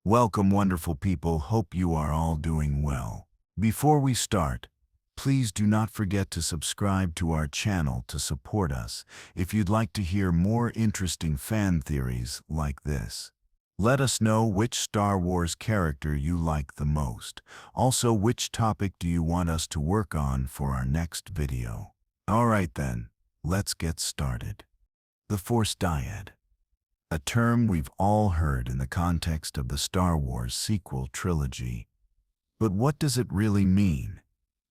Welcome, wonderful people. Hope you are all doing well. Before we start, please do not forget to subscribe to our channel to support us if you'd like to hear more interesting fan theories like this. Let us know which Star Wars character you like the most. Also, which topic do you want us to work on for our next video? Alright then, let's get started. The Force Dyad. A term we've all heard in the context of the Star Wars sequel trilogy. But what does it really mean?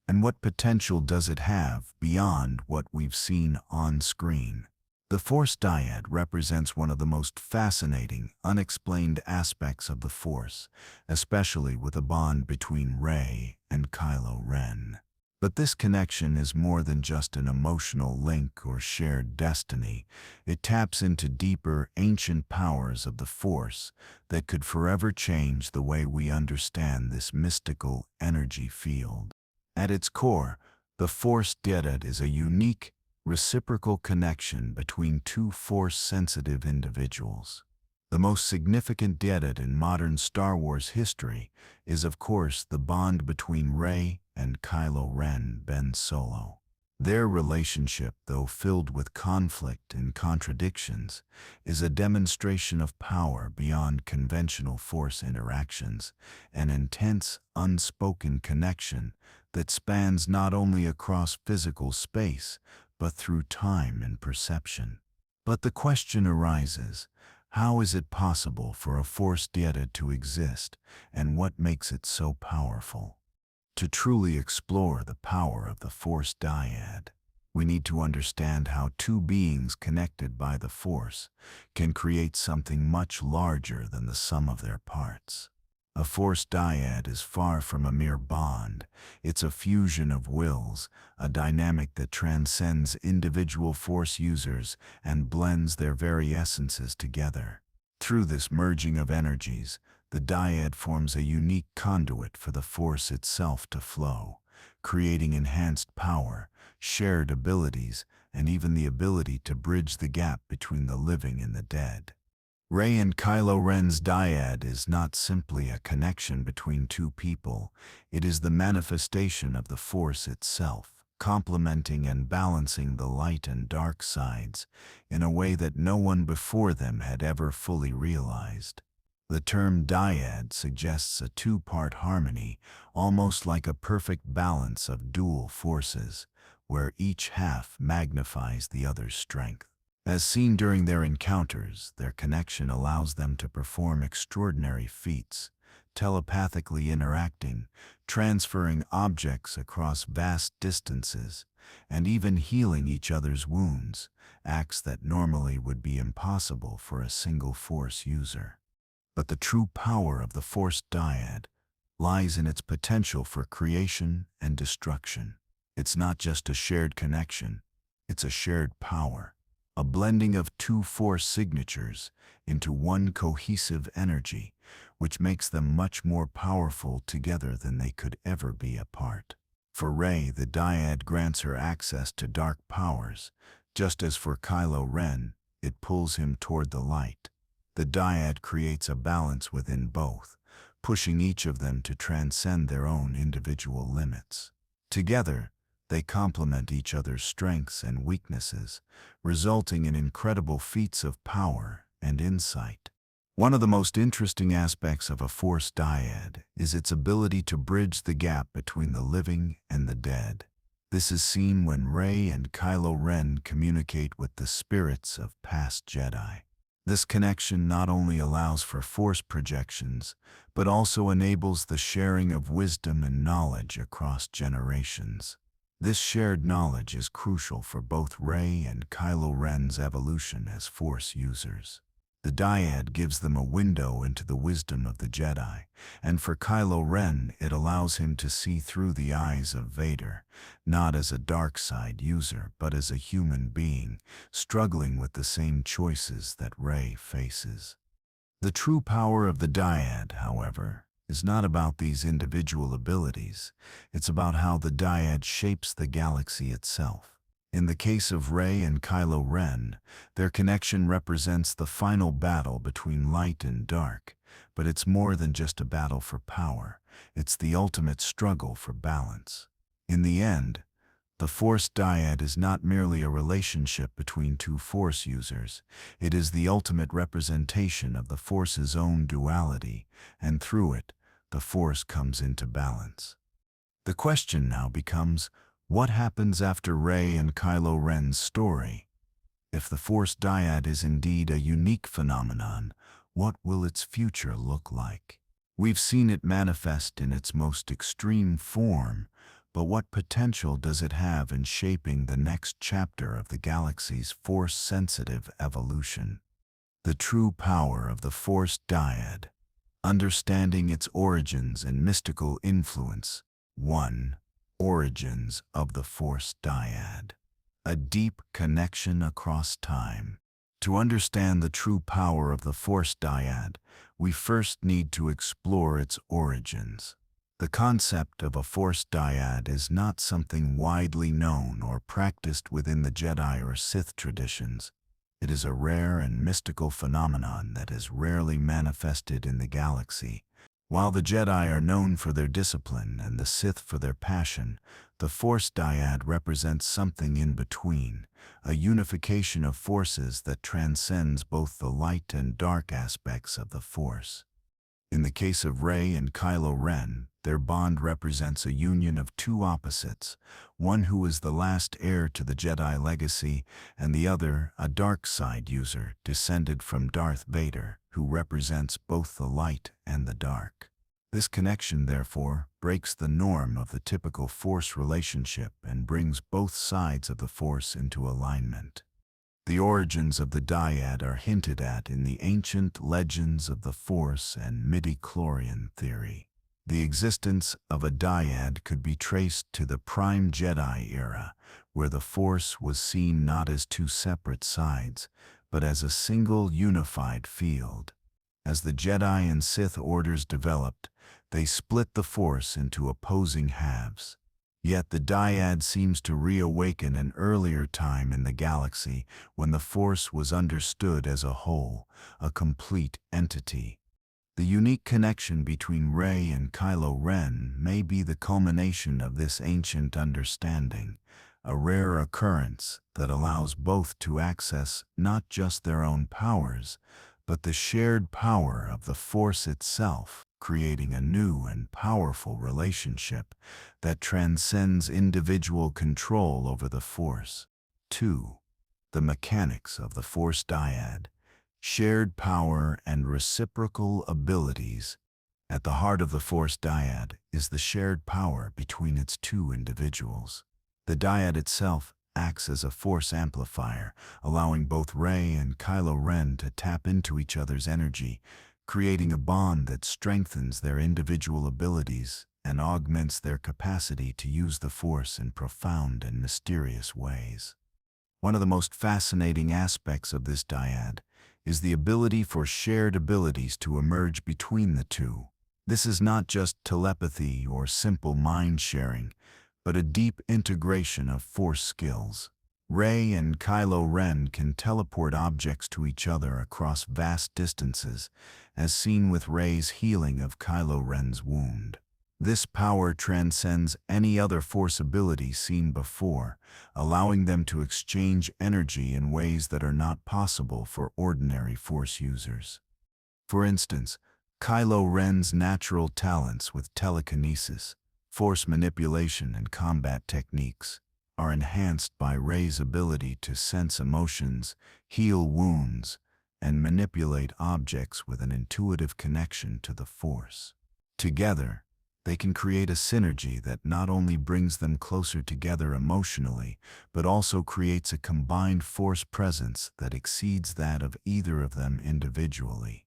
And what potential does it have beyond what we've seen on screen? The Force Dyad represents one of the most fascinating, unexplained aspects of the Force, especially with a bond between Rey and Kylo Ren. But this connection is more than just an emotional link or shared destiny. It taps into deeper, ancient powers of the Force that could forever change the way we understand this mystical energy field. At its core, the Force Dyad is a unique, reciprocal connection between two Force-sensitive individuals. The most significant Dyad in modern Star Wars history is, of course, the bond between Rey and Kylo Ren, Ben Solo. Their relationship, though filled with conflict and contradictions, is a demonstration of power beyond conventional Force interactions, an intense, unspoken connection that spans not only across physical space, but through time and perception. But the question arises, how is it possible for a Force Dyad to exist, and what makes it so powerful? To truly explore the power of the Force Dyad, we need to understand how two beings connected by the Force can create something much larger than the sum of their parts. A Force Dyad is far from a mere bond. It's a fusion of wills, a dynamic that transcends individual Force users and blends their very essences together. Through this merging of energies, the Dyad forms a unique conduit for the Force itself to flow, creating enhanced power, shared abilities, and even the ability to bridge the gap between the living and the dead. Rey and Kylo Ren's Dyad is not simply a connection between two people, it is the manifestation of the Force itself, complementing and balancing the light and dark sides in a way that no one before them had ever fully realized. The term dyad suggests a two-part harmony, almost like a perfect balance of dual forces, where each half magnifies the other's strength. As seen during their encounters, their connection allows them to perform extraordinary feats, telepathically interacting, transferring objects across vast distances, and even healing each other's wounds, acts that normally would be impossible for a single Force user. But the true power of the Force Dyad lies in its potential for creation and destruction. It's not just a shared connection, it's a shared power, a blending of two Force signatures into one cohesive energy, which makes them much more powerful together than they could ever be apart. For Rey, the Dyad grants her access to dark powers, just as for Kylo Ren, it pulls him toward the light. The Dyad creates a balance within both, pushing each of them to transcend their own individual limits. Together, they complement each other's strengths and weaknesses, resulting in incredible feats of power and insight. One of the most interesting aspects of a Force Dyad is its ability to bridge the gap between the living and the dead. This is seen when Rey and Kylo Ren communicate with the spirits of past Jedi. This connection not only allows for Force projections, but also enables the sharing of wisdom and knowledge across generations. This shared knowledge is crucial for both Rey and Kylo Ren's evolution as Force users. The Dyad gives them a window into the wisdom of the Jedi, and for Kylo Ren it allows him to see through the eyes of Vader, not as a dark side user but as a human being, struggling with the same choices that Rey faces. The true power of the Dyad, however, is not about these individual abilities, it's about how the Dyad shapes the galaxy itself. In the case of Rey and Kylo Ren, their connection represents the final battle between light and dark, but it's more than just a battle for power. It's the ultimate struggle for balance. In the end, the Force Dyad is not merely a relationship between two Force users. It is the ultimate representation of the Force's own duality, and through it, the Force comes into balance. The question now becomes, what happens after Rey and Kylo Ren's story? If the Force Dyad is indeed a unique phenomenon, what will its future look like? We've seen it manifest in its most extreme form, but what potential does it have in shaping the next chapter of the galaxy's Force-sensitive evolution? The true power of the Force Dyad. Understanding its origins and mystical influence. 1. Origins of the Force Dyad. A deep connection across time. To understand the true power of the Force Dyad, we first need to explore its origins. The concept of a Force Dyad is not something widely known or practiced within the Jedi or Sith traditions. It is a rare and mystical phenomenon that is rarely manifested in the galaxy. While the Jedi are known for their discipline and the Sith for their passion, the Force Dyad represents something in between, a unification of forces that transcends both the light and dark aspects of the Force. In the case of Rey and Kylo Ren, their bond represents a union of two opposites, one who is the last heir to the Jedi legacy, and the other a dark side user descended from Darth Vader, who represents both the light and the dark. This connection, therefore, breaks the norm of the typical Force relationship and brings both sides of the Force into alignment. The origins of the Dyad are hinted at in the ancient legends of the Force and midi-chlorian theory. The existence of a Dyad could be traced to the Prime Jedi era, where the Force was seen not as two separate sides, but as a single unified field. As the Jedi and Sith orders developed, they split the Force into opposing halves. Yet the Dyad seems to reawaken an earlier time in the galaxy when the Force was understood as a whole, a complete entity. The unique connection between Rey and Kylo Ren may be the culmination of this ancient understanding, a rare occurrence that allows both to access not just their own powers, but the shared power of the Force itself, creating a new and powerful relationship that transcends individual control over the Force. 2. The mechanics of the Force Dyad. Shared power and reciprocal abilities. At the heart of the Force Dyad is the shared power between its two individuals. The Dyad itself acts as a Force amplifier, allowing both Rey and Kylo Ren to tap into each other's energy, creating a bond that strengthens their individual abilities and augments their capacity to use the Force in profound and mysterious ways. One of the most fascinating aspects of this Dyad is the ability for shared abilities to emerge between the two. This is not just telepathy or simple mind sharing, but a deep integration of Force skills. Rey and Kylo Ren can teleport objects to each other across vast distances, as seen with Rey's healing of Kylo Ren's wound. This power transcends any other Force ability seen before, allowing them to exchange energy in ways that are not possible for ordinary Force users. For instance, Kylo Ren's natural talents with telekinesis, Force manipulation, and combat techniques are enhanced by Rey's ability to sense emotions, heal wounds, and manipulate objects with an intuitive connection to the Force. Together, they can create a synergy that not only brings them closer together emotionally, but also creates a combined Force presence that exceeds that of either of them individually.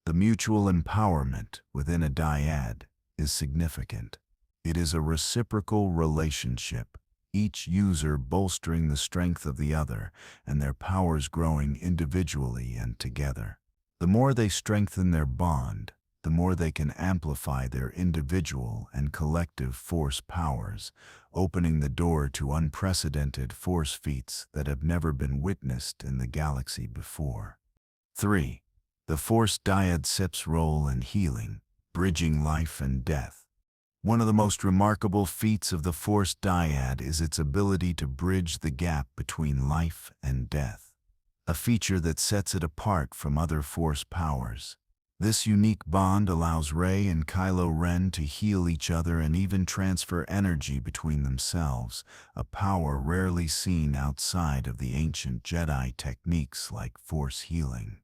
The mutual empowerment within a dyad is significant. It is a reciprocal relationship, each user bolstering the strength of the other and their powers growing individually and together. The more they strengthen their bond, the more they can amplify their individual and collective Force powers, opening the door to unprecedented Force feats that have never been witnessed in the galaxy before. 3. The Force Dyad SIP's role in healing, bridging life and death. One of the most remarkable feats of the Force Dyad is its ability to bridge the gap between life and death, a feature that sets it apart from other Force powers. This unique bond allows Rey and Kylo Ren to heal each other and even transfer energy between themselves, a power rarely seen outside of the ancient Jedi techniques like Force healing.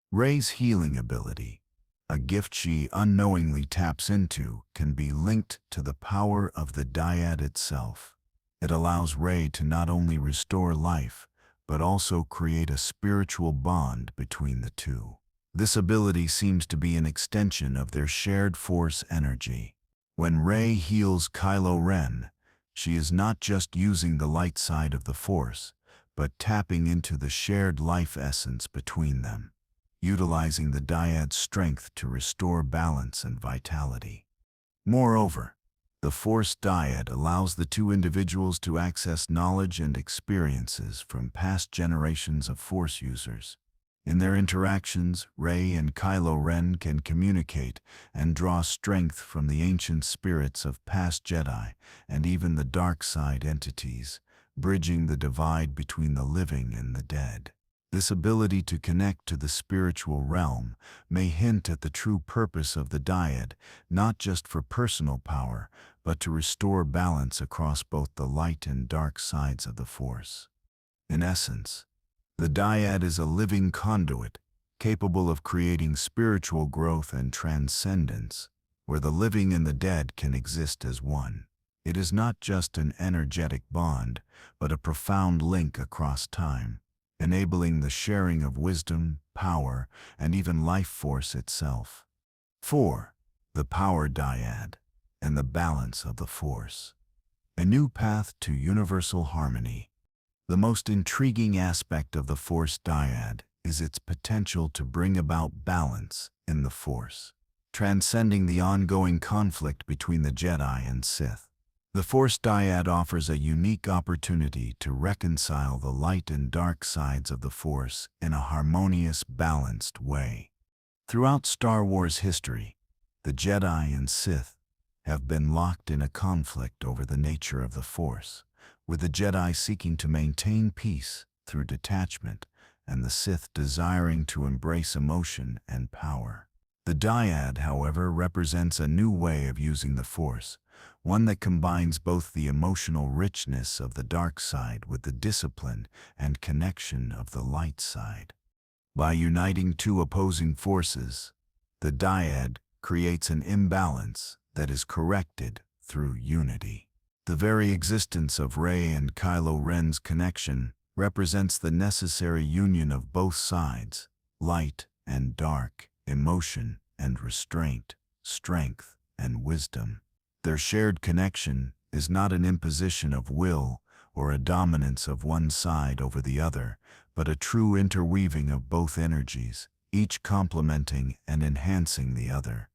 Rey's healing ability, a gift she unknowingly taps into, can be linked to the power of the Dyad itself. It allows Rey to not only restore life, but also create a spiritual bond between the two. This ability seems to be an extension of their shared Force energy. When Rey heals Kylo Ren, she is not just using the light side of the Force, but tapping into the shared life essence between them, utilizing the Dyad's strength to restore balance and vitality. Moreover, the Force Dyad allows the two individuals to access knowledge and experiences from past generations of Force users. In their interactions, Rey and Kylo Ren can communicate and draw strength from the ancient spirits of past Jedi and even the dark side entities, bridging the divide between the living and the dead. This ability to connect to the spiritual realm may hint at the true purpose of the Dyad, not just for personal power, but to restore balance across both the light and dark sides of the Force. In essence, the Dyad is a living conduit, capable of creating spiritual growth and transcendence, where the living and the dead can exist as one. It is not just an energetic bond, but a profound link across time, enabling the sharing of wisdom, power, and even life force itself. 4. The Power Dyad and the Balance of the Force. A new path to universal harmony. The most intriguing aspect of the Force Dyad is its potential to bring about balance in the Force, transcending the ongoing conflict between the Jedi and Sith. The Force Dyad offers a unique opportunity to reconcile the light and dark sides of the Force in a harmonious, balanced way. Throughout Star Wars history, the Jedi and Sith have been locked in a conflict over the nature of the Force, with the Jedi seeking to maintain peace through detachment and the Sith desiring to embrace emotion and power. The Dyad, however, represents a new way of using the Force, one that combines both the emotional richness of the dark side with the discipline and connection of the light side. By uniting two opposing forces, the Dyad creates an imbalance that is corrected through unity. The very existence of Rey and Kylo Ren's connection represents the necessary union of both sides, light and dark, emotion and restraint, strength and wisdom. Their shared connection is not an imposition of will or a dominance of one side over the other, but a true interweaving of both energies, each complementing and enhancing the other.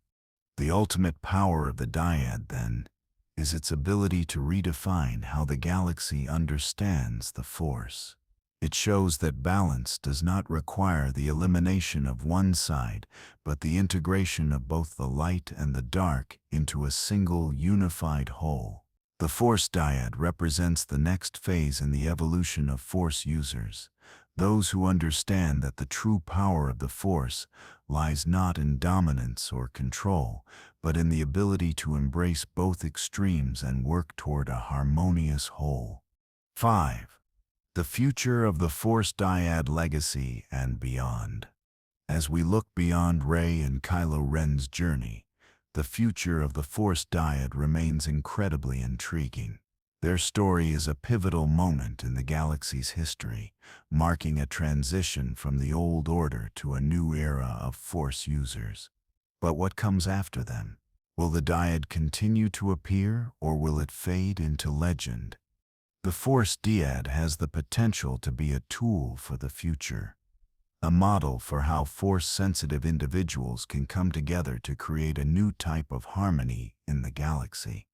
The ultimate power of the Dyad, then, is its ability to redefine how the galaxy understands the Force. It shows that balance does not require the elimination of one side, but the integration of both the light and the dark into a single unified whole. The Force Dyad represents the next phase in the evolution of Force users, those who understand that the true power of the Force lies not in dominance or control, but in the ability to embrace both extremes and work toward a harmonious whole. 5. The future of the Force Dyad legacy and beyond. As we look beyond Rey and Kylo Ren's journey, the future of the Force Dyad remains incredibly intriguing. Their story is a pivotal moment in the galaxy's history, marking a transition from the old order to a new era of Force users. But what comes after them? Will the Dyad continue to appear, or will it fade into legend? The Force Dyad has the potential to be a tool for the future, a model for how Force-sensitive individuals can come together to create a new type of harmony in the galaxy.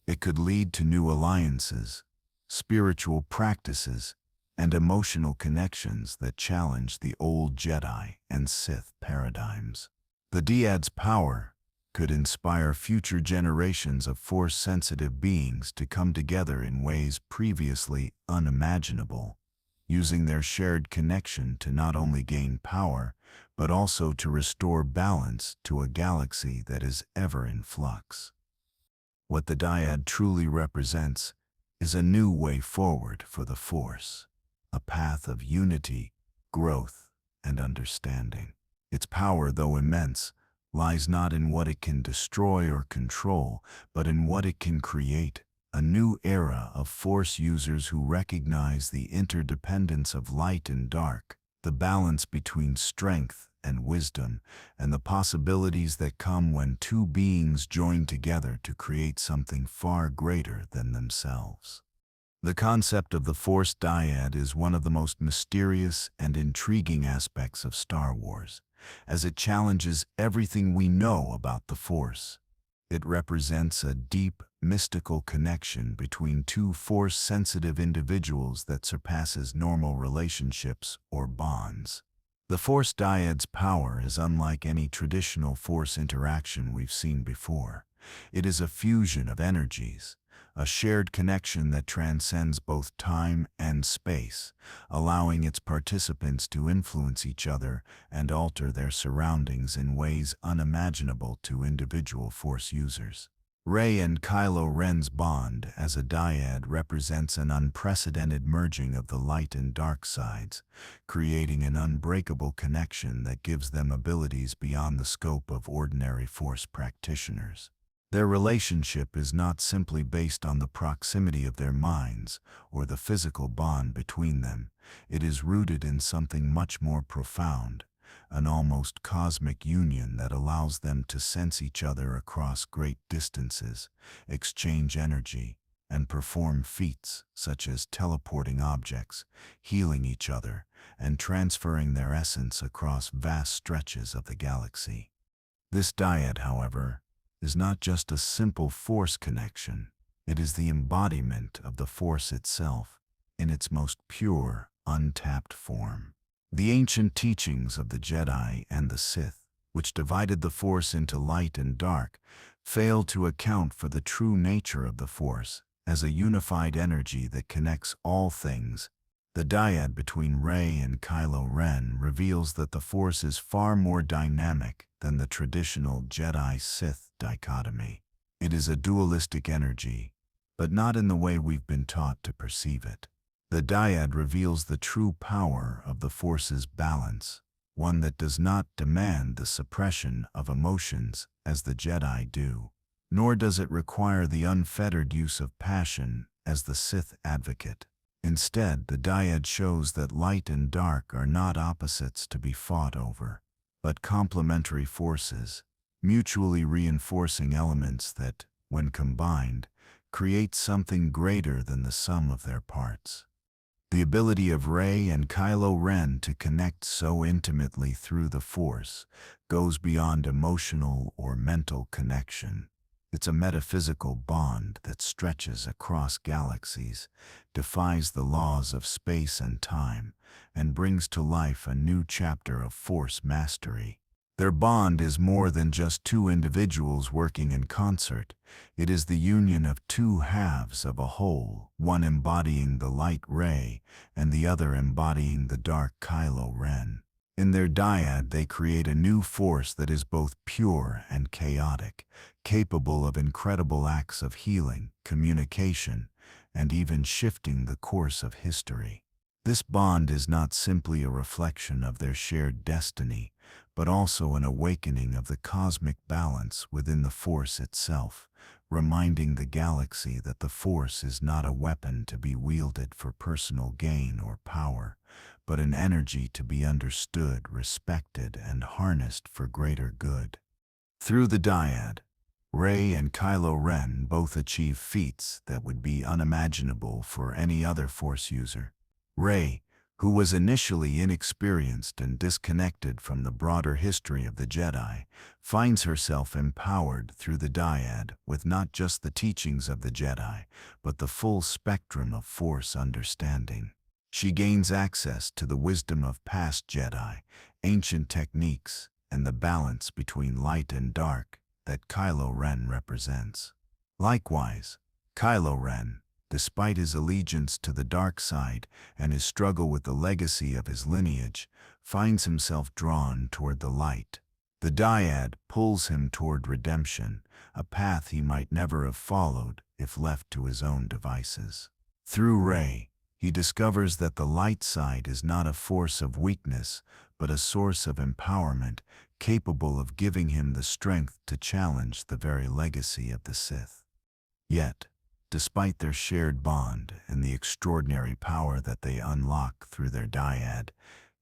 It could lead to new alliances, spiritual practices, and emotional connections that challenge the old Jedi and Sith paradigms. The Dyad's power could inspire future generations of Force-sensitive beings to come together in ways previously unimaginable, using their shared connection to not only gain power, but also to restore balance to a galaxy that is ever in flux. What the Dyad truly represents is a new way forward for the Force, a path of unity, growth, and understanding. Its power, though immense, lies not in what it can destroy or control, but in what it can create, a new era of Force users who recognize the interdependence of light and dark, the balance between strength and wisdom, and the possibilities that come when two beings join together to create something far greater than themselves. The concept of the Force Dyad is one of the most mysterious and intriguing aspects of Star Wars, as it challenges everything we know about the Force. It represents a deep, mystical connection between two Force-sensitive individuals that surpasses normal relationships or bonds. The Force Dyad's power is unlike any traditional Force interaction we've seen before. It is a fusion of energies, a shared connection that transcends both time and space, allowing its participants to influence each other and alter their surroundings in ways unimaginable to individual Force users. Rey and Kylo Ren's bond as a dyad represents an unprecedented merging of the light and dark sides, creating an unbreakable connection that gives them abilities beyond the scope of ordinary Force practitioners. Their relationship is not simply based on the proximity of their minds or the physical bond between them. It is rooted in something much more profound, an almost cosmic union that allows them to sense each other across great distances, exchange energy, and perform feats such as teleporting objects, healing each other, and transferring their essence across vast stretches of the galaxy. This dyad, however, is not just a simple Force connection. It is the embodiment of the Force itself, in its most pure, untapped form. The ancient teachings of the Jedi and the Sith, which divided the Force into light and dark, fail to account for the true nature of the Force as a unified energy that connects all things. The dyad between Rey and Kylo Ren reveals that the Force is far more dynamic than the traditional Jedi-Sith dichotomy. It is a dualistic energy, but not in the way we've been taught to perceive it. The dyad reveals the true power of the Force's balance, one that does not demand the suppression of emotions as the Jedi do, nor does it require the unfettered use of passion as the Sith advocate. Instead, the dyad shows that light and dark are not opposites to be fought over, but complementary forces, mutually reinforcing elements that, when combined, create something greater than the sum of their parts. The ability of Rey and Kylo Ren to connect so intimately through the Force goes beyond emotional or mental connection. It's a metaphysical bond that stretches across galaxies, defies the laws of space and time, and brings to life a new chapter of Force mastery. Their bond is more than just two individuals working in concert. It is the union of two halves of a whole, one embodying the light Rey and the other embodying the dark Kylo Ren. In their dyad, they create a new Force that is both pure and chaotic, capable of incredible acts of healing, communication, and even shifting the course of history. This bond is not simply a reflection of their shared destiny, but also an awakening of the cosmic balance within the Force itself, reminding the galaxy that the Force is not a weapon to be wielded for personal gain or power, but an energy to be understood, respected, and harnessed for greater good. Through the dyad, Rey and Kylo Ren both achieve feats that would be unimaginable for any other Force user. Rey, who was initially inexperienced and disconnected from the broader history of the Jedi, finds herself empowered through the dyad with not just the teachings of the Jedi, but the full spectrum of Force understanding. She gains access to the wisdom of past Jedi, ancient techniques, and the balance between light and dark that Kylo Ren represents. Likewise, Kylo Ren, despite his allegiance to the dark side and his struggle with the legacy of his lineage, finds himself drawn toward the light. The Dyad pulls him toward redemption, a path he might never have followed if left to his own devices. Through Rey, he discovers that the light side is not a force of weakness, but a source of empowerment, capable of giving him the strength to challenge the very legacy of the Sith. Yet, despite their shared bond and the extraordinary power that they unlock through their dyad,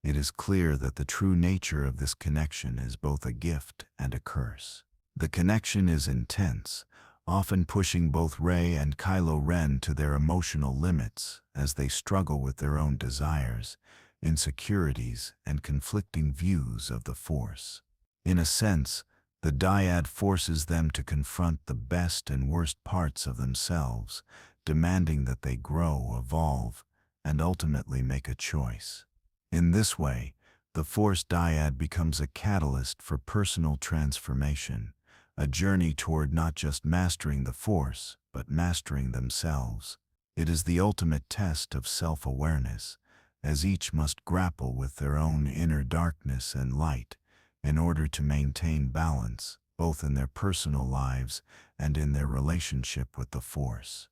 it is clear that the true nature of this connection is both a gift and a curse. The connection is intense, often pushing both Rey and Kylo Ren to their emotional limits as they struggle with their own desires, insecurities, and conflicting views of the Force. In a sense, the dyad forces them to confront the best and worst parts of themselves, demanding that they grow, evolve, and ultimately make a choice. In this way, the Force dyad becomes a catalyst for personal transformation, a journey toward not just mastering the Force, but mastering themselves. It is the ultimate test of self-awareness, as each must grapple with their own inner darkness and light in order to maintain balance, both in their personal lives and in their relationship with the Force.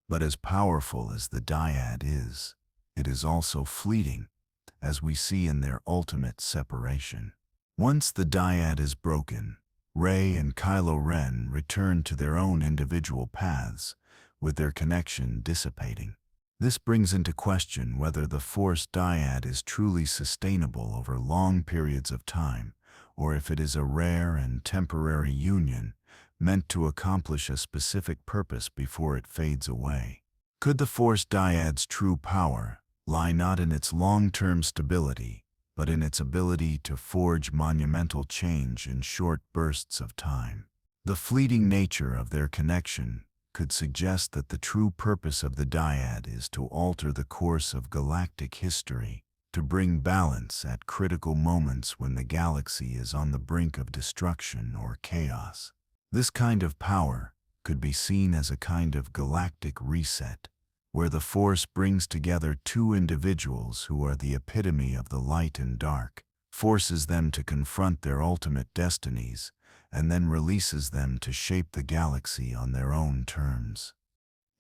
But as powerful as the dyad is, it is also fleeting, as we see in their ultimate separation. Once the dyad is broken, Rey and Kylo Ren return to their own individual paths, with their connection dissipating. This brings into question whether the Force dyad is truly sustainable over long periods of time, or if it is a rare and temporary union meant to accomplish a specific purpose before it fades away. Could the Force dyad's true power lie not in its long-term stability, but in its ability to forge monumental change in short bursts of time? The fleeting nature of their connection could suggest that the true purpose of the dyad is to alter the course of galactic history, to bring balance at critical moments when the galaxy is on the brink of destruction or chaos. This kind of power could be seen as a kind of galactic reset, where the Force brings together two individuals who are the epitome of the light and dark, forces them to confront their ultimate destinies, and then releases them to shape the galaxy on their own terms.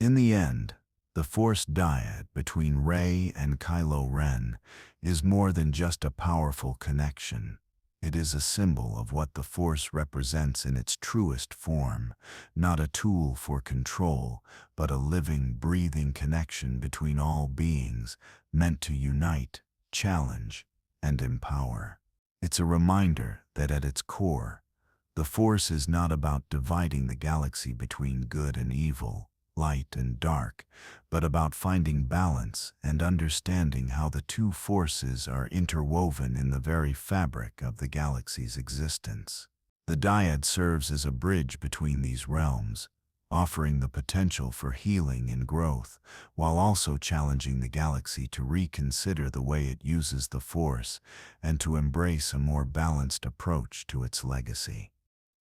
In the end, the Force dyad between Rey and Kylo Ren is more than just a powerful connection. It is a symbol of what the Force represents in its truest form, not a tool for control, but a living, breathing connection between all beings, meant to unite, challenge, and empower. It's a reminder that at its core, the Force is not about dividing the galaxy between good and evil, light and dark, but about finding balance and understanding how the two forces are interwoven in the very fabric of the galaxy's existence. The dyad serves as a bridge between these realms, offering the potential for healing and growth, while also challenging the galaxy to reconsider the way it uses the Force and to embrace a more balanced approach to its legacy.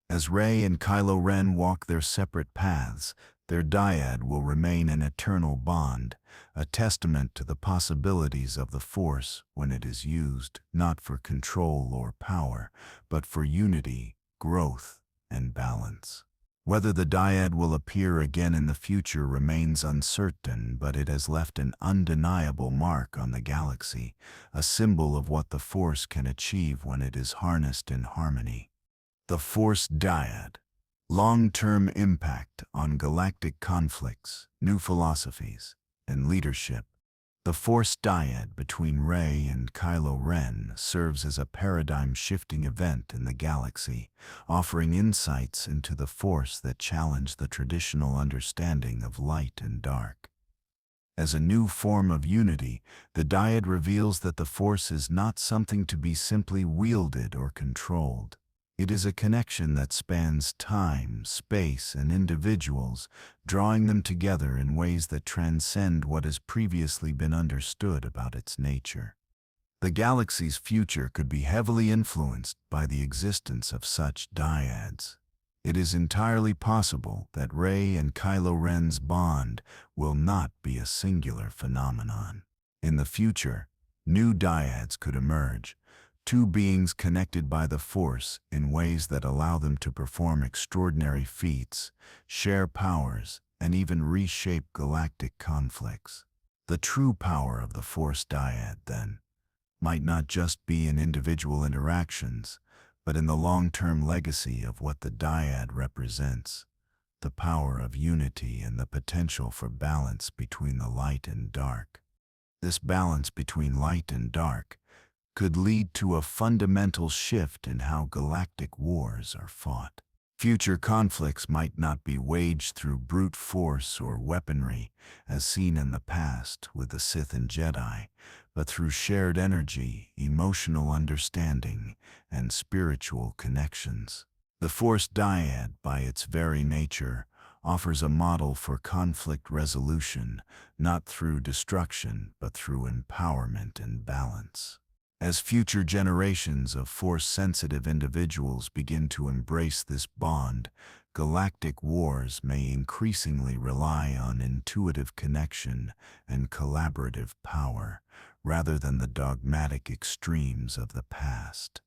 As Rey and Kylo Ren walk their separate paths, their dyad will remain an eternal bond, a testament to the possibilities of the Force when it is used not for control or power, but for unity, growth, and balance. Whether the dyad will appear again in the future remains uncertain, but it has left an undeniable mark on the galaxy, a symbol of what the Force can achieve when it is harnessed in harmony. The Force dyad. Long-term impact on galactic conflicts, new philosophies, and leadership. The Force dyad between Rey and Kylo Ren serves as a paradigm-shifting event in the galaxy, offering insights into the Force that challenge the traditional understanding of light and dark. As a new form of unity, the dyad reveals that the Force is not something to be simply wielded or controlled. It is a connection that spans time, space, and individuals, drawing them together in ways that transcend what has previously been understood about its nature. The galaxy's future could be heavily influenced by the existence of such dyads. It is entirely possible that Rey and Kylo Ren's bond will not be a singular phenomenon. In the future, new dyads could emerge, two beings connected by the Force in ways that allow them to perform extraordinary feats, share powers, and even reshape galactic conflicts. The true power of the Force dyad, then, might not just be in individual interactions, but in the long-term legacy of what the dyad represents, the power of unity and the potential for balance between the light and dark. This balance between light and dark could lead to a fundamental shift in how galactic wars are fought. Future conflicts might not be waged through brute force or weaponry, as seen in the past with the Sith and Jedi, but through shared energy, emotional understanding, and spiritual connections. The Force dyad, by its very nature, offers a model for conflict resolution, not through destruction, but through empowerment and balance. As future generations of Force-sensitive individuals begin to embrace this bond, galactic wars may increasingly rely on intuitive connection and collaborative power, rather than the dogmatic extremes of the past.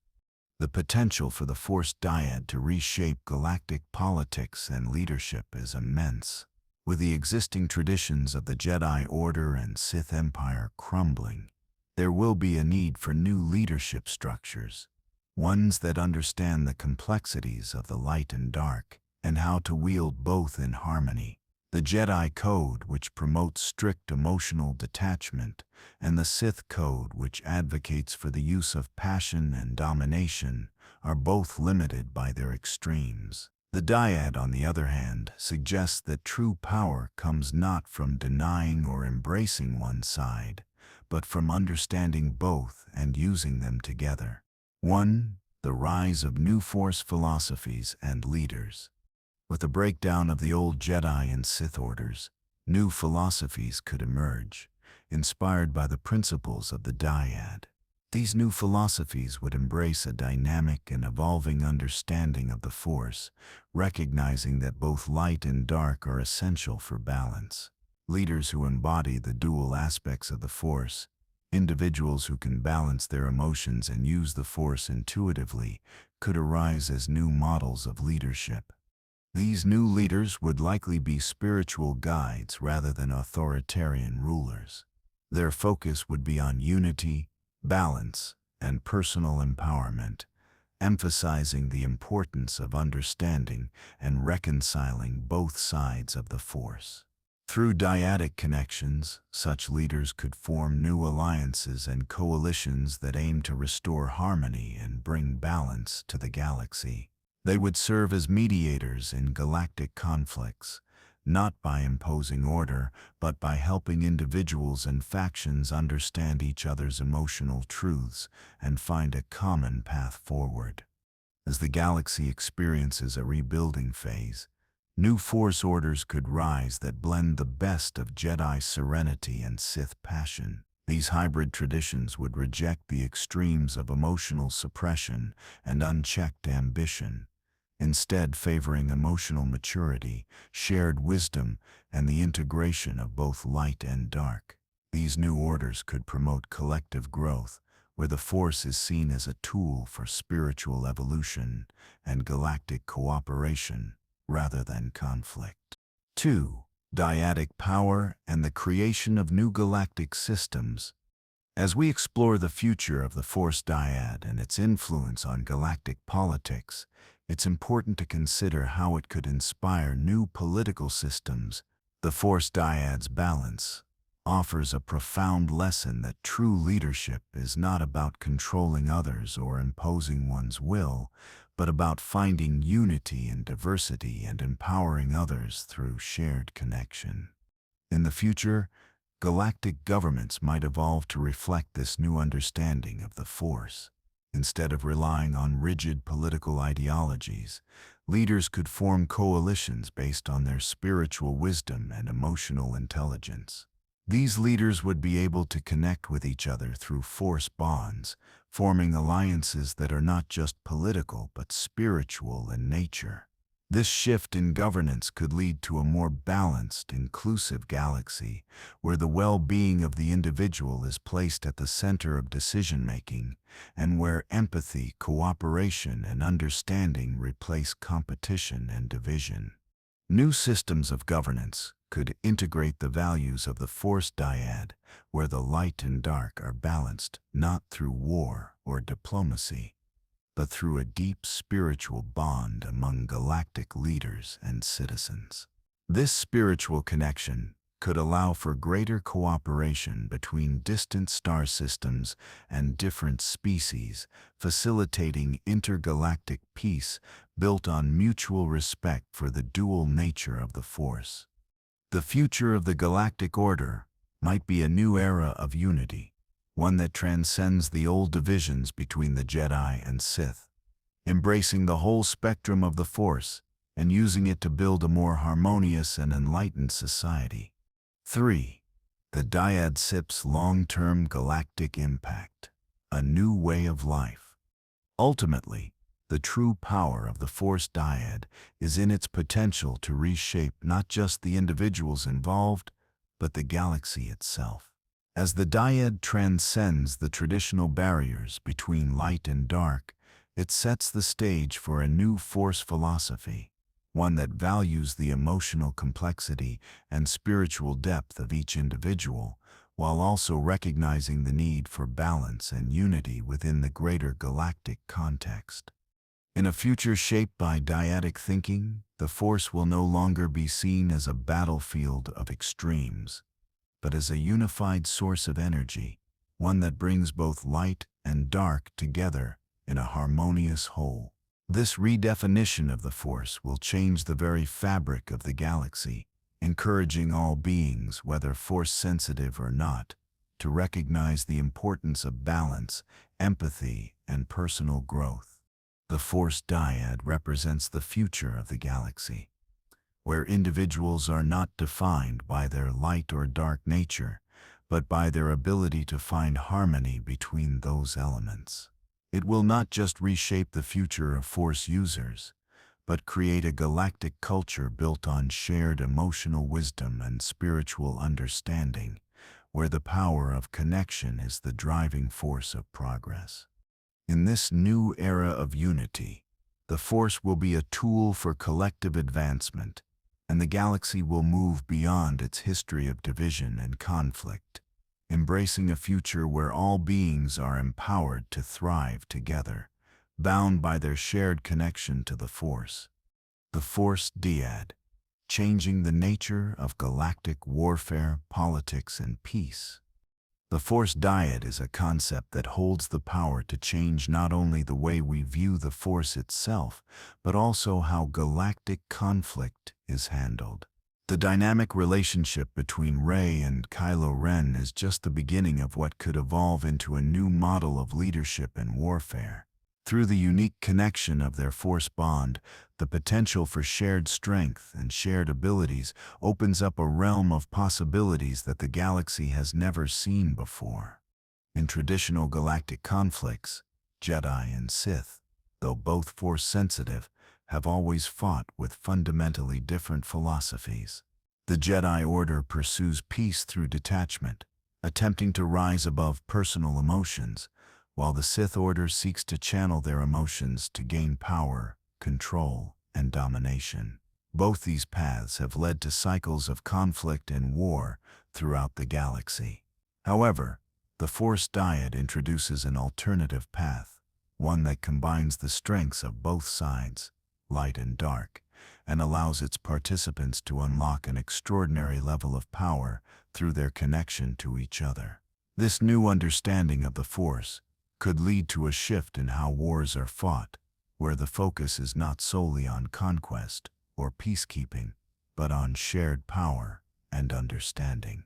The potential for the Force dyad to reshape galactic politics and leadership is immense. With the existing traditions of the Jedi Order and Sith Empire crumbling, there will be a need for new leadership structures, ones that understand the complexities of the light and dark, and how to wield both in harmony. The Jedi Code, which promotes strict emotional detachment, and the Sith Code, which advocates for the use of passion and domination, are both limited by their extremes. The dyad, on the other hand, suggests that true power comes not from denying or embracing one side, but from understanding both and using them together. 1. The rise of new Force philosophies and leaders. With the breakdown of the old Jedi and Sith orders, new philosophies could emerge, inspired by the principles of the dyad. These new philosophies would embrace a dynamic and evolving understanding of the Force, recognizing that both light and dark are essential for balance. Leaders who embody the dual aspects of the Force, individuals who can balance their emotions and use the Force intuitively, could arise as new models of leadership. These new leaders would likely be spiritual guides rather than authoritarian rulers. Their focus would be on unity, balance, and personal empowerment, emphasizing the importance of understanding and reconciling both sides of the Force. Through dyadic connections, such leaders could form new alliances and coalitions that aim to restore harmony and bring balance to the galaxy. They would serve as mediators in galactic conflicts, not by imposing order, but by helping individuals and factions understand each other's emotional truths and find a common path forward. As the galaxy experiences a rebuilding phase, new Force orders could rise that blend the best of Jedi serenity and Sith passion. These hybrid traditions would reject the extremes of emotional suppression and unchecked ambition, instead favoring emotional maturity, shared wisdom, and the integration of both light and dark. These new orders could promote collective growth, where the Force is seen as a tool for spiritual evolution and galactic cooperation, rather than conflict. 2. Dyadic power and the creation of new galactic systems. As we explore the future of the Force dyad and its influence on galactic politics, it's important to consider how it could inspire new political systems. The Force dyad's balance offers a profound lesson that true leadership is not about controlling others or imposing one's will, but about finding unity in diversity and empowering others through shared connection. In the future, galactic governments might evolve to reflect this new understanding of the Force. Instead of relying on rigid political ideologies, leaders could form coalitions based on their spiritual wisdom and emotional intelligence. These leaders would be able to connect with each other through force bonds, forming alliances that are not just political but spiritual in nature. This shift in governance could lead to a more balanced, inclusive galaxy, where the well-being of the individual is placed at the center of decision-making, and where empathy, cooperation, and understanding replace competition and division. New systems of governance could integrate the values of the force dyad, where the light and dark are balanced not through war or diplomacy, but through a deep spiritual bond among galactic leaders and citizens. This spiritual connection could allow for greater cooperation between distant star systems and different species, facilitating intergalactic peace built on mutual respect for the dual nature of the Force. The future of the galactic order might be a new era of unity, one that transcends the old divisions between the Jedi and Sith, embracing the whole spectrum of the Force and using it to build a more harmonious and enlightened society. 3. The Dyad SIP's long-term galactic impact, a new way of life. Ultimately, the true power of the Force Dyad is in its potential to reshape not just the individuals involved, but the galaxy itself. As the Dyad transcends the traditional barriers between light and dark, it sets the stage for a new Force philosophy, one that values the emotional complexity and spiritual depth of each individual, while also recognizing the need for balance and unity within the greater galactic context. In a future shaped by dyadic thinking, the Force will no longer be seen as a battlefield of extremes, but as a unified source of energy, one that brings both light and dark together in a harmonious whole. This redefinition of the Force will change the very fabric of the galaxy, encouraging all beings, whether Force-sensitive or not, to recognize the importance of balance, empathy, and personal growth. The Force Dyad represents the future of the galaxy, where individuals are not defined by their light or dark nature, but by their ability to find harmony between those elements. It will not just reshape the future of Force users, but create a galactic culture built on shared emotional wisdom and spiritual understanding, where the power of connection is the driving force of progress. In this new era of unity, the Force will be a tool for collective advancement, and the galaxy will move beyond its history of division and conflict, embracing a future where all beings are empowered to thrive together, bound by their shared connection to the Force. The Force Dyad, changing the nature of galactic warfare, politics, and peace. The Force Dyad is a concept that holds the power to change not only the way we view the Force itself, but also how galactic conflict is handled. The dynamic relationship between Rey and Kylo Ren is just the beginning of what could evolve into a new model of leadership and warfare. Through the unique connection of their Force bond, the potential for shared strength and shared abilities opens up a realm of possibilities that the galaxy has never seen before. In traditional galactic conflicts, Jedi and Sith, though both Force-sensitive, have always fought with fundamentally different philosophies. The Jedi Order pursues peace through detachment, attempting to rise above personal emotions, while the Sith Order seeks to channel their emotions to gain power, control, and domination. Both these paths have led to cycles of conflict and war throughout the galaxy. However, the Force Dyad introduces an alternative path, one that combines the strengths of both sides, light and dark, and allows its participants to unlock an extraordinary level of power through their connection to each other. This new understanding of the Force could lead to a shift in how wars are fought, where the focus is not solely on conquest or peacekeeping, but on shared power and understanding.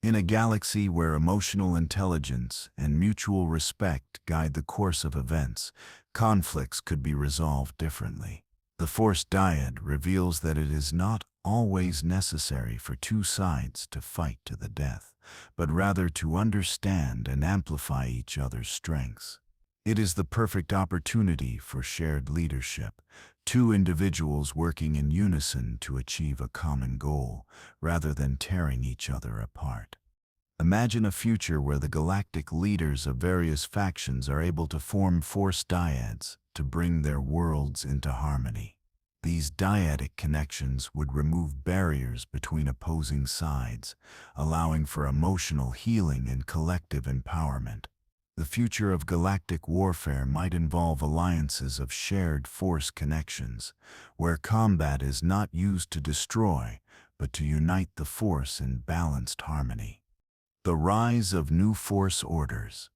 In a galaxy where emotional intelligence and mutual respect guide the course of events, conflicts could be resolved differently. The Force Dyad reveals that it is not always necessary for two sides to fight to the death, but rather to understand and amplify each other's strengths. It is the perfect opportunity for shared leadership, two individuals working in unison to achieve a common goal, rather than tearing each other apart. Imagine a future where the galactic leaders of various factions are able to form Force Dyads to bring their worlds into harmony. These dyadic connections would remove barriers between opposing sides, allowing for emotional healing and collective empowerment. The future of galactic warfare might involve alliances of shared force connections, where combat is not used to destroy, but to unite the force in balanced harmony. The rise of new force orders.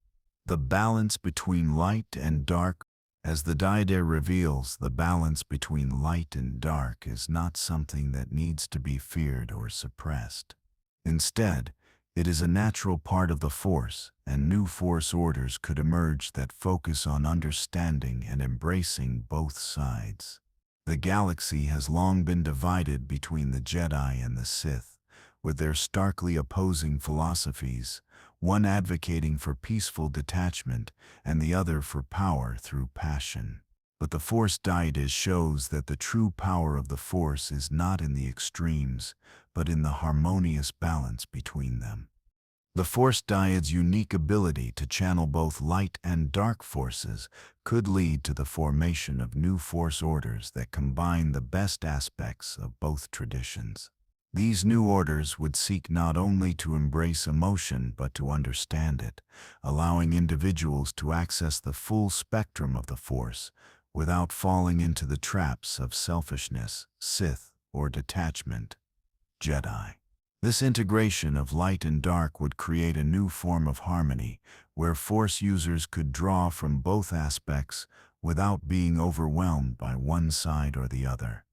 The balance between light and dark. As the Dyad reveals, the balance between light and dark is not something that needs to be feared or suppressed. Instead, it is a natural part of the Force, and new Force orders could emerge that focus on understanding and embracing both sides. The galaxy has long been divided between the Jedi and the Sith, with their starkly opposing philosophies, one advocating for peaceful detachment and the other for power through passion. But the Force Dyad shows that the true power of the Force is not in the extremes, but in the harmonious balance between them. The Force Dyad's unique ability to channel both light and dark forces could lead to the formation of new Force orders that combine the best aspects of both traditions. These new orders would seek not only to embrace emotion but to understand it, allowing individuals to access the full spectrum of the Force without falling into the traps of selfishness, Sith, or detachment, Jedi. This integration of light and dark would create a new form of harmony, where Force users could draw from both aspects without being overwhelmed by one side or the other.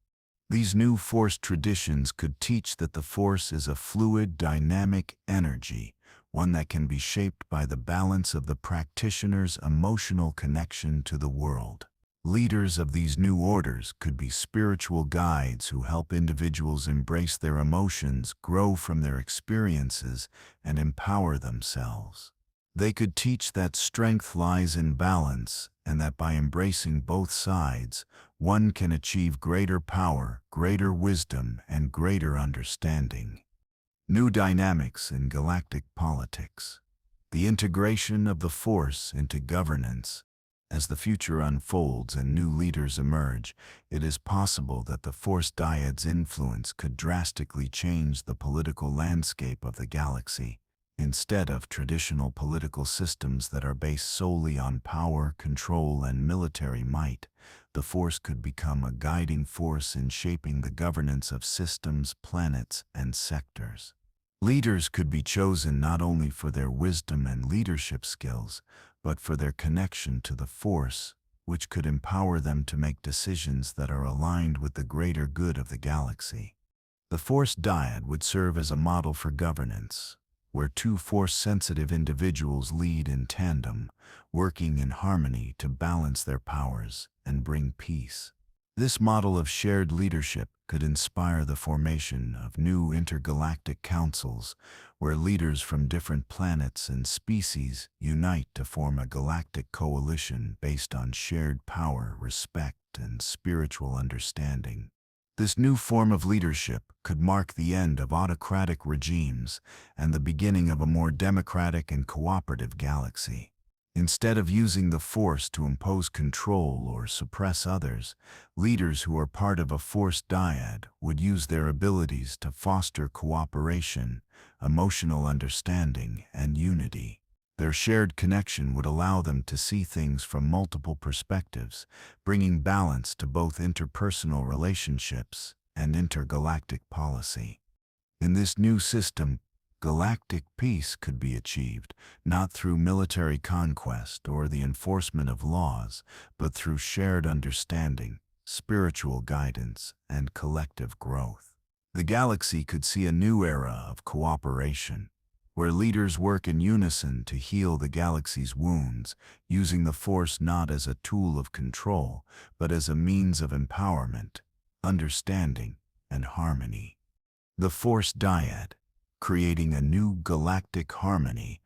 These new Force traditions could teach that the Force is a fluid, dynamic energy, one that can be shaped by the balance of the practitioner's emotional connection to the world. Leaders of these new orders could be spiritual guides who help individuals embrace their emotions, grow from their experiences, and empower themselves. They could teach that strength lies in balance, and that by embracing both sides, one can achieve greater power, greater wisdom, and greater understanding. New dynamics in galactic politics. The integration of the Force into governance. As the future unfolds and new leaders emerge, it is possible that the Force Dyad's influence could drastically change the political landscape of the galaxy. Instead of traditional political systems that are based solely on power, control, and military might, the Force could become a guiding force in shaping the governance of systems, planets, and sectors. Leaders could be chosen not only for their wisdom and leadership skills, but for their connection to the Force, which could empower them to make decisions that are aligned with the greater good of the galaxy. The Force Dyad would serve as a model for governance, where two Force-sensitive individuals lead in tandem, working in harmony to balance their powers and bring peace. This model of shared leadership could inspire the formation of new intergalactic councils, where leaders from different planets and species unite to form a galactic coalition based on shared power, respect, and spiritual understanding. This new form of leadership could mark the end of autocratic regimes and the beginning of a more democratic and cooperative galaxy. Instead of using the Force to impose control or suppress others, leaders who are part of a Force Dyad would use their abilities to foster cooperation, emotional understanding, and unity. Their shared connection would allow them to see things from multiple perspectives, bringing balance to both interpersonal relationships and intergalactic policy. In this new system, galactic peace could be achieved, not through military conquest or the enforcement of laws, but through shared understanding, spiritual guidance, and collective growth. The galaxy could see a new era of cooperation, where leaders work in unison to heal the galaxy's wounds, using the Force not as a tool of control, but as a means of empowerment, understanding, and harmony. The Force Dyad, creating a new galactic harmony.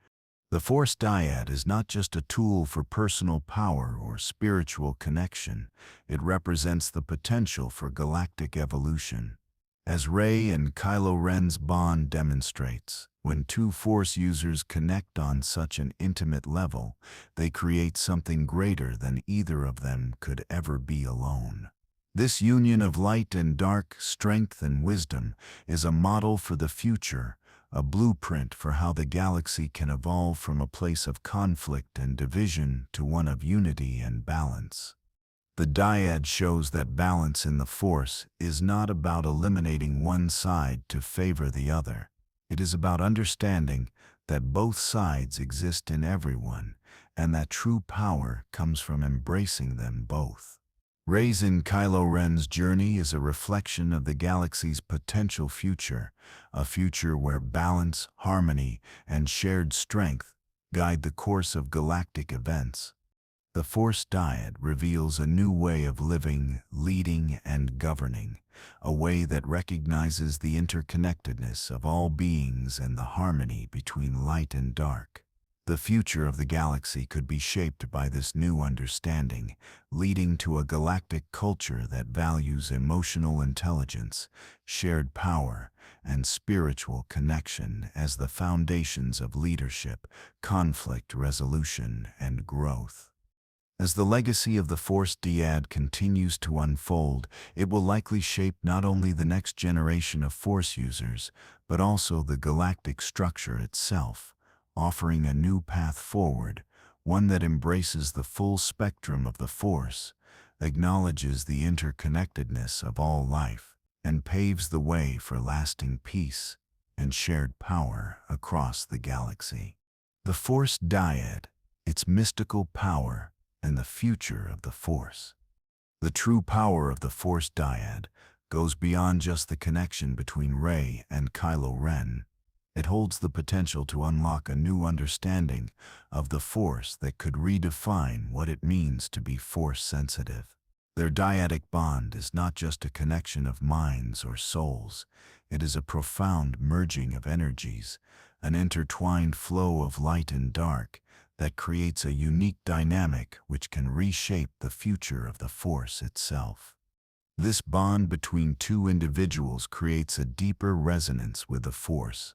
The Force Dyad is not just a tool for personal power or spiritual connection, it represents the potential for galactic evolution. As Rey and Kylo Ren's bond demonstrates, when two Force users connect on such an intimate level, they create something greater than either of them could ever be alone. This union of light and dark, strength and wisdom, is a model for the future, a blueprint for how the galaxy can evolve from a place of conflict and division to one of unity and balance. The Dyad shows that balance in the Force is not about eliminating one side to favor the other. It is about understanding that both sides exist in everyone, and that true power comes from embracing them both. Rey's and Kylo Ren's journey is a reflection of the galaxy's potential future, a future where balance, harmony, and shared strength guide the course of galactic events. The Force Dyad reveals a new way of living, leading, and governing, a way that recognizes the interconnectedness of all beings and the harmony between light and dark. The future of the galaxy could be shaped by this new understanding, leading to a galactic culture that values emotional intelligence, shared power, and spiritual connection as the foundations of leadership, conflict resolution, and growth. As the legacy of the Force Dyad continues to unfold, it will likely shape not only the next generation of Force users, but also the galactic structure itself, offering a new path forward, one that embraces the full spectrum of the Force, acknowledges the interconnectedness of all life, and paves the way for lasting peace and shared power across the galaxy. The Force Dyad, its mystical power, and the future of the Force. The true power of the Force Dyad goes beyond just the connection between Rey and Kylo Ren. It holds the potential to unlock a new understanding of the Force that could redefine what it means to be Force-sensitive. Their dyadic bond is not just a connection of minds or souls, it is a profound merging of energies, an intertwined flow of light and dark that creates a unique dynamic which can reshape the future of the Force itself. This bond between two individuals creates a deeper resonance with the Force,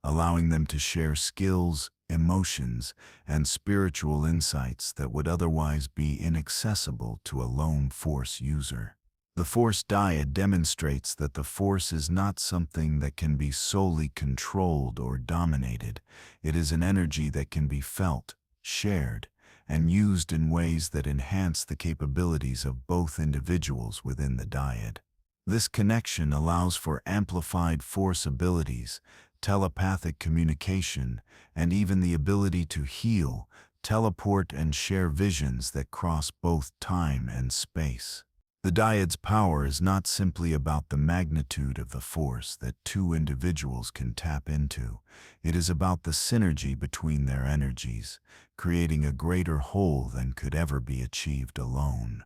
allowing them to share skills, emotions, and spiritual insights that would otherwise be inaccessible to a lone Force user. The Force Dyad demonstrates that the Force is not something that can be solely controlled or dominated. It is an energy that can be felt, shared, and used in ways that enhance the capabilities of both individuals within the Dyad. This connection allows for amplified Force abilities, telepathic communication, and even the ability to heal, teleport, and share visions that cross both time and space. The Dyad's power is not simply about the magnitude of the Force that two individuals can tap into. It is about the synergy between their energies, creating a greater whole than could ever be achieved alone.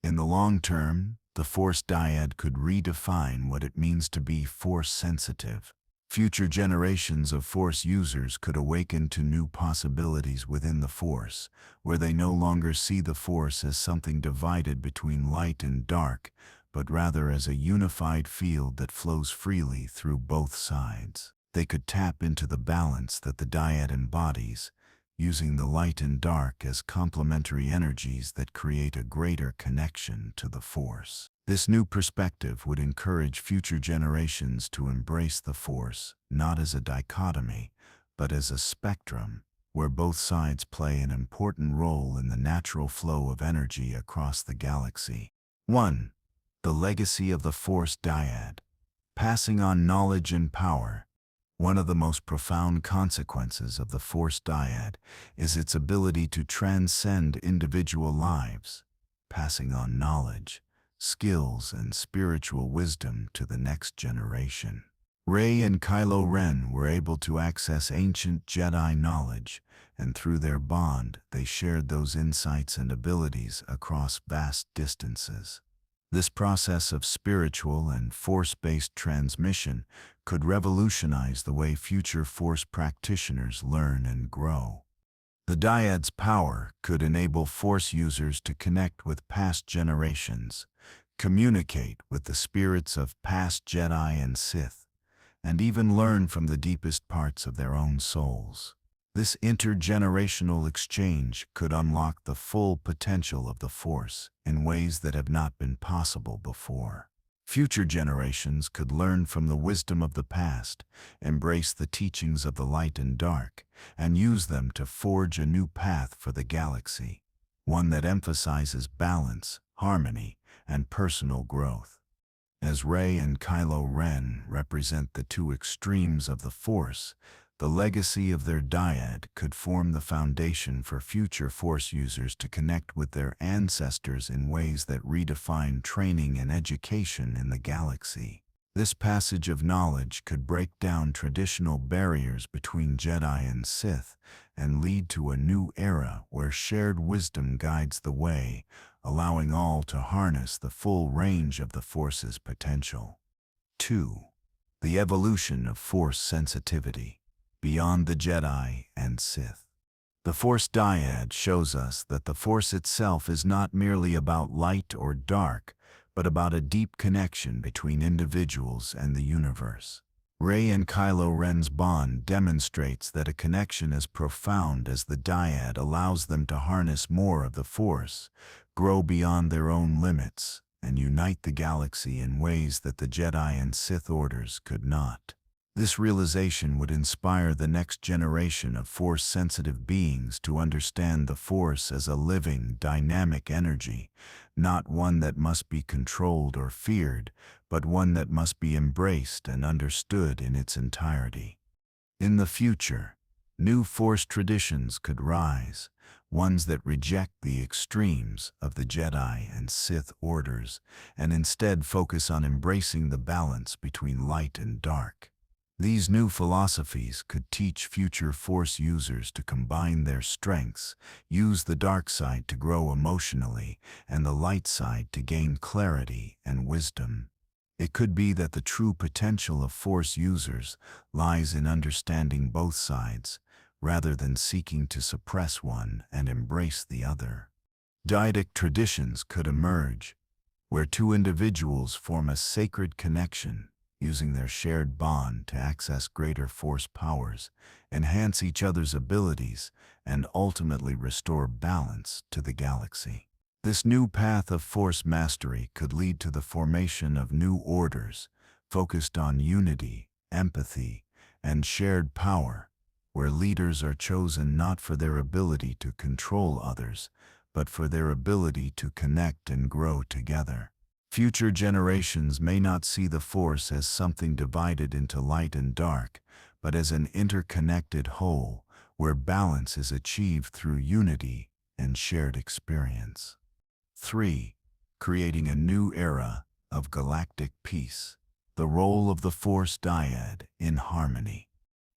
In the long term, the Force Dyad could redefine what it means to be Force-sensitive. Future generations of Force users could awaken to new possibilities within the Force, where they no longer see the Force as something divided between light and dark, but rather as a unified field that flows freely through both sides. They could tap into the balance that the Dyad embodies, using the light and dark as complementary energies that create a greater connection to the Force. This new perspective would encourage future generations to embrace the Force, not as a dichotomy, but as a spectrum, where both sides play an important role in the natural flow of energy across the galaxy. 1. The legacy of the Force Dyad. Passing on knowledge and power. One of the most profound consequences of the Force Dyad is its ability to transcend individual lives, passing on knowledge, skills, and spiritual wisdom to the next generation. Rey and Kylo Ren were able to access ancient Jedi knowledge, and through their bond, they shared those insights and abilities across vast distances. This process of spiritual and force-based transmission could revolutionize the way future force practitioners learn and grow. The Dyad's power could enable force users to connect with past generations, communicate with the spirits of past Jedi and Sith, and even learn from the deepest parts of their own souls. This intergenerational exchange could unlock the full potential of the Force in ways that have not been possible before. Future generations could learn from the wisdom of the past, embrace the teachings of the light and dark, and use them to forge a new path for the galaxy, one that emphasizes balance, harmony, and personal growth. As Rey and Kylo Ren represent the two extremes of the Force, the legacy of their dyad could form the foundation for future Force users to connect with their ancestors in ways that redefine training and education in the galaxy. This passage of knowledge could break down traditional barriers between Jedi and Sith and lead to a new era where shared wisdom guides the way, allowing all to harness the full range of the Force's potential. 2. The evolution of Force sensitivity. Beyond the Jedi and Sith. The Force Dyad shows us that the Force itself is not merely about light or dark, but about a deep connection between individuals and the universe. Rey and Kylo Ren's bond demonstrates that a connection as profound as the Dyad allows them to harness more of the Force, grow beyond their own limits, and unite the galaxy in ways that the Jedi and Sith orders could not. This realization would inspire the next generation of Force-sensitive beings to understand the Force as a living, dynamic energy, not one that must be controlled or feared, but one that must be embraced and understood in its entirety. In the future, new Force traditions could rise, ones that reject the extremes of the Jedi and Sith orders, and instead focus on embracing the balance between light and dark. These new philosophies could teach future Force users to combine their strengths, use the dark side to grow emotionally, and the light side to gain clarity and wisdom. It could be that the true potential of Force users lies in understanding both sides, rather than seeking to suppress one and embrace the other. Dyadic traditions could emerge, where two individuals form a sacred connection, using their shared bond to access greater Force powers, enhance each other's abilities, and ultimately restore balance to the galaxy. This new path of Force mastery could lead to the formation of new orders, focused on unity, empathy, and shared power, where leaders are chosen not for their ability to control others, but for their ability to connect and grow together. Future generations may not see the Force as something divided into light and dark, but as an interconnected whole, where balance is achieved through unity and shared experience. 3. Creating a new era of galactic peace. The role of the Force Dyad in harmony.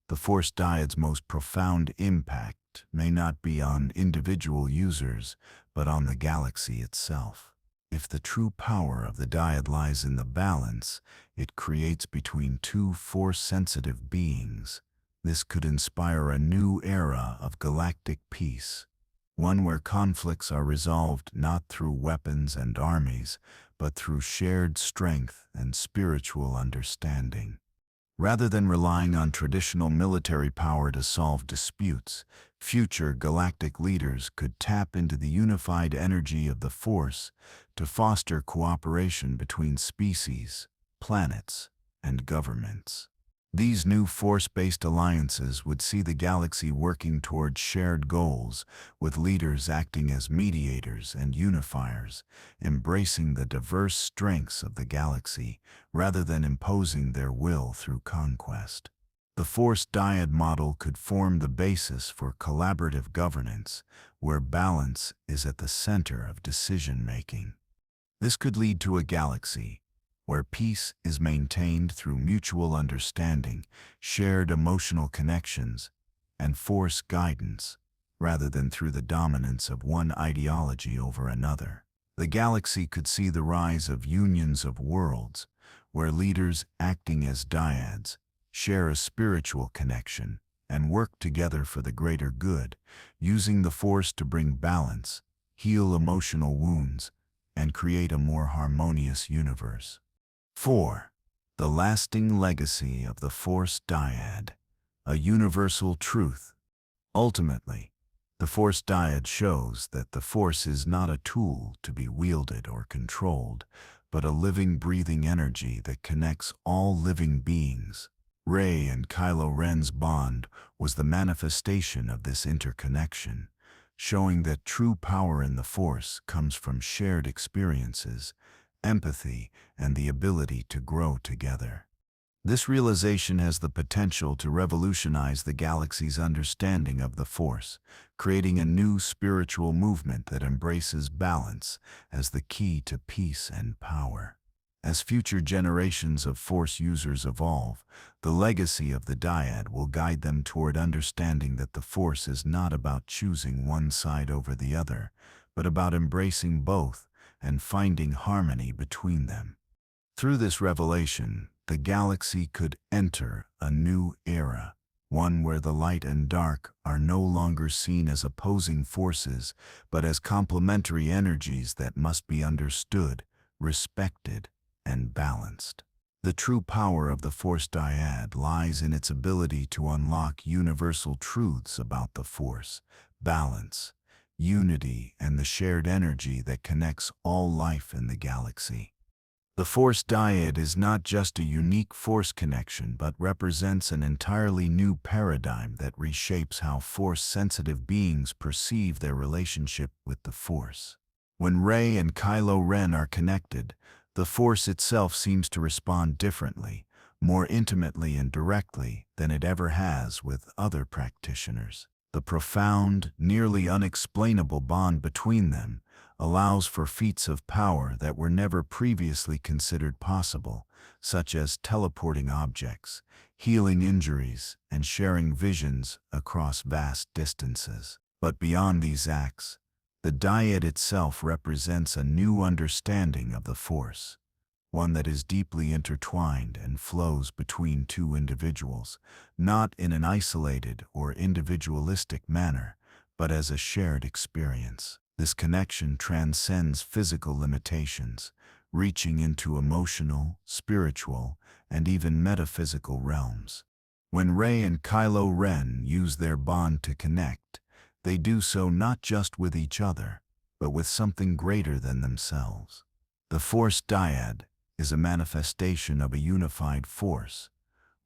The Force Dyad's most profound impact may not be on individual users, but on the galaxy itself. If the true power of the Dyad lies in the balance it creates between two Force-sensitive beings, this could inspire a new era of galactic peace, one where conflicts are resolved not through weapons and armies, but through shared strength and spiritual understanding. Rather than relying on traditional military power to solve disputes, future galactic leaders could tap into the unified energy of the Force to foster cooperation between species, planets, and governments. These new Force-based alliances would see the galaxy working toward shared goals, with leaders acting as mediators and unifiers, embracing the diverse strengths of the galaxy rather than imposing their will through conquest. The Force Dyad model could form the basis for collaborative governance, where balance is at the center of decision-making. This could lead to a galaxy where peace is maintained through mutual understanding, shared emotional connections, and force guidance, rather than through the dominance of one ideology over another. The galaxy could see the rise of unions of worlds, where leaders acting as dyads share a spiritual connection and work together for the greater good, using the force to bring balance, heal emotional wounds, and create a more harmonious universe. 4. The lasting legacy of the Force Dyad, a universal truth. Ultimately, the Force Dyad shows that the Force is not a tool to be wielded or controlled, but a living, breathing energy that connects all living beings. Rey and Kylo Ren's bond was the manifestation of this interconnection, showing that true power in the Force comes from shared experiences, empathy, and the ability to grow together. This realization has the potential to revolutionize the galaxy's understanding of the Force, creating a new spiritual movement that embraces balance as the key to peace and power. As future generations of Force users evolve, the legacy of the Dyad will guide them toward understanding that the Force is not about choosing one side over the other, but about embracing both and finding harmony between them. Through this revelation, the galaxy could enter a new era, one where the light and dark are no longer seen as opposing forces, but as complementary energies that must be understood, respected, and balanced. The true power of the Force Dyad lies in its ability to unlock universal truths about the Force, balance, unity, and the shared energy that connects all life in the galaxy. The Force Dyad is not just a unique Force connection, but represents an entirely new paradigm that reshapes how Force-sensitive beings perceive their relationship with the Force. When Rey and Kylo Ren are connected, the Force itself seems to respond differently, more intimately and directly than it ever has with other practitioners. The profound, nearly unexplainable bond between them allows for feats of power that were never previously considered possible, such as teleporting objects, healing injuries, and sharing visions across vast distances. But beyond these acts, the Dyad itself represents a new understanding of the Force, one that is deeply intertwined and flows between two individuals, not in an isolated or individualistic manner, but as a shared experience. This connection transcends physical limitations, reaching into emotional, spiritual, and even metaphysical realms. When Rey and Kylo Ren use their bond to connect, they do so not just with each other, but with something greater than themselves. The Force Dyad is a manifestation of a unified force,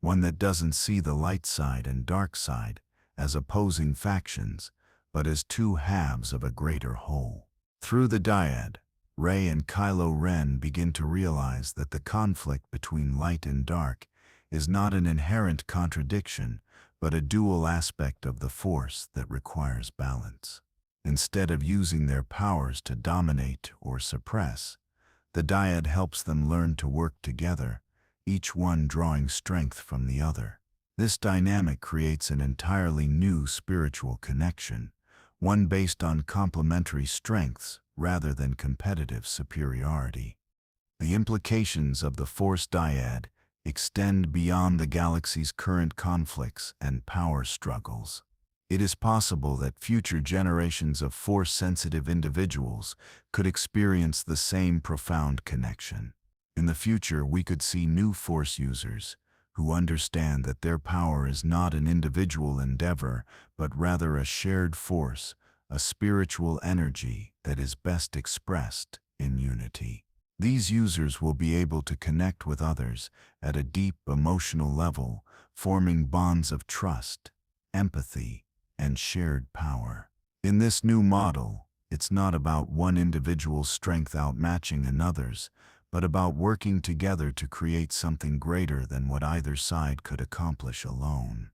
one that doesn't see the light side and dark side as opposing factions, but as two halves of a greater whole. Through the Dyad, Rey and Kylo Ren begin to realize that the conflict between light and dark is not an inherent contradiction, but a dual aspect of the Force that requires balance. Instead of using their powers to dominate or suppress, the Dyad helps them learn to work together, each one drawing strength from the other. This dynamic creates an entirely new spiritual connection, one based on complementary strengths rather than competitive superiority. The implications of the Force Dyad extend beyond the galaxy's current conflicts and power struggles. It is possible that future generations of Force-sensitive individuals could experience the same profound connection. In the future, we could see new Force users who understand that their power is not an individual endeavor, but rather a shared force, a spiritual energy that is best expressed in unity. These users will be able to connect with others at a deep emotional level, forming bonds of trust, empathy, and shared power. In this new model, it's not about one individual's strength outmatching another's, but about working together to create something greater than what either side could accomplish alone.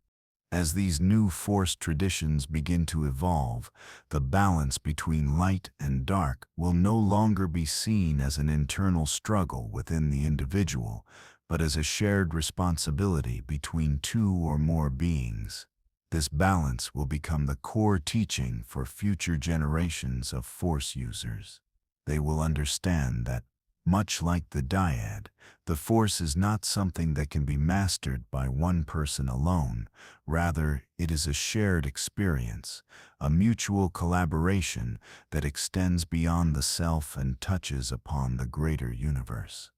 As these new Force traditions begin to evolve, the balance between light and dark will no longer be seen as an internal struggle within the individual, but as a shared responsibility between two or more beings. This balance will become the core teaching for future generations of Force users. They will understand that, much like the Dyad, the Force is not something that can be mastered by one person alone. Rather, it is a shared experience, a mutual collaboration that extends beyond the self and touches upon the greater universe.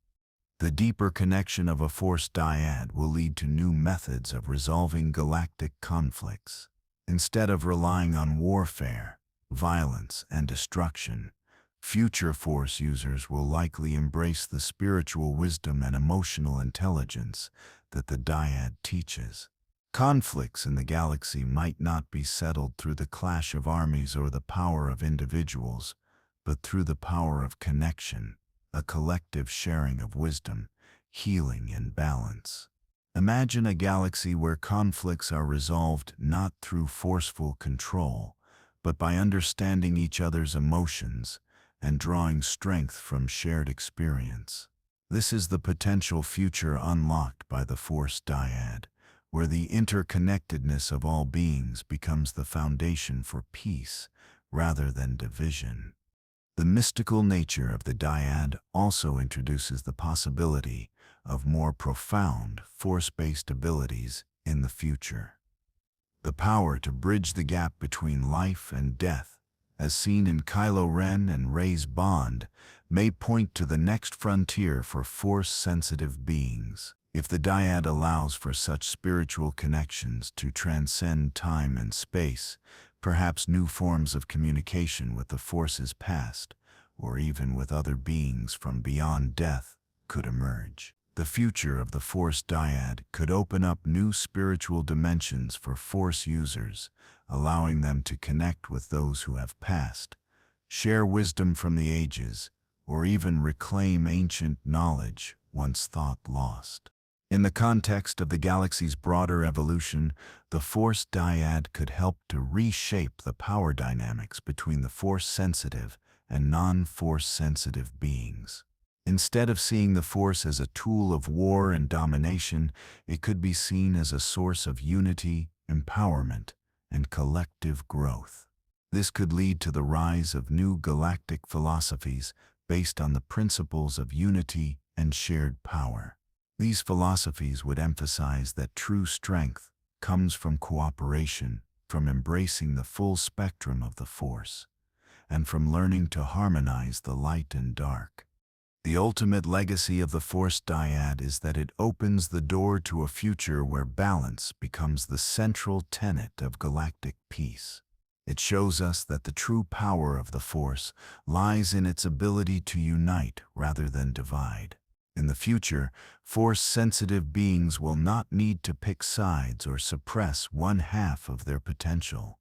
The deeper connection of a Force Dyad will lead to new methods of resolving galactic conflicts. Instead of relying on warfare, violence, and destruction, future Force users will likely embrace the spiritual wisdom and emotional intelligence that the Dyad teaches. Conflicts in the galaxy might not be settled through the clash of armies or the power of individuals, but through the power of connection, a collective sharing of wisdom, healing, and balance. Imagine a galaxy where conflicts are resolved not through forceful control, but by understanding each other's emotions and drawing strength from shared experience. This is the potential future unlocked by the Force Dyad, where the interconnectedness of all beings becomes the foundation for peace rather than division. The mystical nature of the Dyad also introduces the possibility of more profound Force-based abilities in the future. The power to bridge the gap between life and death, as seen in Kylo Ren and Rey's bond, may point to the next frontier for Force-sensitive beings. If the Dyad allows for such spiritual connections to transcend time and space, perhaps new forms of communication with the Force's past, or even with other beings from beyond death, could emerge. The future of the Force Dyad could open up new spiritual dimensions for Force users, allowing them to connect with those who have passed, share wisdom from the ages, or even reclaim ancient knowledge once thought lost. In the context of the galaxy's broader evolution, the Force Dyad could help to reshape the power dynamics between the Force-sensitive and non-Force-sensitive beings. Instead of seeing the Force as a tool of war and domination, it could be seen as a source of unity, empowerment, and collective growth. This could lead to the rise of new galactic philosophies based on the principles of unity and shared power. These philosophies would emphasize that true strength comes from cooperation, from embracing the full spectrum of the Force, and from learning to harmonize the light and dark. The ultimate legacy of the Force Dyad is that it opens the door to a future where balance becomes the central tenet of galactic peace. It shows us that the true power of the Force lies in its ability to unite rather than divide. In the future, Force-sensitive beings will not need to pick sides or suppress one half of their potential.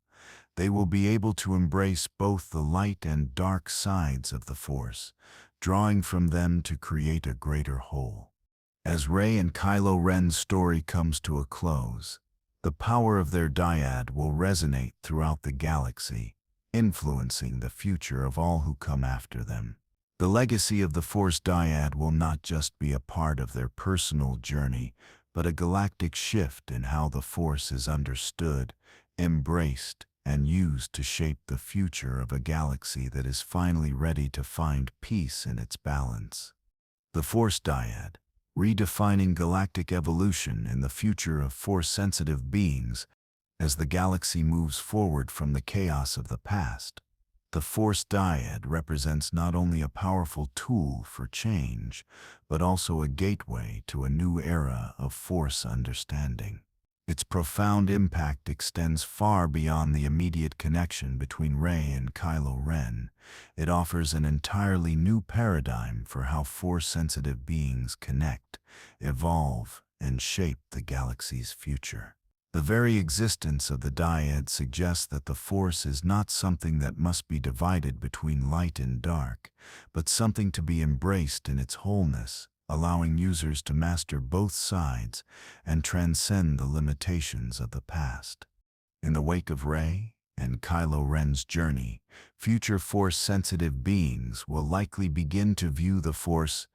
They will be able to embrace both the light and dark sides of the Force, drawing from them to create a greater whole. As Rey and Kylo Ren's story comes to a close, the power of their Dyad will resonate throughout the galaxy, influencing the future of all who come after them. The legacy of the Force Dyad will not just be a part of their personal journey, but a galactic shift in how the Force is understood, embraced, and used to shape the future of a galaxy that is finally ready to find peace in its balance. The Force Dyad, redefining galactic evolution in the future of Force-sensitive beings. As the galaxy moves forward from the chaos of the past, the Force Dyad represents not only a powerful tool for change, but also a gateway to a new era of Force understanding. Its profound impact extends far beyond the immediate connection between Rey and Kylo Ren. It offers an entirely new paradigm for how Force-sensitive beings connect, evolve, and shape the galaxy's future. The very existence of the Dyad suggests that the Force is not something that must be divided between light and dark, but something to be embraced in its wholeness, allowing users to master both sides and transcend the limitations of the past. In the wake of Rey and Kylo Ren's journey, future Force-sensitive beings will likely begin to view the Force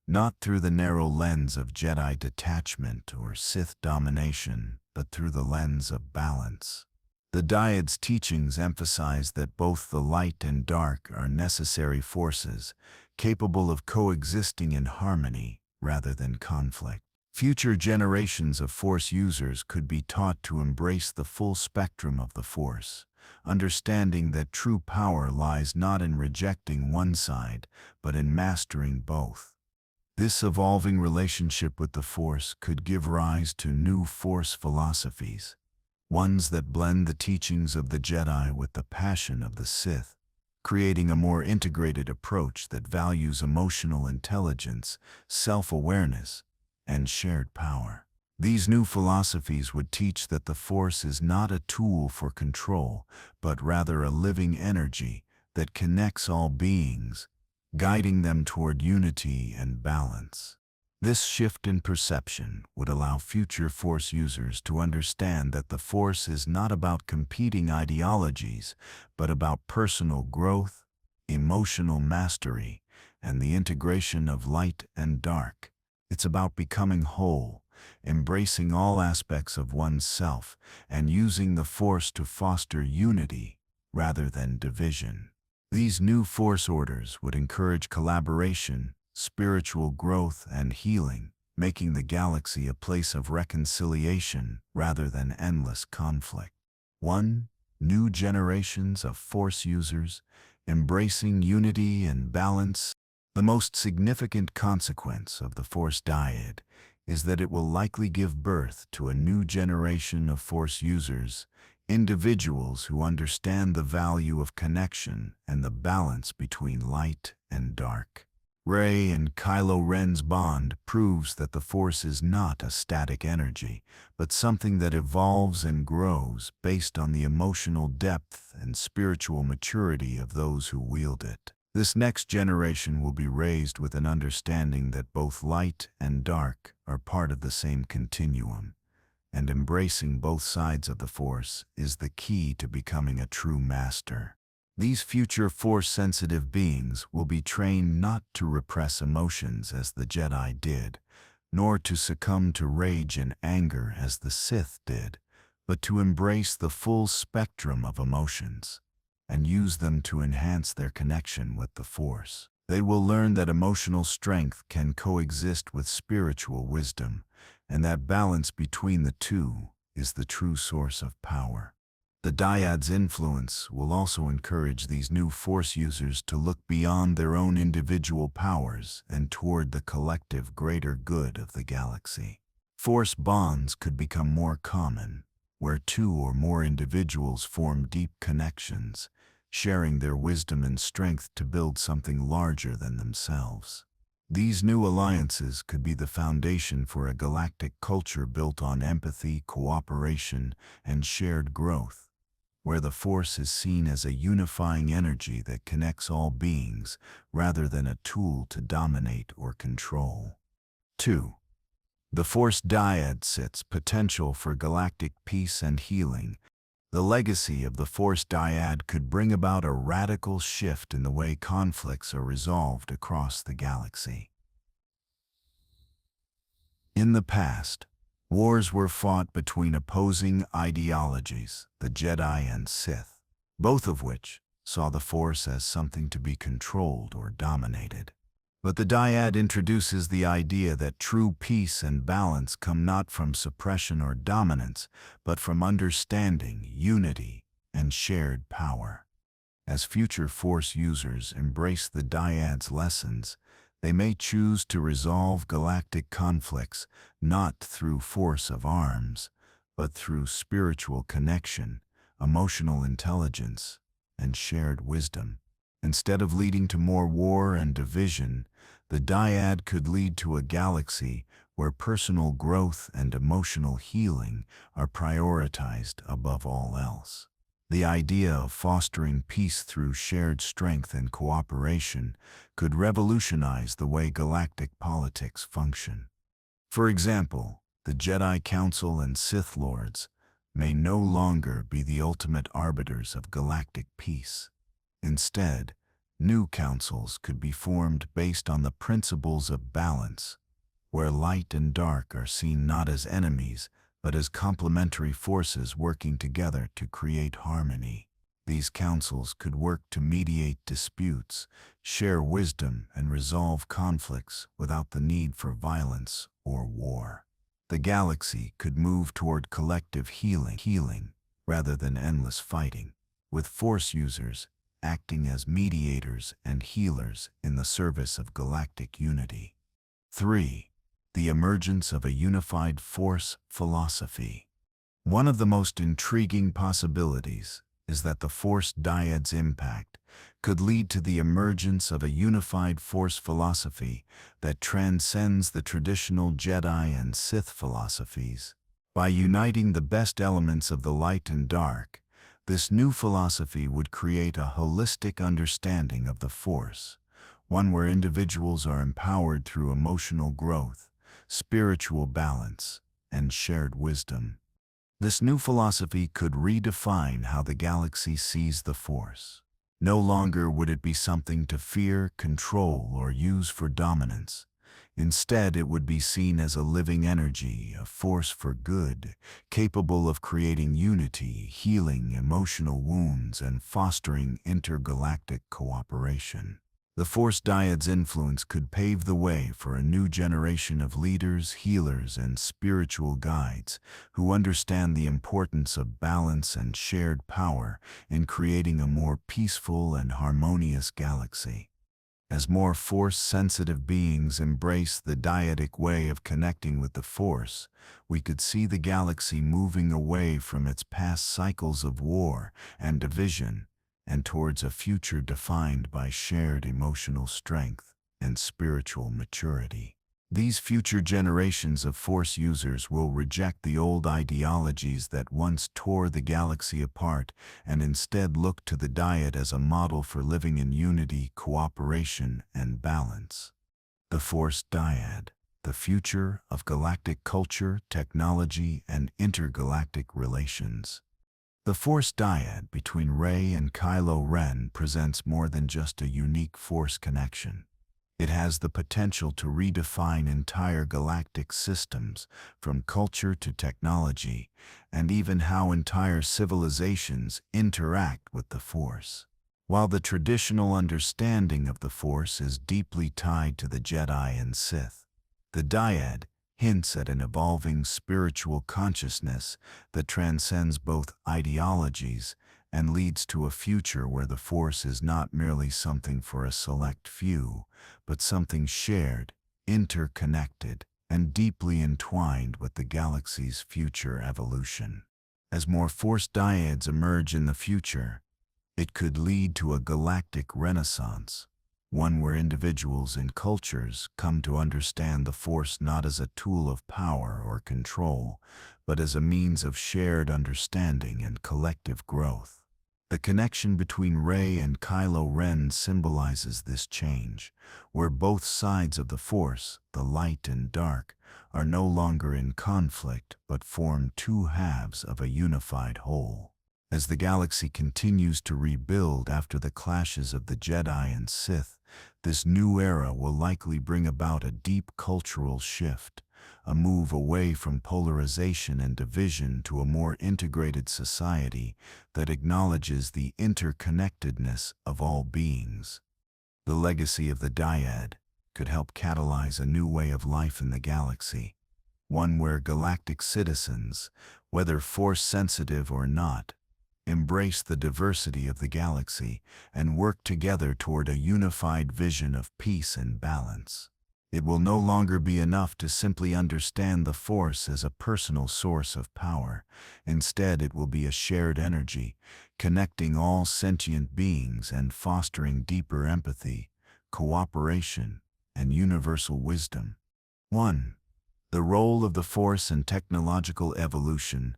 not through the narrow lens of Jedi detachment or Sith domination, but through the lens of balance. The Dyad's teachings emphasize that both the light and dark are necessary forces, capable of coexisting in harmony rather than conflict. Future generations of Force users could be taught to embrace the full spectrum of the Force, understanding that true power lies not in rejecting one side, but in mastering both. This evolving relationship with the Force could give rise to new Force philosophies, ones that blend the teachings of the Jedi with the passion of the Sith, creating a more integrated approach that values emotional intelligence, self-awareness, and shared power. These new philosophies would teach that the Force is not a tool for control, but rather a living energy that connects all beings, guiding them toward unity and balance. This shift in perception would allow future Force users to understand that the Force is not about competing ideologies, but about personal growth, emotional mastery, and the integration of light and dark. It's about becoming whole, embracing all aspects of oneself, and using the Force to foster unity rather than division. These new Force orders would encourage collaboration, spiritual growth, and healing, making the galaxy a place of reconciliation rather than endless conflict. 1. New generations of Force users embracing unity and balance. The most significant consequence of the Force Dyad is that it will likely give birth to a new generation of Force users, individuals who understand the value of connection and the balance between light and dark. Rey and Kylo Ren's bond proves that the Force is not a static energy, but something that evolves and grows based on the emotional depth and spiritual maturity of those who wield it. This next generation will be raised with an understanding that both light and dark are part of the same continuum, and embracing both sides of the Force is the key to becoming a true master. These future Force-sensitive beings will be trained not to repress emotions as the Jedi did, nor to succumb to rage and anger as the Sith did, but to embrace the full spectrum of emotions and use them to enhance their connection with the Force. They will learn that emotional strength can coexist with spiritual wisdom, and that balance between the two is the true source of power. The Dyad's influence will also encourage these new Force users to look beyond their own individual powers and toward the collective greater good of the galaxy. Force bonds could become more common, where two or more individuals form deep connections, sharing their wisdom and strength to build something larger than themselves. These new alliances could be the foundation for a galactic culture built on empathy, cooperation, and shared growth, where the Force is seen as a unifying energy that connects all beings rather than a tool to dominate or control. 2. The Force Dyad sets potential for galactic peace and healing. The legacy of the Force Dyad could bring about a radical shift in the way conflicts are resolved across the galaxy. In the past, wars were fought between opposing ideologies, the Jedi and Sith, both of which saw the Force as something to be controlled or dominated. But the Dyad introduces the idea that true peace and balance come not from suppression or dominance, but from understanding, unity, and shared power. As future Force users embrace the Dyad's lessons, they may choose to resolve galactic conflicts not through force of arms, but through spiritual connection, emotional intelligence, and shared wisdom. Instead of leading to more war and division, the Dyad could lead to a galaxy where personal growth and emotional healing are prioritized above all else. The idea of fostering peace through shared strength and cooperation could revolutionize the way galactic politics function. For example, the Jedi Council and Sith Lords may no longer be the ultimate arbiters of galactic peace. Instead, new councils could be formed based on the principles of balance, where light and dark are seen not as enemies, but as complementary forces working together to create harmony. These councils could work to mediate disputes, share wisdom, and resolve conflicts without the need for violence or war. The galaxy could move toward collective healing rather than endless fighting, with Force users acting as mediators and healers in the service of galactic unity. 3. The emergence of a unified Force philosophy. One of the most intriguing possibilities is that the Force Dyad's impact could lead to the emergence of a unified Force philosophy that transcends the traditional Jedi and Sith philosophies. By uniting the best elements of the light and dark, this new philosophy would create a holistic understanding of the Force, one where individuals are empowered through emotional growth, spiritual balance, and shared wisdom. This new philosophy could redefine how the galaxy sees the Force. No longer would it be something to fear, control, or use for dominance. Instead, it would be seen as a living energy, a force for good, capable of creating unity, healing emotional wounds, and fostering intergalactic cooperation. The Force Dyad's influence could pave the way for a new generation of leaders, healers, and spiritual guides who understand the importance of balance and shared power in creating a more peaceful and harmonious galaxy. As more Force-sensitive beings embrace the dyadic way of connecting with the Force, we could see the galaxy moving away from its past cycles of war and division and towards a future defined by shared emotional strength and spiritual maturity. These future generations of Force users will reject the old ideologies that once tore the galaxy apart and instead look to the Dyad as a model for living in unity, cooperation, and balance. The Force Dyad, the future of galactic culture, technology, and intergalactic relations. The Force Dyad between Rey and Kylo Ren presents more than just a unique Force connection. It has the potential to redefine entire galactic systems, from culture to technology, and even how entire civilizations interact with the Force. While the traditional understanding of the Force is deeply tied to the Jedi and Sith, the Dyad hints at an evolving spiritual consciousness that transcends both ideologies and leads to a future where the Force is not merely something for a select few, but something shared, interconnected, and deeply entwined with the galaxy's future evolution. As more Force Dyads emerge in the future, it could lead to a galactic renaissance, one where individuals and cultures come to understand the Force not as a tool of power or control, but as a means of shared understanding and collective growth. The connection between Rey and Kylo Ren symbolizes this change, where both sides of the Force, the light and dark, are no longer in conflict but form two halves of a unified whole. As the galaxy continues to rebuild after the clashes of the Jedi and Sith, this new era will likely bring about a deep cultural shift, a move away from polarization and division to a more integrated society that acknowledges the interconnectedness of all beings. The legacy of the Dyad could help catalyze a new way of life in the galaxy, one where galactic citizens, whether Force-sensitive or not, embrace the diversity of the galaxy and work together toward a unified vision of peace and balance. It will no longer be enough to simply understand the Force as a personal source of power. Instead, it will be a shared energy, connecting all sentient beings and fostering deeper empathy, cooperation, and universal wisdom. 1. The role of the Force in technological evolution.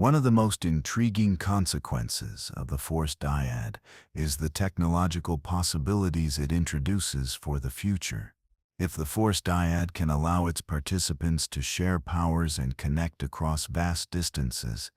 One of the most intriguing consequences of the Force Dyad is the technological possibilities it introduces for the future. If the Force Dyad can allow its participants to share powers and connect across vast distances,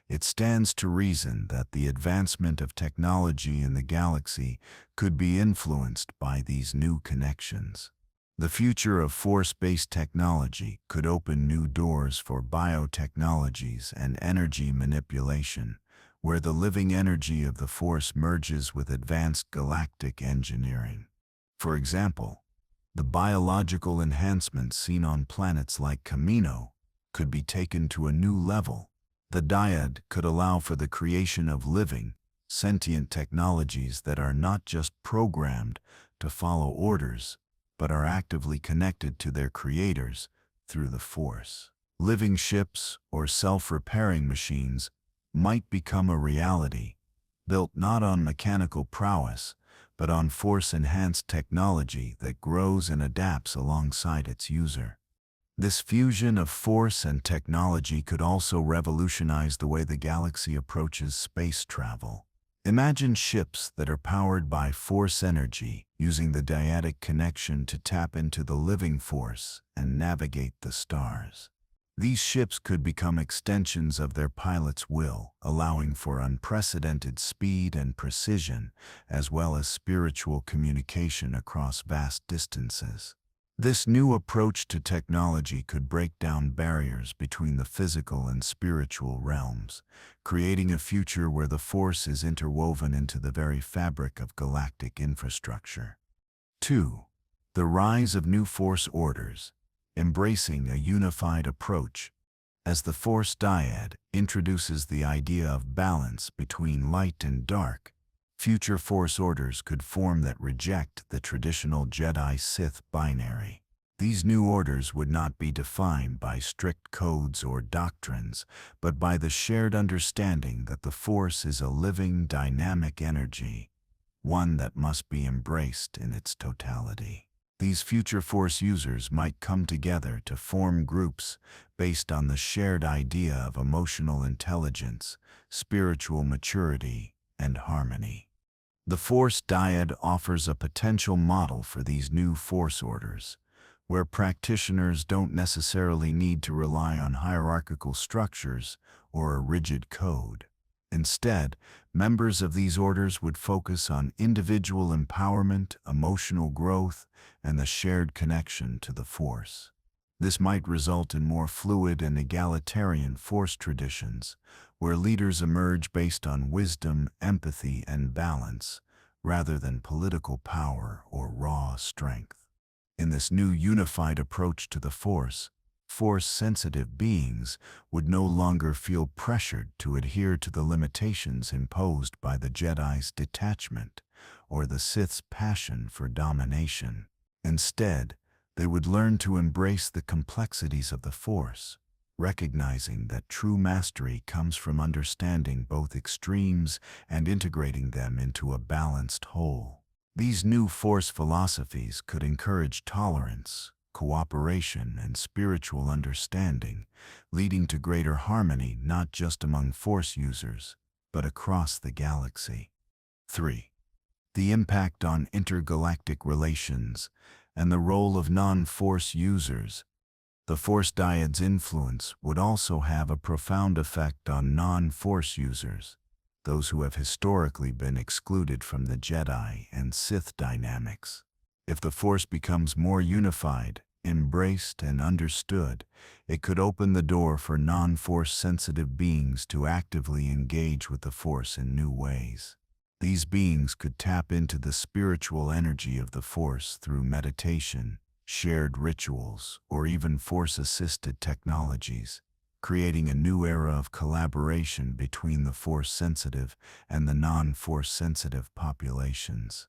it stands to reason that the advancement of technology in the galaxy could be influenced by these new connections. The future of force-based technology could open new doors for biotechnologies and energy manipulation, where the living energy of the force merges with advanced galactic engineering. For example, the biological enhancements seen on planets like Camino could be taken to a new level. The Dyad could allow for the creation of living, sentient technologies that are not just programmed to follow orders, but are actively connected to their creators through the Force. Living ships or self-repairing machines might become a reality, built not on mechanical prowess, but on Force-enhanced technology that grows and adapts alongside its user. This fusion of force and technology could also revolutionize the way the galaxy approaches space travel. Imagine ships that are powered by force energy, using the dyadic connection to tap into the living force and navigate the stars. These ships could become extensions of their pilot's will, allowing for unprecedented speed and precision, as well as spiritual communication across vast distances. This new approach to technology could break down barriers between the physical and spiritual realms, creating a future where the Force is interwoven into the very fabric of galactic infrastructure. 2. The rise of new Force orders, embracing a unified approach. As the Force Dyad introduces the idea of balance between light and dark, future Force orders could form that reject the traditional Jedi-Sith binary. These new orders would not be defined by strict codes or doctrines, but by the shared understanding that the Force is a living, dynamic energy, one that must be embraced in its totality. These future Force users might come together to form groups based on the shared idea of emotional intelligence, spiritual maturity, and harmony. The Force Dyad offers a potential model for these new Force orders, where practitioners don't necessarily need to rely on hierarchical structures or a rigid code. Instead, members of these orders would focus on individual empowerment, emotional growth, and the shared connection to the Force. This might result in more fluid and egalitarian Force traditions, where leaders emerge based on wisdom, empathy, and balance, rather than political power or raw strength. In this new unified approach to the Force, Force-sensitive beings would no longer feel pressured to adhere to the limitations imposed by the Jedi's detachment or the Sith's passion for domination. Instead, they would learn to embrace the complexities of the Force, recognizing that true mastery comes from understanding both extremes and integrating them into a balanced whole. These new Force philosophies could encourage tolerance, cooperation, and spiritual understanding, leading to greater harmony not just among Force users, but across the galaxy. 3. The impact on intergalactic relations and the role of non-Force users. The Force Dyad's influence would also have a profound effect on non-Force users, those who have historically been excluded from the Jedi and Sith dynamics. If the Force becomes more unified, embraced, and understood, it could open the door for non-Force sensitive beings to actively engage with the Force in new ways. These beings could tap into the spiritual energy of the Force through meditation, shared rituals, or even Force-assisted technologies, creating a new era of collaboration between the Force-sensitive and the non-Force-sensitive populations.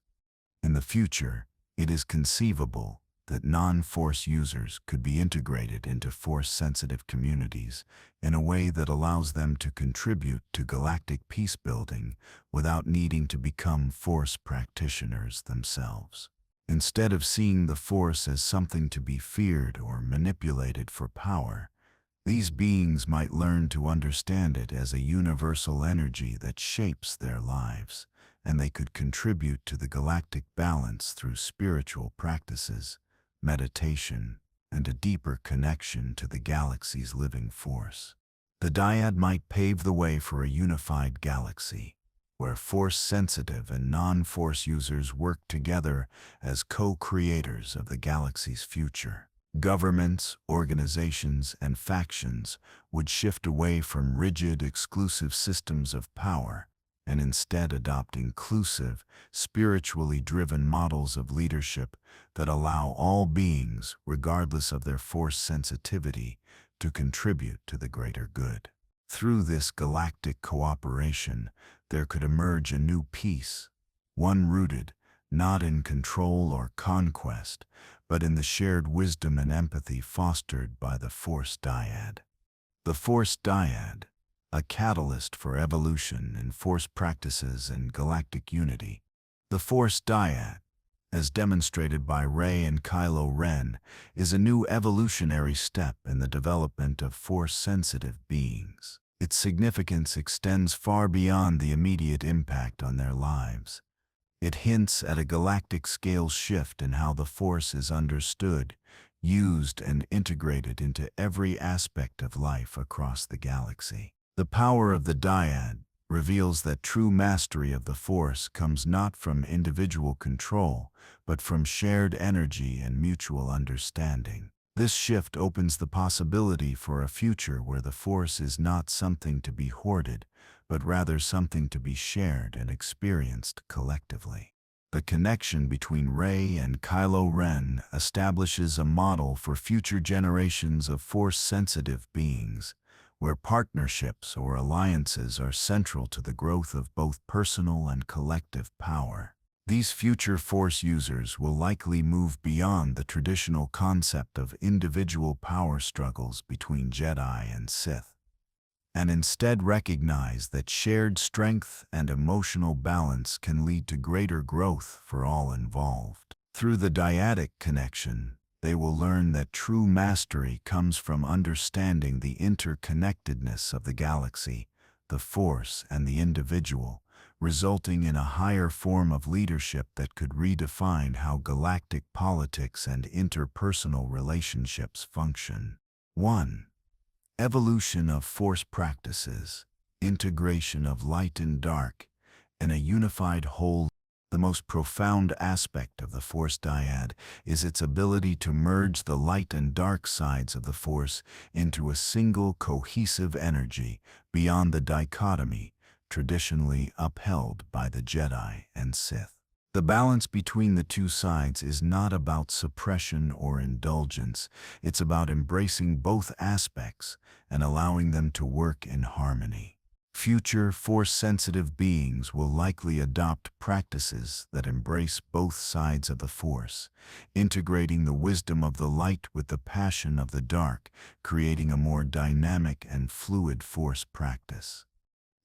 In the future, it is conceivable that non-Force users could be integrated into Force-sensitive communities in a way that allows them to contribute to galactic peace-building without needing to become Force practitioners themselves. Instead of seeing the Force as something to be feared or manipulated for power, These beings might learn to understand it as a universal energy that shapes their lives, and they could contribute to the galactic balance through spiritual practices, meditation, and a deeper connection to the galaxy's living force. The Dyad might pave the way for a unified galaxy, where force-sensitive and non-force users work together as co-creators of the galaxy's future. Governments, organizations, and factions would shift away from rigid, exclusive systems of power and instead adopt inclusive, spiritually driven models of leadership that allow all beings, regardless of their force sensitivity, to contribute to the greater good. Through this galactic cooperation, there could emerge a new peace, one rooted not in control or conquest, but in the shared wisdom and empathy fostered by the Force Dyad. The Force Dyad, a catalyst for evolution in force practices and galactic unity. The Force Dyad, as demonstrated by Rey and Kylo Ren, is a new evolutionary step in the development of force-sensitive beings. Its significance extends far beyond the immediate impact on their lives. It hints at a galactic-scale shift in how the Force is understood, used, and integrated into every aspect of life across the galaxy. The power of the Dyad reveals that true mastery of the Force comes not from individual control, but from shared energy and mutual understanding. This shift opens the possibility for a future where the Force is not something to be hoarded, but rather something to be shared and experienced collectively. The connection between Rey and Kylo Ren establishes a model for future generations of Force-sensitive beings, where partnerships or alliances are central to the growth of both personal and collective power. These future Force users will likely move beyond the traditional concept of individual power struggles between Jedi and Sith, and instead recognize that shared strength and emotional balance can lead to greater growth for all involved. Through the dyadic connection, they will learn that true mastery comes from understanding the interconnectedness of the galaxy, the Force, and the individual, resulting in a higher form of leadership that could redefine how galactic politics and interpersonal relationships function. 1. Evolution of Force practices, integration of light and dark, in a unified whole. The most profound aspect of the Force Dyad is its ability to merge the light and dark sides of the Force into a single cohesive energy beyond the dichotomy traditionally upheld by the Jedi and Sith. The balance between the two sides is not about suppression or indulgence, it's about embracing both aspects and allowing them to work in harmony. Future Force-sensitive beings will likely adopt practices that embrace both sides of the Force, integrating the wisdom of the light with the passion of the dark, creating a more dynamic and fluid Force practice.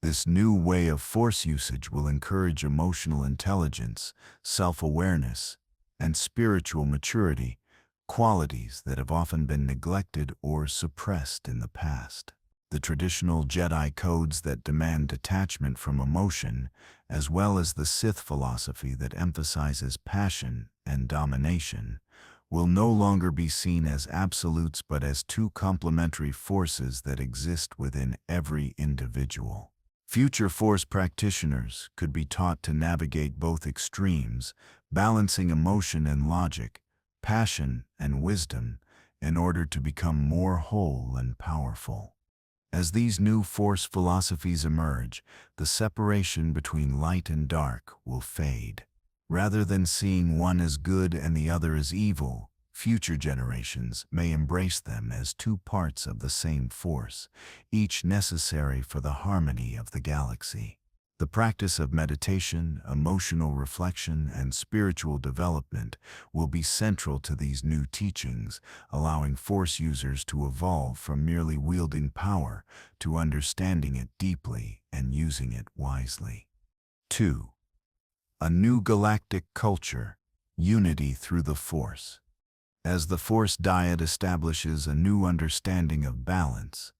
This new way of Force usage will encourage emotional intelligence, self-awareness, and spiritual maturity, qualities that have often been neglected or suppressed in the past. The traditional Jedi codes that demand detachment from emotion, as well as the Sith philosophy that emphasizes passion and domination, will no longer be seen as absolutes but as two complementary forces that exist within every individual. Future Force practitioners could be taught to navigate both extremes, balancing emotion and logic, passion and wisdom, in order to become more whole and powerful. As these new Force philosophies emerge, the separation between light and dark will fade. Rather than seeing one as good and the other as evil, future generations may embrace them as two parts of the same Force, each necessary for the harmony of the galaxy. The practice of meditation, emotional reflection, and spiritual development will be central to these new teachings, allowing Force users to evolve from merely wielding power to understanding it deeply and using it wisely. 2. A new galactic culture, unity through the Force. As the Force Dyad establishes a new understanding of balance,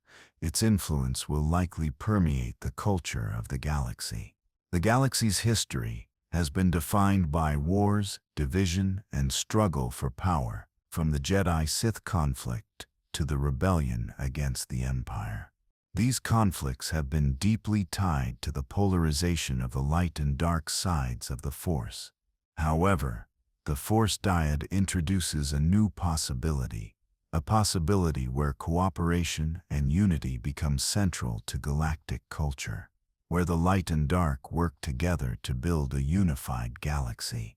its influence will likely permeate the culture of the galaxy. The galaxy's history has been defined by wars, division, and struggle for power, from the Jedi-Sith conflict to the rebellion against the Empire. These conflicts have been deeply tied to the polarization of the light and dark sides of the Force. However, the Force Dyad introduces a new possibility, a possibility where cooperation and unity become central to galactic culture, where the light and dark work together to build a unified galaxy.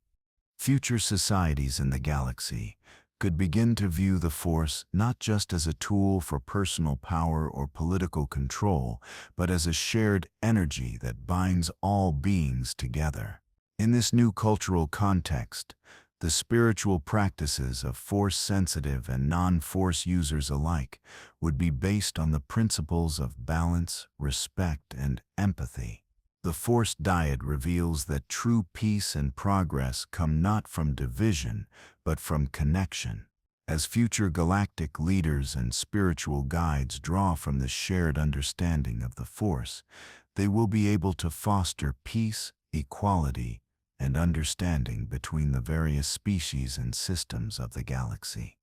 Future societies in the galaxy could begin to view the Force not just as a tool for personal power or political control, but as a shared energy that binds all beings together. In this new cultural context, the spiritual practices of Force-sensitive and non-Force users alike would be based on the principles of balance, respect, and empathy. The Force Dyad reveals that true peace and progress come not from division, but from connection. As future galactic leaders and spiritual guides draw from the shared understanding of the Force, they will be able to foster peace, equality, and understanding between the various species and systems of the galaxy.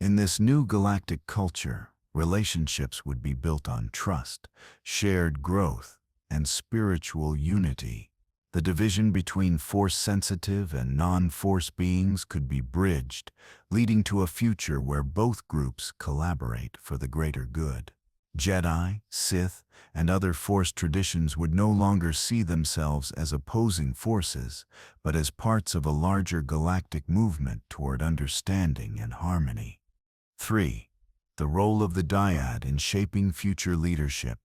In this new galactic culture, relationships would be built on trust, shared growth, and spiritual unity. The division between Force-sensitive and non-Force beings could be bridged, leading to a future where both groups collaborate for the greater good. Jedi, Sith, and other Force traditions would no longer see themselves as opposing forces, but as parts of a larger galactic movement toward understanding and harmony. 3. The role of the Dyad in shaping future leadership.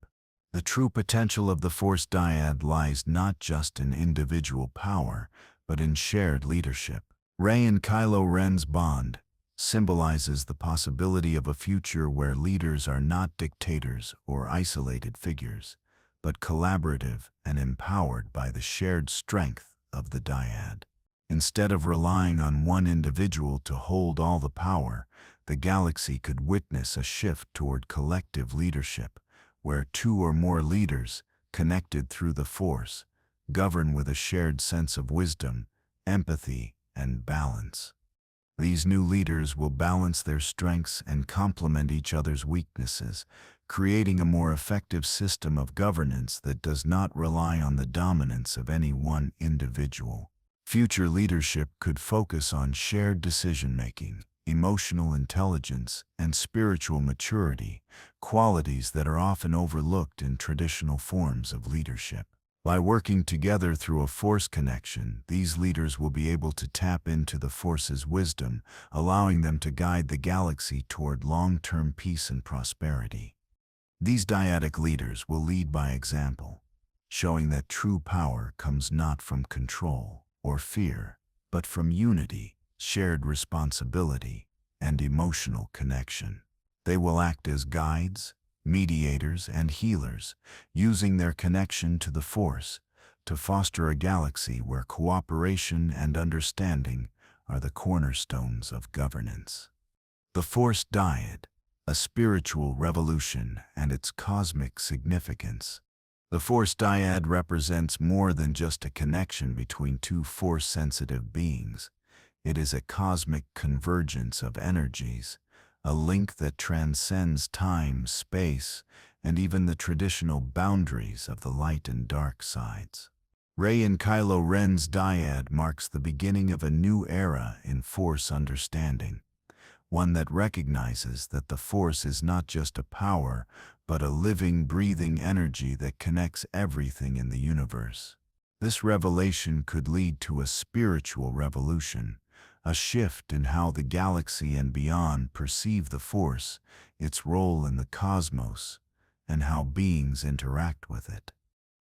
The true potential of the Force Dyad lies not just in individual power, but in shared leadership. Rey and Kylo Ren's bond symbolizes the possibility of a future where leaders are not dictators or isolated figures, but collaborative and empowered by the shared strength of the Dyad. Instead of relying on one individual to hold all the power, the galaxy could witness a shift toward collective leadership, where two or more leaders, connected through the Force, govern with a shared sense of wisdom, empathy, and balance. These new leaders will balance their strengths and complement each other's weaknesses, creating a more effective system of governance that does not rely on the dominance of any one individual. Future leadership could focus on shared decision-making, emotional intelligence, and spiritual maturity, qualities that are often overlooked in traditional forms of leadership. By working together through a Force connection, these leaders will be able to tap into the Force's wisdom, allowing them to guide the galaxy toward long-term peace and prosperity. These dyadic leaders will lead by example, showing that true power comes not from control or fear, but from unity, shared responsibility, and emotional connection. They will act as guides, mediators, and healers, using their connection to the Force to foster a galaxy where cooperation and understanding are the cornerstones of governance. The Force Dyad, a spiritual revolution and its cosmic significance. The Force Dyad represents more than just a connection between two Force-sensitive beings. It is a cosmic convergence of energies, a link that transcends time, space, and even the traditional boundaries of the light and dark sides. Rey and Kylo Ren's dyad marks the beginning of a new era in Force understanding, one that recognizes that the Force is not just a power, but a living, breathing energy that connects everything in the universe. This revelation could lead to a spiritual revolution, a shift in how the galaxy and beyond perceive the Force, its role in the cosmos, and how beings interact with it.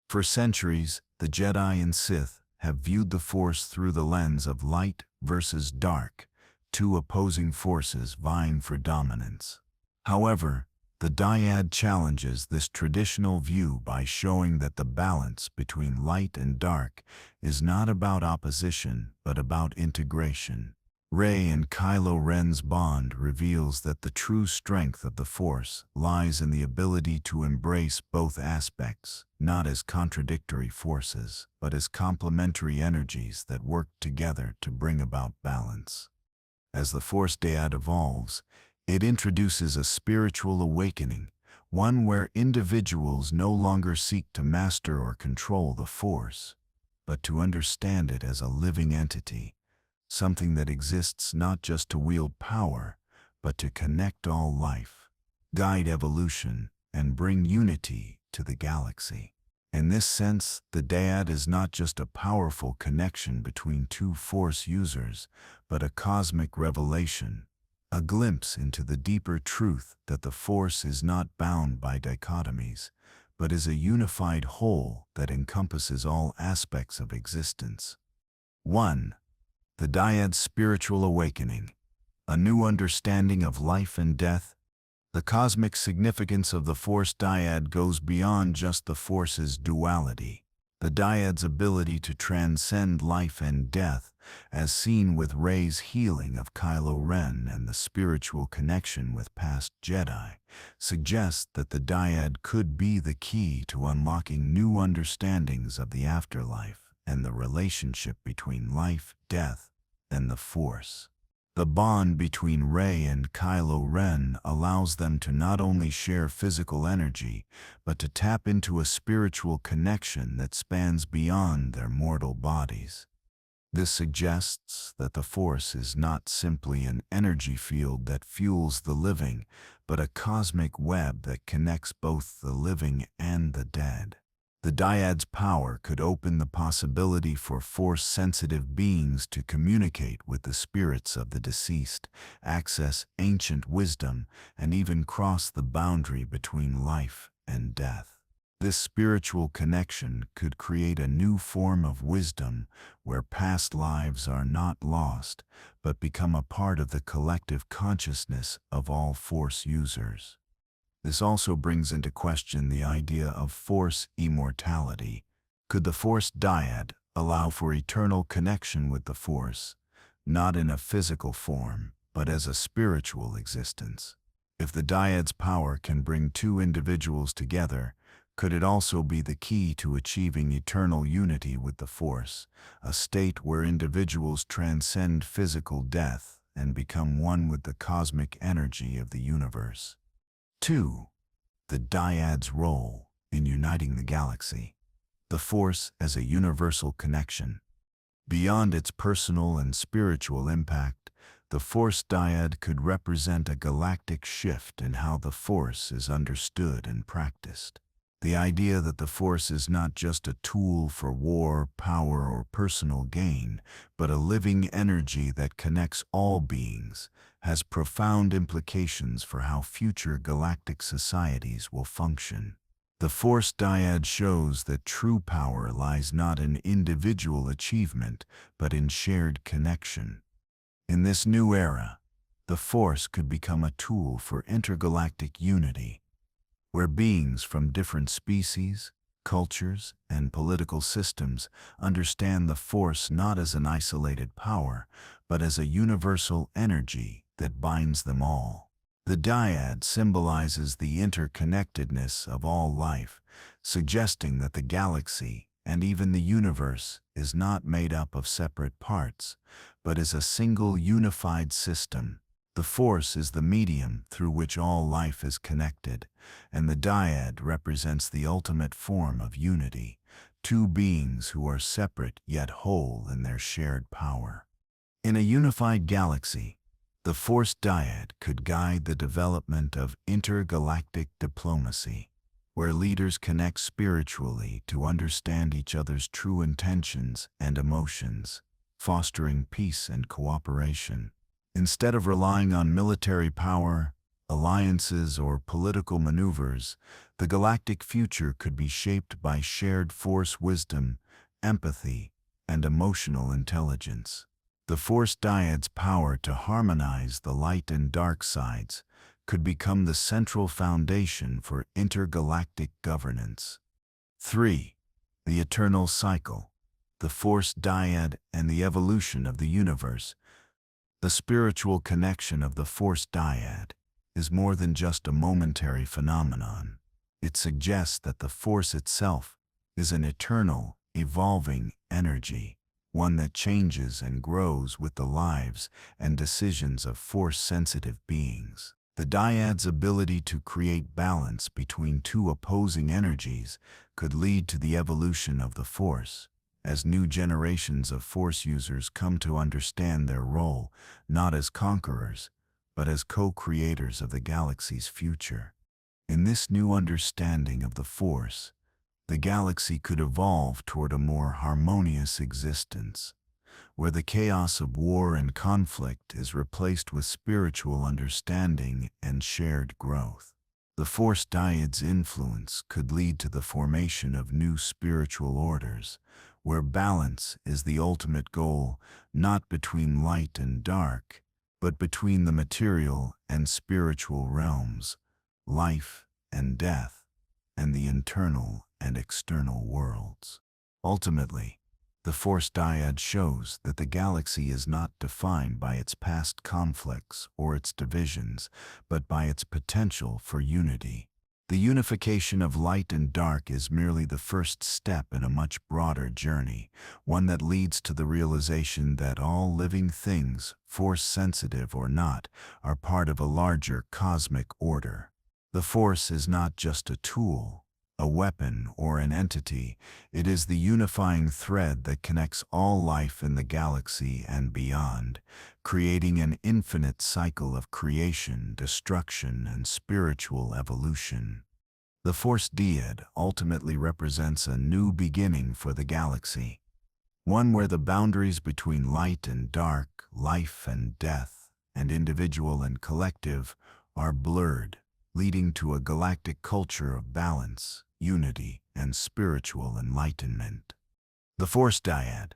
For centuries, the Jedi and Sith have viewed the Force through the lens of light versus dark, two opposing forces vying for dominance. However, the Dyad challenges this traditional view by showing that the balance between light and dark is not about opposition but about integration. Rey and Kylo Ren's bond reveals that the true strength of the Force lies in the ability to embrace both aspects, not as contradictory forces, but as complementary energies that work together to bring about balance. As the Force Dyad evolves, it introduces a spiritual awakening, one where individuals no longer seek to master or control the Force, but to understand it as a living entity, something that exists not just to wield power, but to connect all life, guide evolution, and bring unity to the galaxy. In this sense, the Dyad is not just a powerful connection between two Force users, but a cosmic revelation, a glimpse into the deeper truth that the Force is not bound by dichotomies, but is a unified whole that encompasses all aspects of existence. 1. The Dyad's spiritual awakening, a new understanding of life and death. The cosmic significance of the Force Dyad goes beyond just the Force's duality. The Dyad's ability to transcend life and death, as seen with Rey's healing of Kylo Ren and the spiritual connection with past Jedi, suggests that the Dyad could be the key to unlocking new understandings of the afterlife and the relationship between life, death, and the Force. The bond between Rey and Kylo Ren allows them to not only share physical energy, but to tap into a spiritual connection that spans beyond their mortal bodies. This suggests that the Force is not simply an energy field that fuels the living, but a cosmic web that connects both the living and the dead. The Dyad's power could open the possibility for Force-sensitive beings to communicate with the spirits of the deceased, access ancient wisdom, and even cross the boundary between life and death. This spiritual connection could create a new form of wisdom where past lives are not lost, but become a part of the collective consciousness of all Force users. This also brings into question the idea of Force immortality. Could the Force Dyad allow for eternal connection with the Force, not in a physical form, but as a spiritual existence? If the Dyad's power can bring two individuals together, could it also be the key to achieving eternal unity with the Force, a state where individuals transcend physical death and become one with the cosmic energy of the universe? 2. The Dyad's role in uniting the galaxy. The Force as a universal connection. Beyond its personal and spiritual impact, the Force Dyad could represent a galactic shift in how the Force is understood and practiced. The idea that the Force is not just a tool for war, power, or personal gain, but a living energy that connects all beings, has profound implications for how future galactic societies will function. The Force Dyad shows that true power lies not in individual achievement, but in shared connection. In this new era, the Force could become a tool for intergalactic unity, where beings from different species, cultures, and political systems understand the Force not as an isolated power, but as a universal energy that binds them all. The Dyad symbolizes the interconnectedness of all life, suggesting that the galaxy and even the universe is not made up of separate parts, but is a single unified system. The Force is the medium through which all life is connected, and the Dyad represents the ultimate form of unity, two beings who are separate yet whole in their shared power. In a unified galaxy, the Force Dyad could guide the development of intergalactic diplomacy, where leaders connect spiritually to understand each other's true intentions and emotions, fostering peace and cooperation. Instead of relying on military power, alliances, or political maneuvers, the galactic future could be shaped by shared Force wisdom, empathy, and emotional intelligence. The Force Dyad's power to harmonize the light and dark sides could become the central foundation for intergalactic governance. 3. The eternal cycle. The Force Dyad and the evolution of the universe. The spiritual connection of the Force Dyad is more than just a momentary phenomenon. It suggests that the Force itself is an eternal, evolving energy, one that changes and grows with the lives and decisions of Force-sensitive beings. The Dyad's ability to create balance between two opposing energies could lead to the evolution of the Force, as new generations of Force users come to understand their role not as conquerors, but as co-creators of the galaxy's future. In this new understanding of the Force, the galaxy could evolve toward a more harmonious existence, where the chaos of war and conflict is replaced with spiritual understanding and shared growth. The Force Dyad's influence could lead to the formation of new spiritual orders, where balance is the ultimate goal, not between light and dark, but between the material and spiritual realms, life and death, and the internal and external worlds. Ultimately, the Force Dyad shows that the galaxy is not defined by its past conflicts or its divisions, but by its potential for unity. The unification of light and dark is merely the first step in a much broader journey, one that leads to the realization that all living things, Force-sensitive or not, are part of a larger cosmic order. The Force is not just a tool, a weapon, or an entity. It is the unifying thread that connects all life in the galaxy and beyond, creating an infinite cycle of creation, destruction, and spiritual evolution. The Force Dyad ultimately represents a new beginning for the galaxy, one where the boundaries between light and dark, life and death, and individual and collective are blurred, leading to a galactic culture of balance, unity, and spiritual enlightenment. The Force Dyad,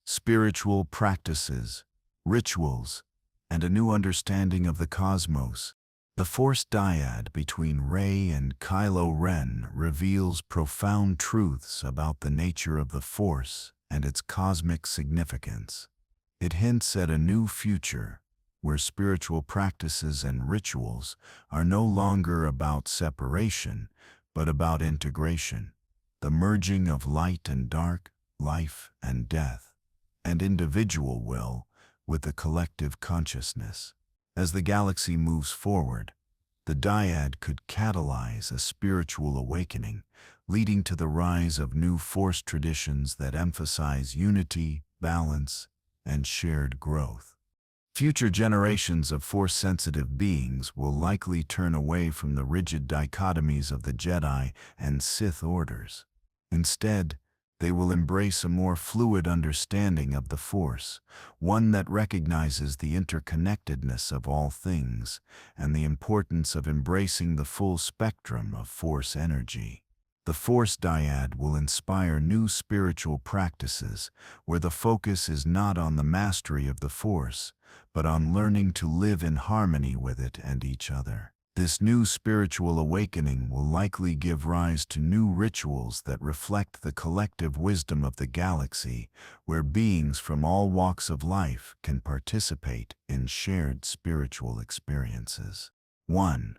spiritual practices, rituals, and a new understanding of the cosmos. The Force Dyad between Rey and Kylo Ren reveals profound truths about the nature of the Force and its cosmic significance. It hints at a new future, where spiritual practices and rituals are no longer about separation, but about integration, the merging of light and dark, life and death, and individual will with the collective consciousness. As the galaxy moves forward, the Dyad could catalyze a spiritual awakening, leading to the rise of new Force traditions that emphasize unity, balance, and shared growth. Future generations of Force-sensitive beings will likely turn away from the rigid dichotomies of the Jedi and Sith orders. Instead, they will embrace a more fluid understanding of the Force, one that recognizes the interconnectedness of all things and the importance of embracing the full spectrum of Force energy. The Force Dyad will inspire new spiritual practices where the focus is not on the mastery of the Force, but on learning to live in harmony with it and each other. This new spiritual awakening will likely give rise to new rituals that reflect the collective wisdom of the galaxy, where beings from all walks of life can participate in shared spiritual experiences. 1.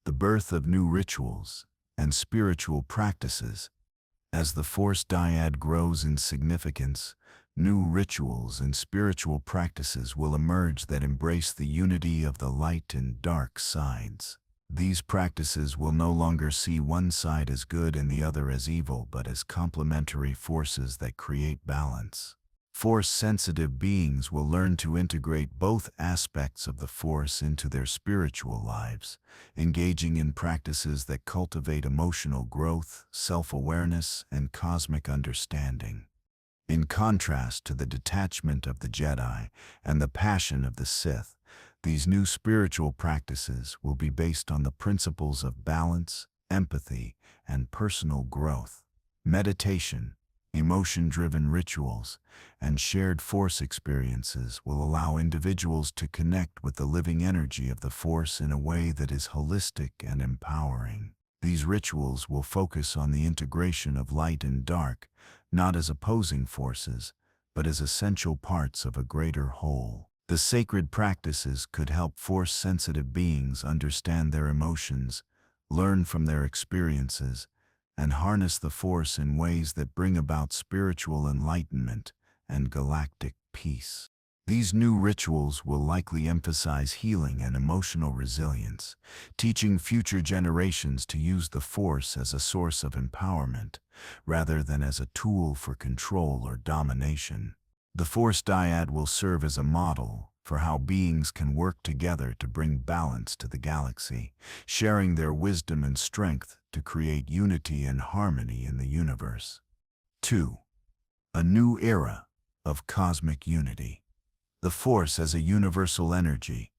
The birth of new rituals and spiritual practices. As the Force Dyad grows in significance, new rituals and spiritual practices will emerge that embrace the unity of the light and dark sides. These practices will no longer see one side as good and the other as evil, but as complementary forces that create balance. Force-sensitive beings will learn to integrate both aspects of the Force into their spiritual lives, engaging in practices that cultivate emotional growth, self-awareness, and cosmic understanding. In contrast to the detachment of the Jedi and the passion of the Sith, these new spiritual practices will be based on the principles of balance, empathy, and personal growth. Meditation, emotion-driven rituals, and shared Force experiences will allow individuals to connect with the living energy of the Force in a way that is holistic and empowering. These rituals will focus on the integration of light and dark, not as opposing forces, but as essential parts of a greater whole. The sacred practices could help Force-sensitive beings understand their emotions, learn from their experiences, and harness the Force in ways that bring about spiritual enlightenment and galactic peace. These new rituals will likely emphasize healing and emotional resilience, teaching future generations to use the Force as a source of empowerment, rather than as a tool for control or domination. The Force Dyad will serve as a model for how beings can work together to bring balance to the galaxy, sharing their wisdom and strength to create unity and harmony in the universe. 2. A new era of cosmic unity. The Force as a universal energy.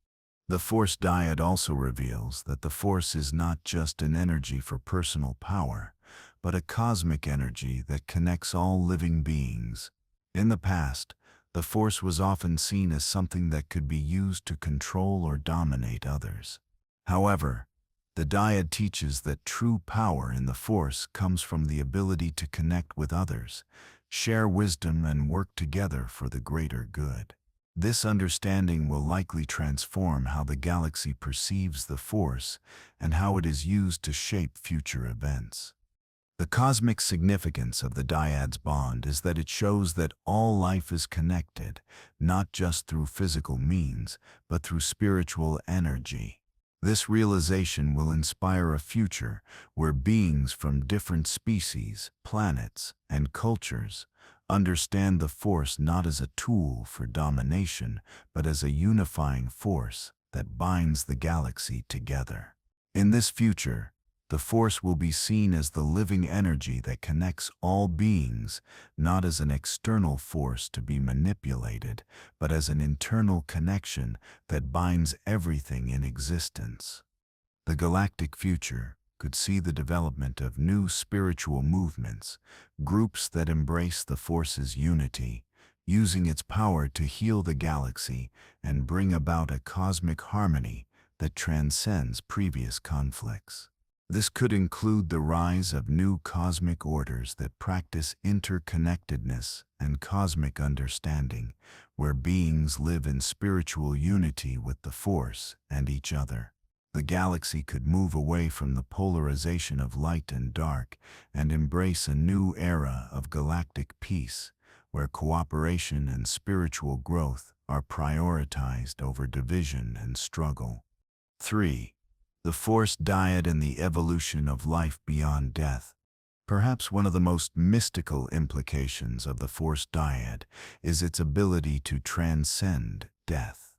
The Force Dyad also reveals that the Force is not just an energy for personal power, but a cosmic energy that connects all living beings. In the past, the Force was often seen as something that could be used to control or dominate others. However, the Dyad teaches that true power in the Force comes from the ability to connect with others, share wisdom, and work together for the greater good. This understanding will likely transform how the galaxy perceives the Force and how it is used to shape future events. The cosmic significance of the Dyad's bond is that it shows that all life is connected, not just through physical means, but through spiritual energy. This realization will inspire a future where beings from different species, planets, and cultures understand the Force not as a tool for domination, but as a unifying force that binds the galaxy together. In this future, the Force will be seen as the living energy that connects all beings, not as an external force to be manipulated, but as an internal connection that binds everything in existence. The galactic future could see the development of new spiritual movements, groups that embrace the Force's unity, using its power to heal the galaxy and bring about a cosmic harmony that transcends previous conflicts. This could include the rise of new cosmic orders that practice interconnectedness and cosmic understanding, where beings live in spiritual unity with the Force and each other. The galaxy could move away from the polarization of light and dark and embrace a new era of galactic peace, where cooperation and spiritual growth are prioritized over division and struggle. 3. The Force Dyad and the evolution of life beyond death. Perhaps one of the most mystical implications of the Force Dyad is its ability to transcend death.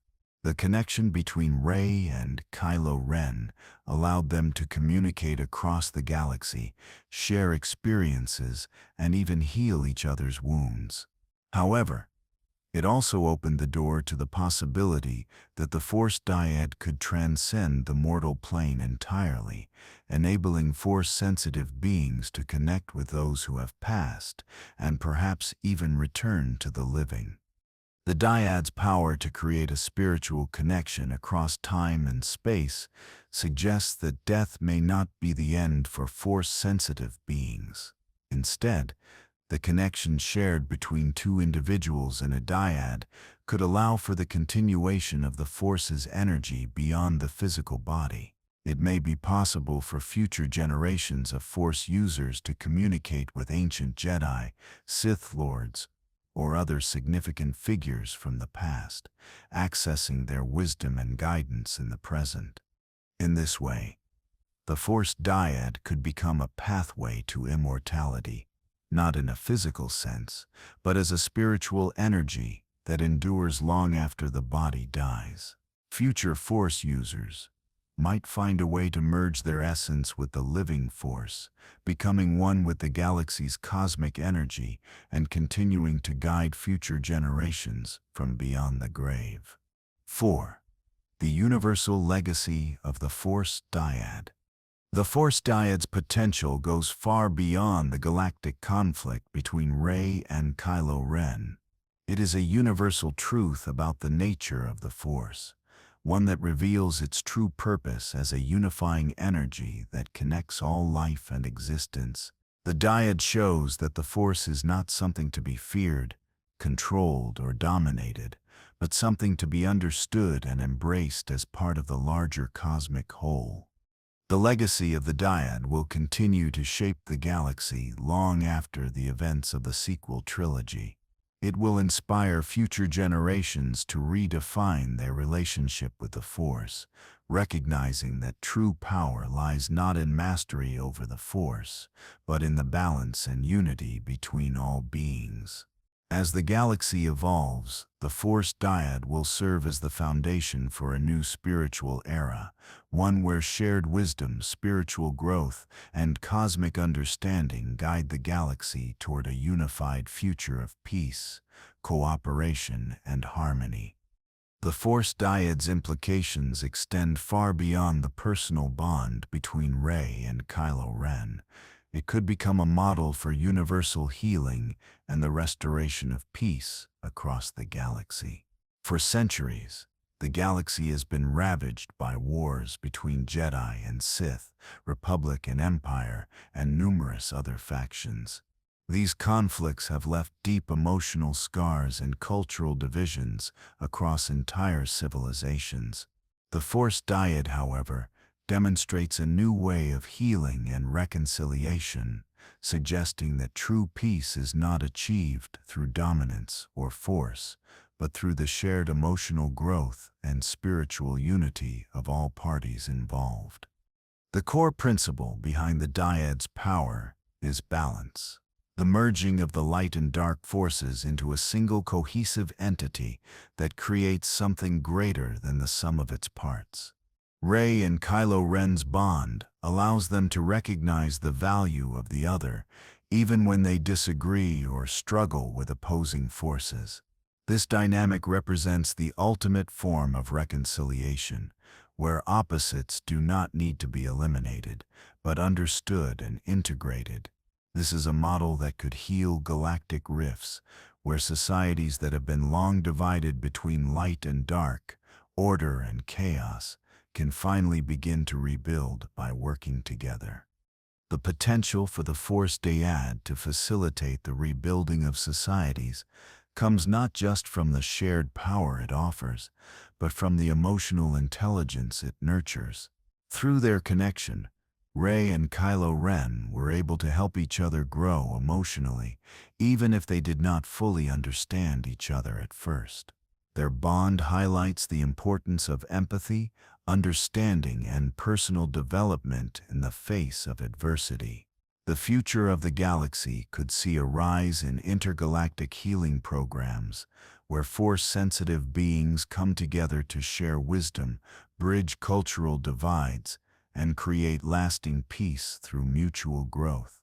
The connection between Rey and Kylo Ren allowed them to communicate across the galaxy, share experiences, and even heal each other's wounds. However, it also opened the door to the possibility that the Force Dyad could transcend the mortal plane entirely, enabling Force-sensitive beings to connect with those who have passed, and perhaps even return to the living. The Dyad's power to create a spiritual connection across time and space suggests that death may not be the end for Force-sensitive beings. Instead, the connection shared between two individuals in a Dyad could allow for the continuation of the Force's energy beyond the physical body. It may be possible for future generations of Force users to communicate with ancient Jedi, Sith Lords, or other significant figures from the past, accessing their wisdom and guidance in the present. In this way, the Force Dyad could become a pathway to immortality, not in a physical sense, but as a spiritual energy that endures long after the body dies. Future Force users might find a way to merge their essence with the living Force, becoming one with the galaxy's cosmic energy and continuing to guide future generations from beyond the grave. 4. The universal legacy of the Force Dyad. The Force Dyad's potential goes far beyond the galactic conflict between Rey and Kylo Ren. It is a universal truth about the nature of the Force, one that reveals its true purpose as a unifying energy that connects all life and existence. The Dyad shows that the Force is not something to be feared, controlled, or dominated, but something to be understood and embraced as part of the larger cosmic whole. The legacy of the Dyad will continue to shape the galaxy long after the events of the sequel trilogy. It will inspire future generations to redefine their relationship with the Force, recognizing that true power lies not in mastery over the Force, but in the balance and unity between all beings. As the galaxy evolves, the Force Dyad will serve as the foundation for a new spiritual era, one where shared wisdom, spiritual growth, and cosmic understanding guide the galaxy toward a unified future of peace, cooperation, and harmony. The Force Dyad's implications extend far beyond the personal bond between Rey and Kylo Ren. It could become a model for universal healing and the restoration of peace across the galaxy. For centuries, the galaxy has been ravaged by wars between Jedi and Sith, Republic and Empire, and numerous other factions. These conflicts have left deep emotional scars and cultural divisions across entire civilizations. The Force Dyad, however, demonstrates a new way of healing and reconciliation, suggesting that true peace is not achieved through dominance or force, but through the shared emotional growth and spiritual unity of all parties involved. The core principle behind the Dyad's power is balance, the merging of the light and dark forces into a single cohesive entity that creates something greater than the sum of its parts. Rey and Kylo Ren's bond allows them to recognize the value of the other, even when they disagree or struggle with opposing forces. This dynamic represents the ultimate form of reconciliation, where opposites do not need to be eliminated, but understood and integrated. This is a model that could heal galactic rifts, where societies that have been long divided between light and dark, order and chaos, can finally begin to rebuild by working together. The potential for the Force Dyad to facilitate the rebuilding of societies comes not just from the shared power it offers, but from the emotional intelligence it nurtures. Through their connection, Rey and Kylo Ren were able to help each other grow emotionally, even if they did not fully understand each other at first. Their bond highlights the importance of empathy, understanding, and personal development in the face of adversity. The future of the galaxy could see a rise in intergalactic healing programs, where Force-sensitive beings come together to share wisdom, bridge cultural divides, and create lasting peace through mutual growth.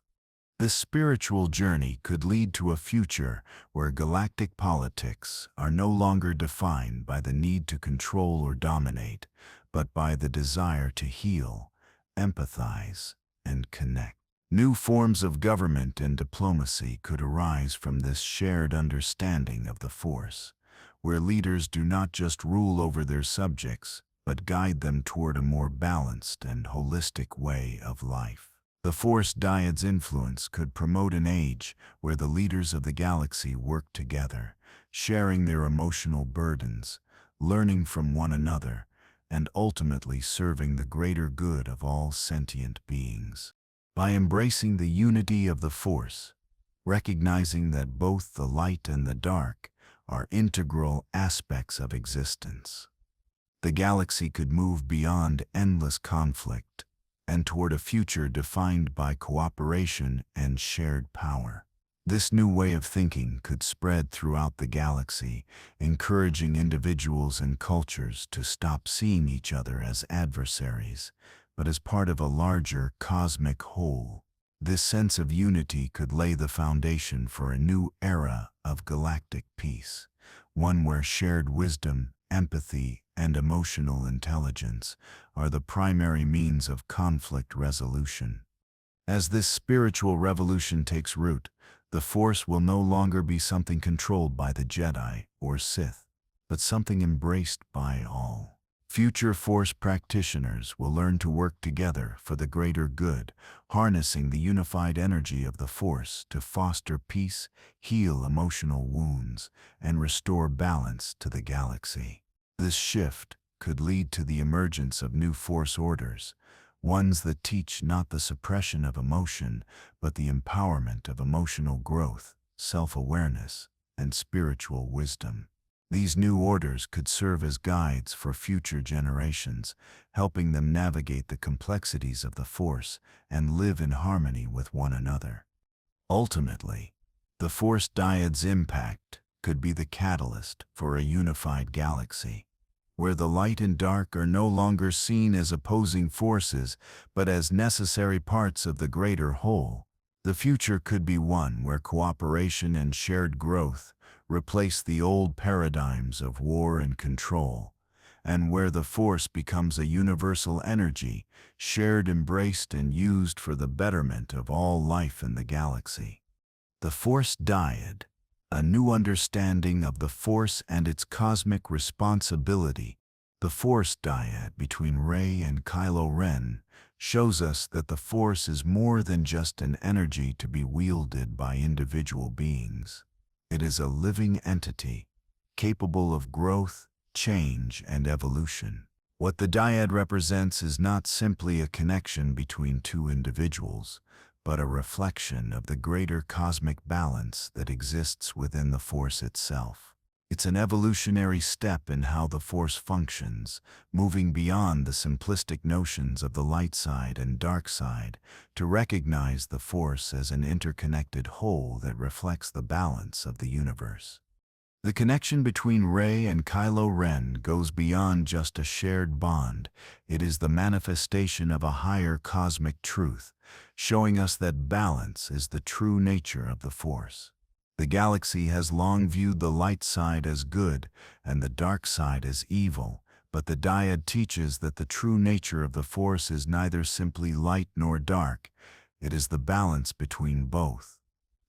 This spiritual journey could lead to a future where galactic politics are no longer defined by the need to control or dominate, but by the desire to heal, empathize, and connect. New forms of government and diplomacy could arise from this shared understanding of the Force, where leaders do not just rule over their subjects, but guide them toward a more balanced and holistic way of life. The Force Dyad's influence could promote an age where the leaders of the galaxy work together, sharing their emotional burdens, learning from one another, and ultimately serving the greater good of all sentient beings. By embracing the unity of the Force, recognizing that both the light and the dark are integral aspects of existence, the galaxy could move beyond endless conflict and toward a future defined by cooperation and shared power. This new way of thinking could spread throughout the galaxy, encouraging individuals and cultures to stop seeing each other as adversaries, but as part of a larger cosmic whole. This sense of unity could lay the foundation for a new era of galactic peace, one where shared wisdom, empathy, and emotional intelligence are the primary means of conflict resolution. As this spiritual revolution takes root, the Force will no longer be something controlled by the Jedi or Sith, but something embraced by all. Future Force practitioners will learn to work together for the greater good, harnessing the unified energy of the Force to foster peace, heal emotional wounds, and restore balance to the galaxy. This shift could lead to the emergence of new Force orders, ones that teach not the suppression of emotion, but the empowerment of emotional growth, self-awareness, and spiritual wisdom. These new orders could serve as guides for future generations, helping them navigate the complexities of the Force and live in harmony with one another. Ultimately, the Force Dyad's impact could be the catalyst for a unified galaxy, where the light and dark are no longer seen as opposing forces, but as necessary parts of the greater whole. The future could be one where cooperation and shared growth replace the old paradigms of war and control, and where the Force becomes a universal energy, shared, embraced, and used for the betterment of all life in the galaxy. The Force Dyad, a new understanding of the Force and its cosmic responsibility. The Force Dyad between Rey and Kylo Ren shows us that the Force is more than just an energy to be wielded by individual beings. It is a living entity, capable of growth, change, and evolution. What the Dyad represents is not simply a connection between two individuals, but a reflection of the greater cosmic balance that exists within the Force itself. It's an evolutionary step in how the Force functions, moving beyond the simplistic notions of the light side and dark side to recognize the Force as an interconnected whole that reflects the balance of the universe. The connection between Rey and Kylo Ren goes beyond just a shared bond. It is the manifestation of a higher cosmic truth, showing us that balance is the true nature of the Force. The galaxy has long viewed the light side as good and the dark side as evil, but the Dyad teaches that the true nature of the Force is neither simply light nor dark. It is the balance between both,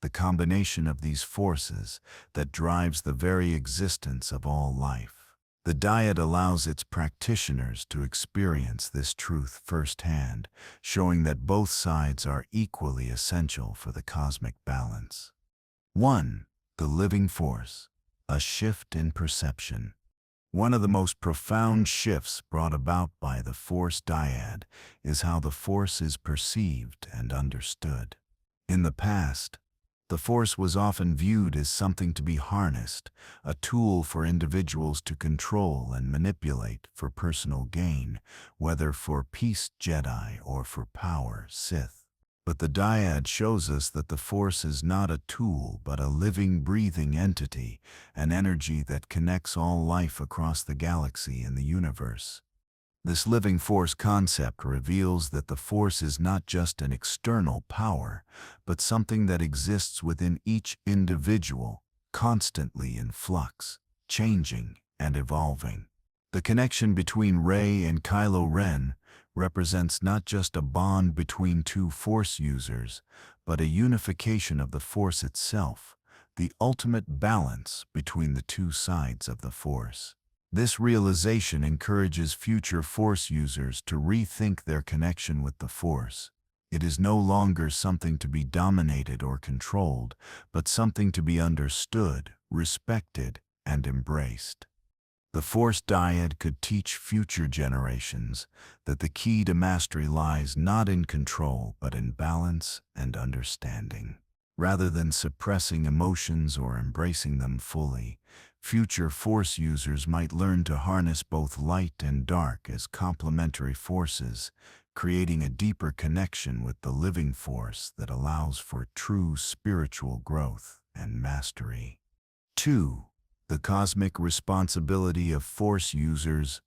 the combination of these forces that drives the very existence of all life. The Dyad allows its practitioners to experience this truth firsthand, showing that both sides are equally essential for the cosmic balance. 1. The living Force, a shift in perception. One of the most profound shifts brought about by the Force Dyad is how the Force is perceived and understood. In the past, the Force was often viewed as something to be harnessed, a tool for individuals to control and manipulate for personal gain, whether for peace Jedi or for power Sith. But the Dyad shows us that the Force is not a tool but a living, breathing entity, an energy that connects all life across the galaxy and the universe. This living Force concept reveals that the Force is not just an external power, but something that exists within each individual, constantly in flux, changing and evolving. The connection between Rey and Kylo Ren represents not just a bond between two Force users, but a unification of the Force itself, the ultimate balance between the two sides of the Force. This realization encourages future Force users to rethink their connection with the Force. It is no longer something to be dominated or controlled, but something to be understood, respected, and embraced. The Force Dyad could teach future generations that the key to mastery lies not in control but in balance and understanding. Rather than suppressing emotions or embracing them fully, future Force users might learn to harness both light and dark as complementary forces, creating a deeper connection with the living Force that allows for true spiritual growth and mastery. 2. The cosmic responsibility of Force users.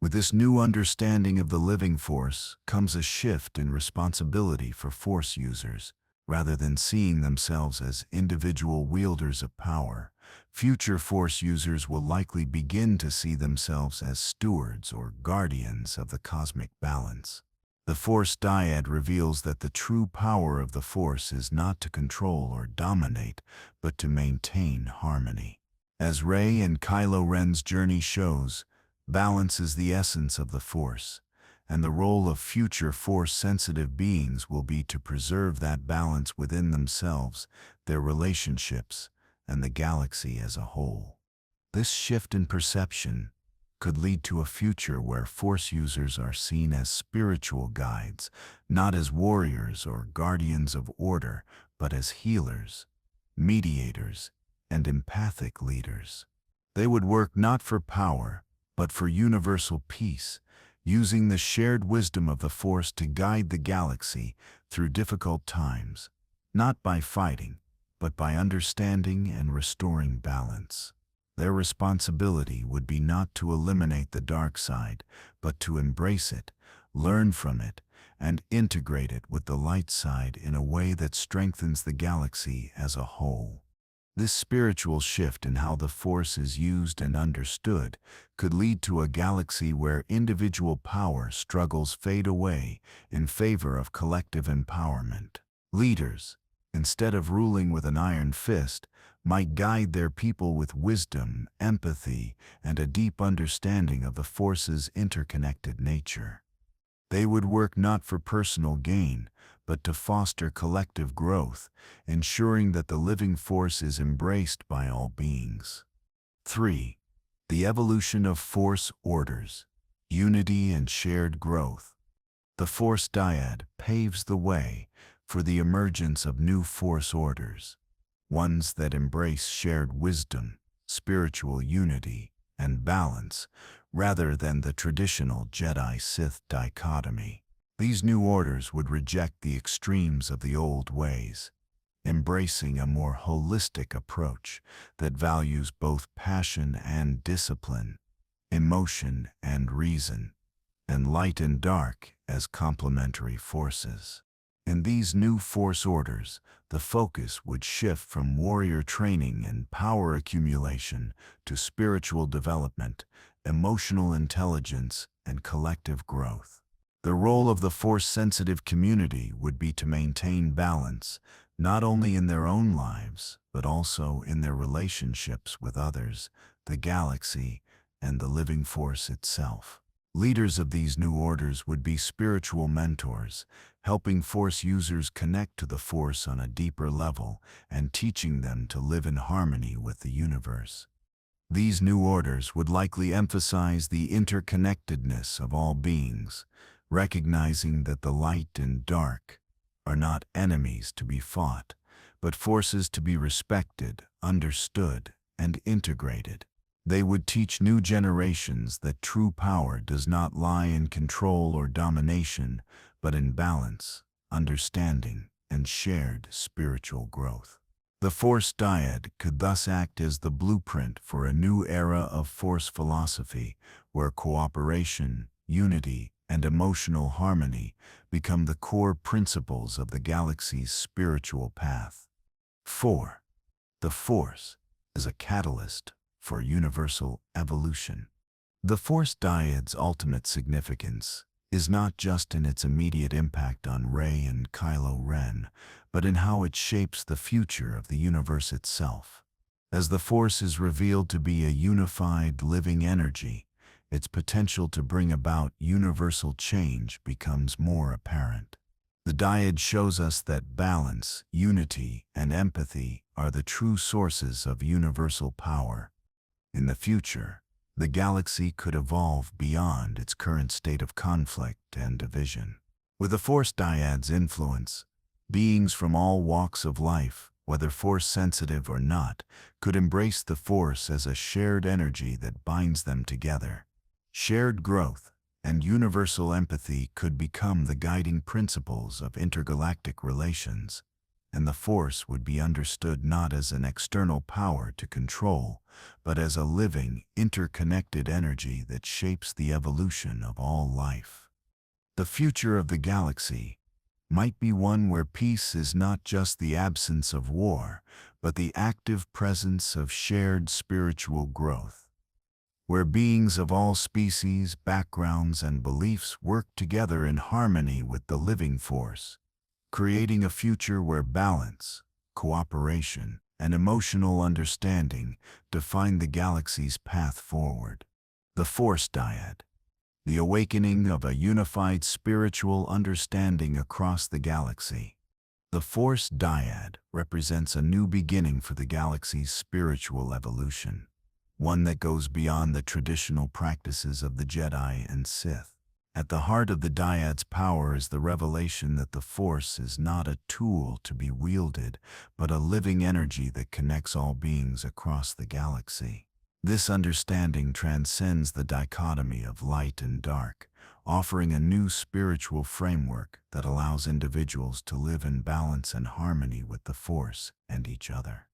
With this new understanding of the living Force comes a shift in responsibility for Force users. Rather than seeing themselves as individual wielders of power, future Force users will likely begin to see themselves as stewards or guardians of the cosmic balance. The Force Dyad reveals that the true power of the Force is not to control or dominate, but to maintain harmony. As Rey and Kylo Ren's journey shows, Balance is the essence of the Force, and the role of future Force-sensitive beings will be to preserve that balance within themselves, their relationships, and the galaxy as a whole. This shift in perception could lead to a future where Force users are seen as spiritual guides, not as warriors or guardians of order, but as healers, mediators, and empathic leaders. They would work not for power, but for universal peace, using the shared wisdom of the Force to guide the galaxy through difficult times, not by fighting, but by understanding and restoring balance. Their responsibility would be not to eliminate the dark side, but to embrace it, learn from it, and integrate it with the light side in a way that strengthens the galaxy as a whole. This spiritual shift in how the Force is used and understood could lead to a galaxy where individual power struggles fade away in favor of collective empowerment. Leaders, instead of ruling with an iron fist, might guide their people with wisdom, empathy, and a deep understanding of the Force's interconnected nature. They would work not for personal gain, but to foster collective growth, ensuring that the living Force is embraced by all beings. 3. The evolution of Force orders, unity and shared growth. The Force Dyad paves the way for the emergence of new Force orders, ones that embrace shared wisdom, spiritual unity, and balance, rather than the traditional Jedi-Sith dichotomy. These new orders would reject the extremes of the old ways, embracing a more holistic approach that values both passion and discipline, emotion and reason, and light and dark as complementary forces. In these new Force orders, the focus would shift from warrior training and power accumulation to spiritual development, emotional intelligence, and collective growth. The role of the Force-sensitive community would be to maintain balance, not only in their own lives, but also in their relationships with others, the galaxy, and the living Force itself. Leaders of these new orders would be spiritual mentors, helping Force users connect to the Force on a deeper level and teaching them to live in harmony with the universe. These new orders would likely emphasize the interconnectedness of all beings, recognizing that the light and dark are not enemies to be fought, but forces to be respected, understood, and integrated. They would teach new generations that true power does not lie in control or domination, but in balance, understanding, and shared spiritual growth. The Force Dyad could thus act as the blueprint for a new era of Force philosophy, where cooperation, unity, and emotional harmony become the core principles of the galaxy's spiritual path. 4. The Force is a catalyst for universal evolution. The Force Dyad's ultimate significance is not just in its immediate impact on Rey and Kylo Ren, but in how it shapes the future of the universe itself. As the Force is revealed to be a unified, living energy, its potential to bring about universal change becomes more apparent. The Dyad shows us that balance, unity, and empathy are the true sources of universal power. In the future, the galaxy could evolve beyond its current state of conflict and division. With the Force Dyad's influence, beings from all walks of life, whether Force-sensitive or not, could embrace the Force as a shared energy that binds them together. Shared growth and universal empathy could become the guiding principles of intergalactic relations, and the Force would be understood not as an external power to control, but as a living, interconnected energy that shapes the evolution of all life. The future of the galaxy might be one where peace is not just the absence of war, but the active presence of shared spiritual growth, where beings of all species, backgrounds, and beliefs work together in harmony with the living Force, creating a future where balance, cooperation, and emotional understanding define the galaxy's path forward. The Force Dyad, the awakening of a unified spiritual understanding across the galaxy. The Force Dyad represents a new beginning for the galaxy's spiritual evolution, one that goes beyond the traditional practices of the Jedi and Sith. At the heart of the Dyad's power is the revelation that the Force is not a tool to be wielded, but a living energy that connects all beings across the galaxy. This understanding transcends the dichotomy of light and dark, offering a new spiritual framework that allows individuals to live in balance and harmony with the Force and each other.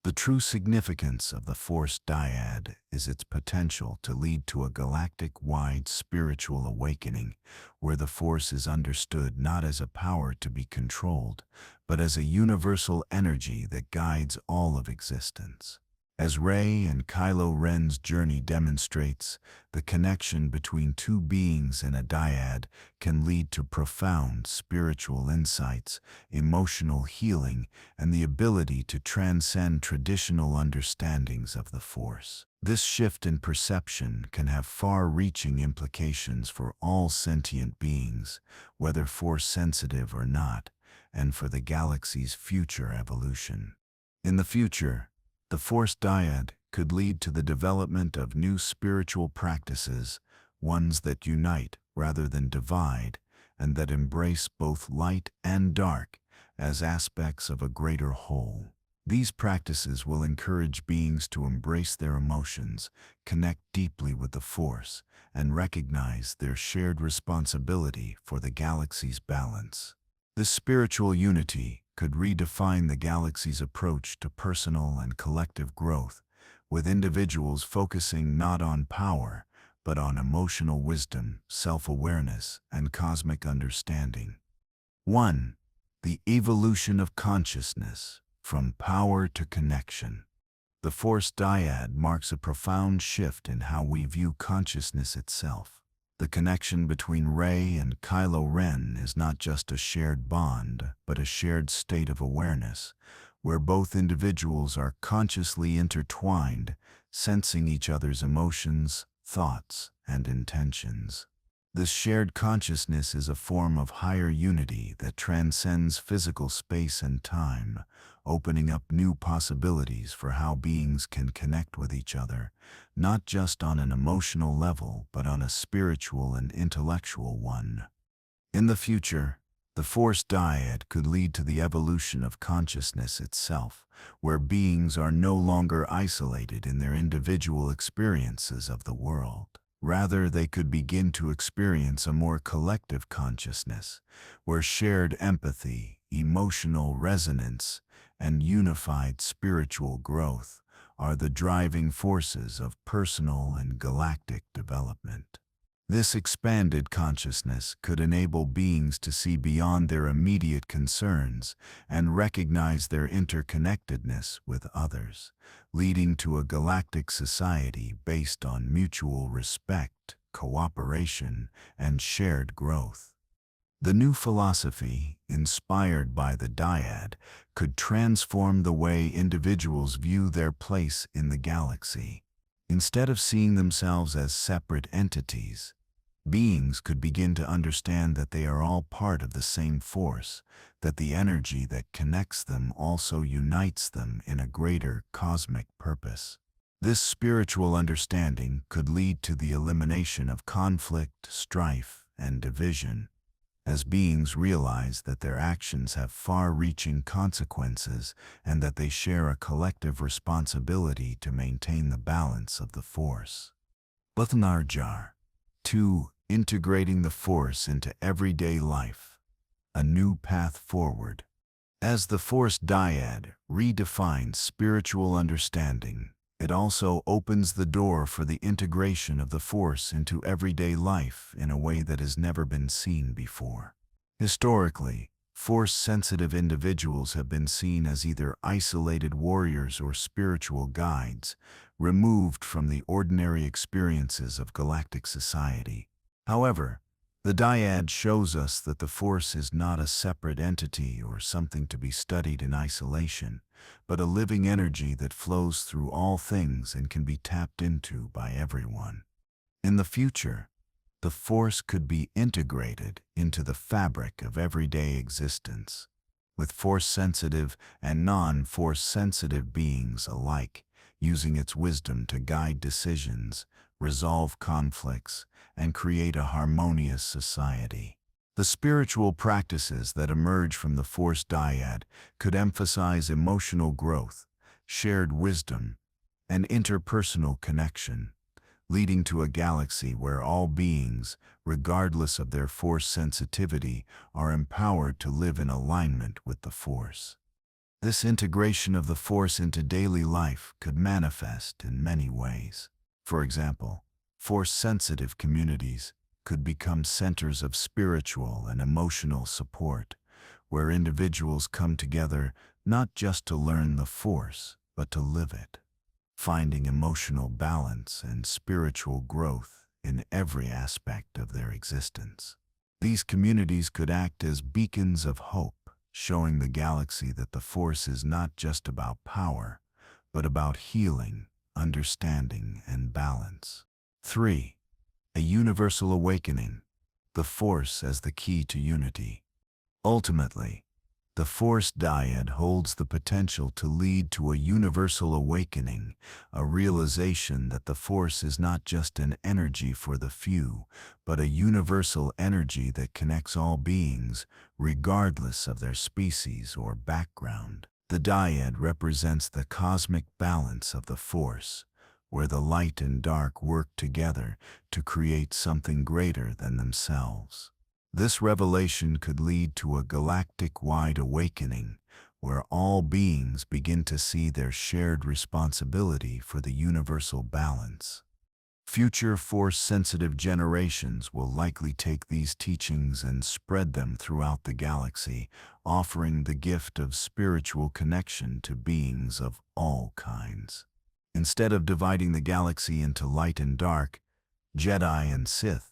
The true significance of the Force Dyad is its potential to lead to a galactic-wide spiritual awakening, where the Force is understood not as a power to be controlled, but as a universal energy that guides all of existence. As Rey and Kylo Ren's journey demonstrates, the connection between two beings in a dyad can lead to profound spiritual insights, emotional healing, and the ability to transcend traditional understandings of the Force. This shift in perception can have far-reaching implications for all sentient beings, whether Force-sensitive or not, and for the galaxy's future evolution. In the future, the Force Dyad could lead to the development of new spiritual practices, ones that unite rather than divide, and that embrace both light and dark as aspects of a greater whole. These practices will encourage beings to embrace their emotions, connect deeply with the Force, and recognize their shared responsibility for the galaxy's balance. This spiritual unity could redefine the galaxy's approach to personal and collective growth, with individuals focusing not on power, but on emotional wisdom, self-awareness, and cosmic understanding. 1. The evolution of consciousness, from power to connection. The Force Dyad marks a profound shift in how we view consciousness itself. The connection between Rey and Kylo Ren is not just a shared bond, but a shared state of awareness, where both individuals are consciously intertwined, sensing each other's emotions, thoughts, and intentions. This shared consciousness is a form of higher unity that transcends physical space and time, opening up new possibilities for how beings can connect with each other, not just on an emotional level, but on a spiritual and intellectual one. In the future, the Force Dyad could lead to the evolution of consciousness itself, where beings are no longer isolated in their individual experiences of the world. Rather, they could begin to experience a more collective consciousness, where shared empathy, emotional resonance, and unified spiritual growth are the driving forces of personal and galactic development. This expanded consciousness could enable beings to see beyond their immediate concerns and recognize their interconnectedness with others, leading to a galactic society based on mutual respect, cooperation, and shared growth. The new philosophy, inspired by the Dyad, could transform the way individuals view their place in the galaxy. Instead of seeing themselves as separate entities, beings could begin to understand that they are all part of the same Force, that the energy that connects them also unites them in a greater cosmic purpose. This spiritual understanding could lead to the elimination of conflict, strife, and division, as beings realize that their actions have far-reaching consequences and that they share a collective responsibility to maintain the balance of the Force. Jar. 2. Integrating the Force into everyday life. A new path forward. As the Force Dyad redefines spiritual understanding, it also opens the door for the integration of the Force into everyday life in a way that has never been seen before. Historically, Force-sensitive individuals have been seen as either isolated warriors or spiritual guides, removed from the ordinary experiences of galactic society. However, the Dyad shows us that the Force is not a separate entity or something to be studied in isolation, but a living energy that flows through all things and can be tapped into by everyone. In the future, the Force could be integrated into the fabric of everyday existence, with Force-sensitive and non-Force-sensitive beings alike using its wisdom to guide decisions, resolve conflicts, and create a harmonious society. The spiritual practices that emerge from the Force Dyad could emphasize emotional growth, shared wisdom, and interpersonal connection, leading to a galaxy where all beings, regardless of their Force sensitivity, are empowered to live in alignment with the Force. This integration of the Force into daily life could manifest in many ways. For example, Force-sensitive communities could become centers of spiritual and emotional support, where individuals come together not just to learn the Force, but to live it, finding emotional balance and spiritual growth in every aspect of their existence. These communities could act as beacons of hope, showing the galaxy that the Force is not just about power, but about healing, understanding, and balance. 3. A universal awakening, the Force as the key to unity. Ultimately, the Force Dyad holds the potential to lead to a universal awakening, a realization that the Force is not just an energy for the few, but a universal energy that connects all beings, regardless of their species or background. The Dyad represents the cosmic balance of the Force, where the light and dark work together to create something greater than themselves. This revelation could lead to a galactic-wide awakening, where all beings begin to see their shared responsibility for the universal balance. Future Force-sensitive generations will likely take these teachings and spread them throughout the galaxy, offering the gift of spiritual connection to beings of all kinds. Instead of dividing the galaxy into light and dark, Jedi and Sith,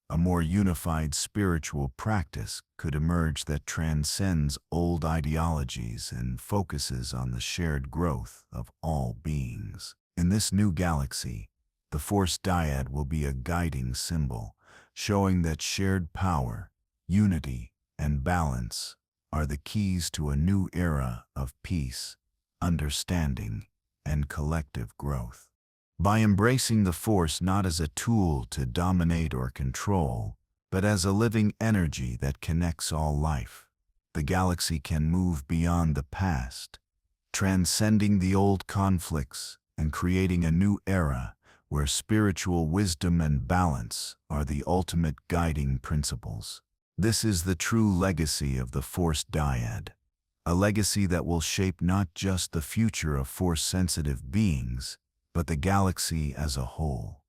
a more unified spiritual practice could emerge that transcends old ideologies and focuses on the shared growth of all beings. In this new galaxy, the Force Dyad will be a guiding symbol, showing that shared power, unity, and balance are the keys to a new era of peace, understanding, and collective growth. By embracing the Force not as a tool to dominate or control, but as a living energy that connects all life, the galaxy can move beyond the past, transcending the old conflicts and creating a new era where spiritual wisdom and balance are the ultimate guiding principles. This is the true legacy of the Force Dyad, a legacy that will shape not just the future of Force-sensitive beings, but the galaxy as a whole.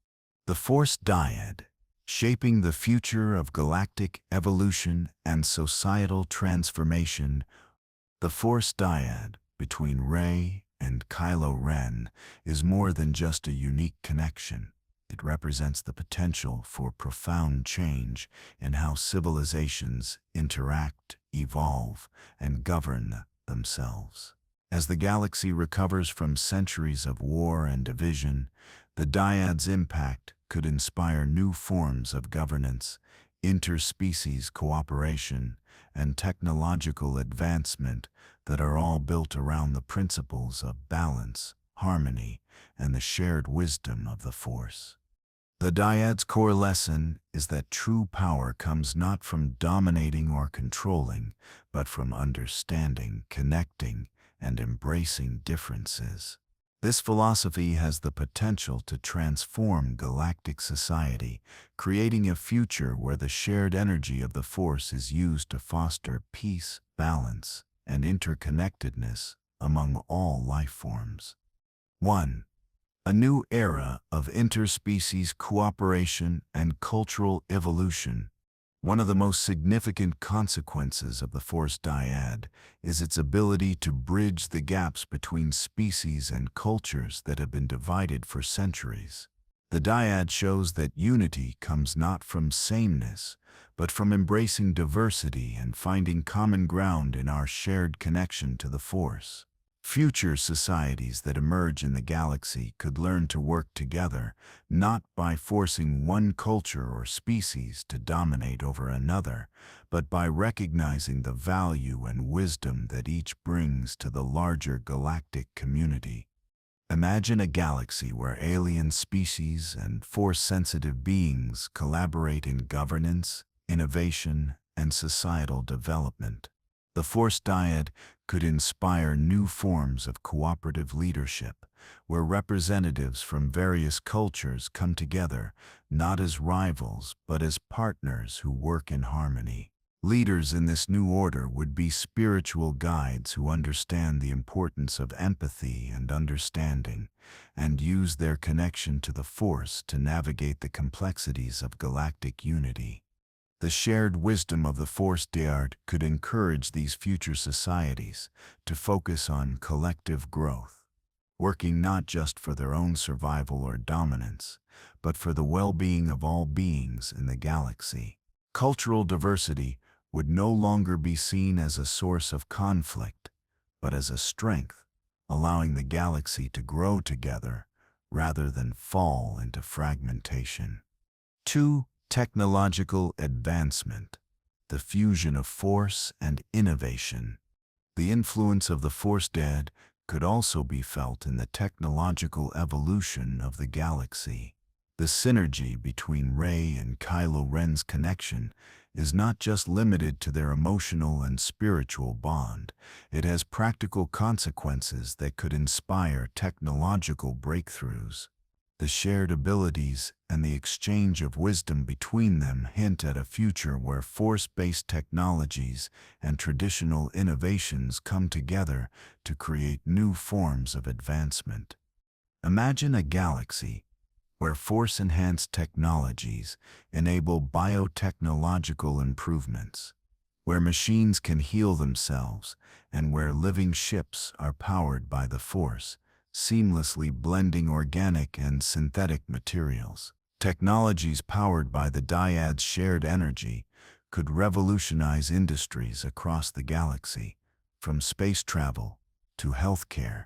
The Force Dyad, shaping the future of galactic evolution and societal transformation. The Force Dyad between Rey and Kylo Ren is more than just a unique connection. It represents the potential for profound change in how civilizations interact, evolve, and govern themselves. As the galaxy recovers from centuries of war and division, the Dyad's impact could inspire new forms of governance, interspecies cooperation, and technological advancement that are all built around the principles of balance, harmony, and the shared wisdom of the Force. The Dyad's core lesson is that true power comes not from dominating or controlling, but from understanding, connecting, and embracing differences. This philosophy has the potential to transform galactic society, creating a future where the shared energy of the Force is used to foster peace, balance, and interconnectedness among all life forms. 1. A new era of interspecies cooperation and cultural evolution. One of the most significant consequences of the Force Dyad is its ability to bridge the gaps between species and cultures that have been divided for centuries. The Dyad shows that unity comes not from sameness, but from embracing diversity and finding common ground in our shared connection to the Force. Future societies that emerge in the galaxy could learn to work together, not by forcing one culture or species to dominate over another, but by recognizing the value and wisdom that each brings to the larger galactic community. Imagine a galaxy where alien species and force-sensitive beings collaborate in governance, innovation, and societal development. The Force Dyad could inspire new forms of cooperative leadership, where representatives from various cultures come together, not as rivals, but as partners who work in harmony. Leaders in this new order would be spiritual guides who understand the importance of empathy and understanding, and use their connection to the Force to navigate the complexities of galactic unity. The shared wisdom of the Force Dyad could encourage these future societies to focus on collective growth, working not just for their own survival or dominance, but for the well-being of all beings in the galaxy. Cultural diversity would no longer be seen as a source of conflict, but as a strength, allowing the galaxy to grow together rather than fall into fragmentation. 2. Technological advancement, the fusion of force and innovation. The influence of the Force Dyad could also be felt in the technological evolution of the galaxy. The synergy between Rey and Kylo Ren's connection is not just limited to their emotional and spiritual bond. It has practical consequences that could inspire technological breakthroughs. The shared abilities and the exchange of wisdom between them hint at a future where force-based technologies and traditional innovations come together to create new forms of advancement. Imagine a galaxy where force-enhanced technologies enable biotechnological improvements, where machines can heal themselves, and where living ships are powered by the Force, seamlessly blending organic and synthetic materials. Technologies powered by the Dyad's shared energy could revolutionize industries across the galaxy, from space travel to healthcare,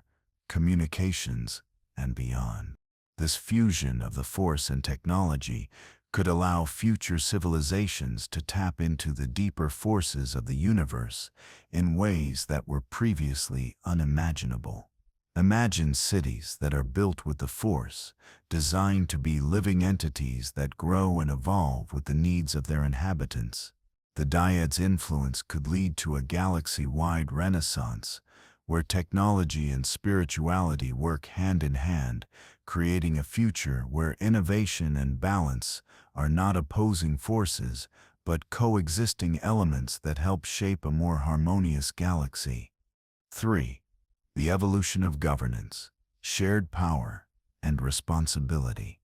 communications, and beyond. This fusion of the Force and technology could allow future civilizations to tap into the deeper forces of the universe in ways that were previously unimaginable. Imagine cities that are built with the Force, designed to be living entities that grow and evolve with the needs of their inhabitants. The Dyad's influence could lead to a galaxy-wide renaissance, where technology and spirituality work hand in hand, creating a future where innovation and balance are not opposing forces, but coexisting elements that help shape a more harmonious galaxy. 3. The evolution of governance, shared power, and responsibility.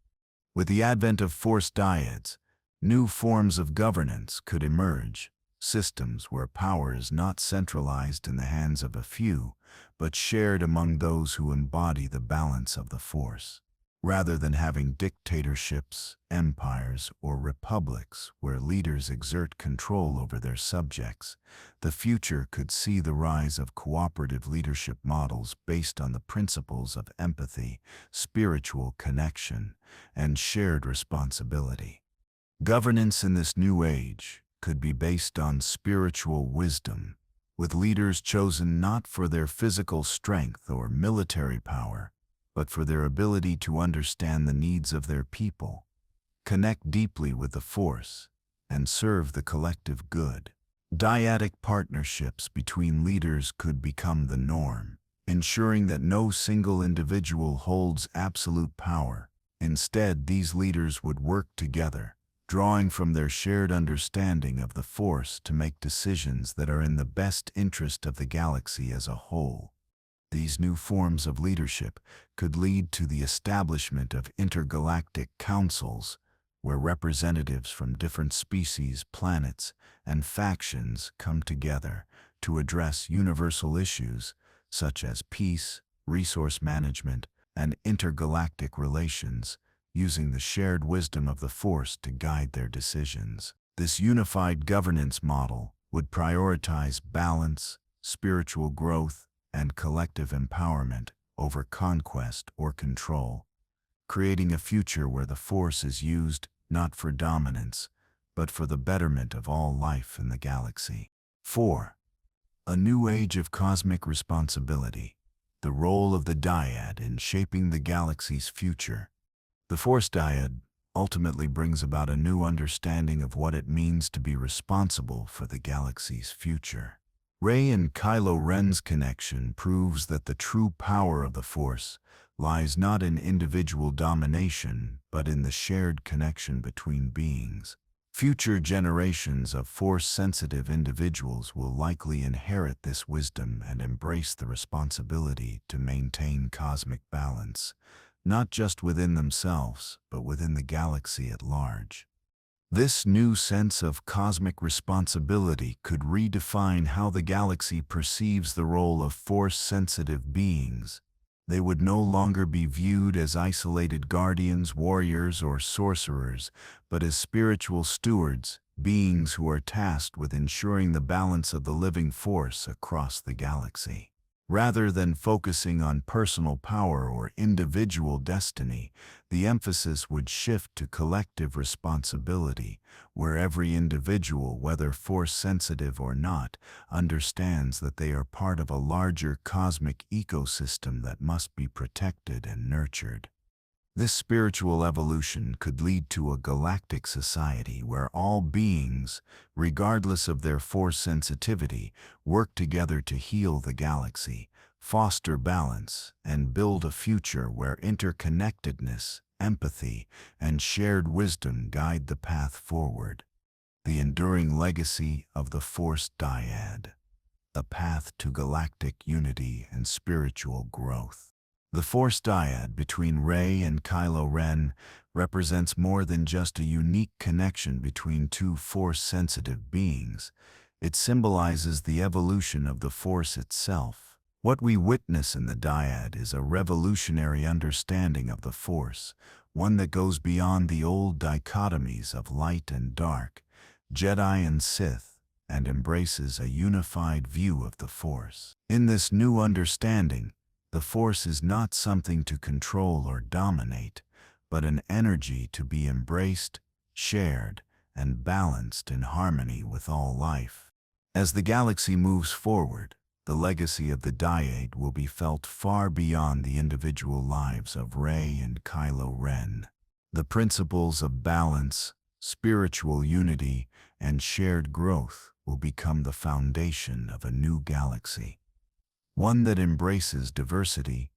With the advent of Force Dyads, new forms of governance could emerge, systems where power is not centralized in the hands of a few, but shared among those who embody the balance of the Force. Rather than having dictatorships, empires, or republics where leaders exert control over their subjects, the future could see the rise of cooperative leadership models based on the principles of empathy, spiritual connection, and shared responsibility. Governance in this new age could be based on spiritual wisdom, with leaders chosen not for their physical strength or military power, but for their ability to understand the needs of their people, connect deeply with the Force, and serve the collective good. Dyadic partnerships between leaders could become the norm, ensuring that no single individual holds absolute power. Instead, these leaders would work together, drawing from their shared understanding of the Force to make decisions that are in the best interest of the galaxy as a whole. These new forms of leadership could lead to the establishment of intergalactic councils, where representatives from different species, planets, and factions come together to address universal issues such as peace, resource management, and intergalactic relations, using the shared wisdom of the Force to guide their decisions. This unified governance model would prioritize balance, spiritual growth, and collective empowerment over conquest or control, creating a future where the Force is used not for dominance, but for the betterment of all life in the galaxy. 4. A new age of cosmic responsibility. The role of the Dyad in shaping the galaxy's future. The Force Dyad ultimately brings about a new understanding of what it means to be responsible for the galaxy's future. Rey and Kylo Ren's connection proves that the true power of the Force lies not in individual domination, but in the shared connection between beings. Future generations of Force-sensitive individuals will likely inherit this wisdom and embrace the responsibility to maintain cosmic balance, not just within themselves, but within the galaxy at large. This new sense of cosmic responsibility could redefine how the galaxy perceives the role of Force-sensitive beings. They would no longer be viewed as isolated guardians, warriors, or sorcerers, but as spiritual stewards, beings who are tasked with ensuring the balance of the living force across the galaxy. Rather than focusing on personal power or individual destiny, the emphasis would shift to collective responsibility, where every individual, whether Force-sensitive or not, understands that they are part of a larger cosmic ecosystem that must be protected and nurtured. This spiritual evolution could lead to a galactic society where all beings, regardless of their Force sensitivity, work together to heal the galaxy, foster balance, and build a future where interconnectedness, empathy, and shared wisdom guide the path forward. The enduring legacy of the Force Dyad, a path to galactic unity and spiritual growth. The Force Dyad between Rey and Kylo Ren represents more than just a unique connection between two Force-sensitive beings. It symbolizes the evolution of the Force itself. What we witness in the Dyad is a revolutionary understanding of the Force, one that goes beyond the old dichotomies of light and dark, Jedi and Sith, and embraces a unified view of the Force. In this new understanding, the Force is not something to control or dominate, but an energy to be embraced, shared, and balanced in harmony with all life. As the galaxy moves forward, the legacy of the Dyad will be felt far beyond the individual lives of Rey and Kylo Ren. The principles of balance, spiritual unity, and shared growth will become the foundation of a new galaxy. One that embraces diversity,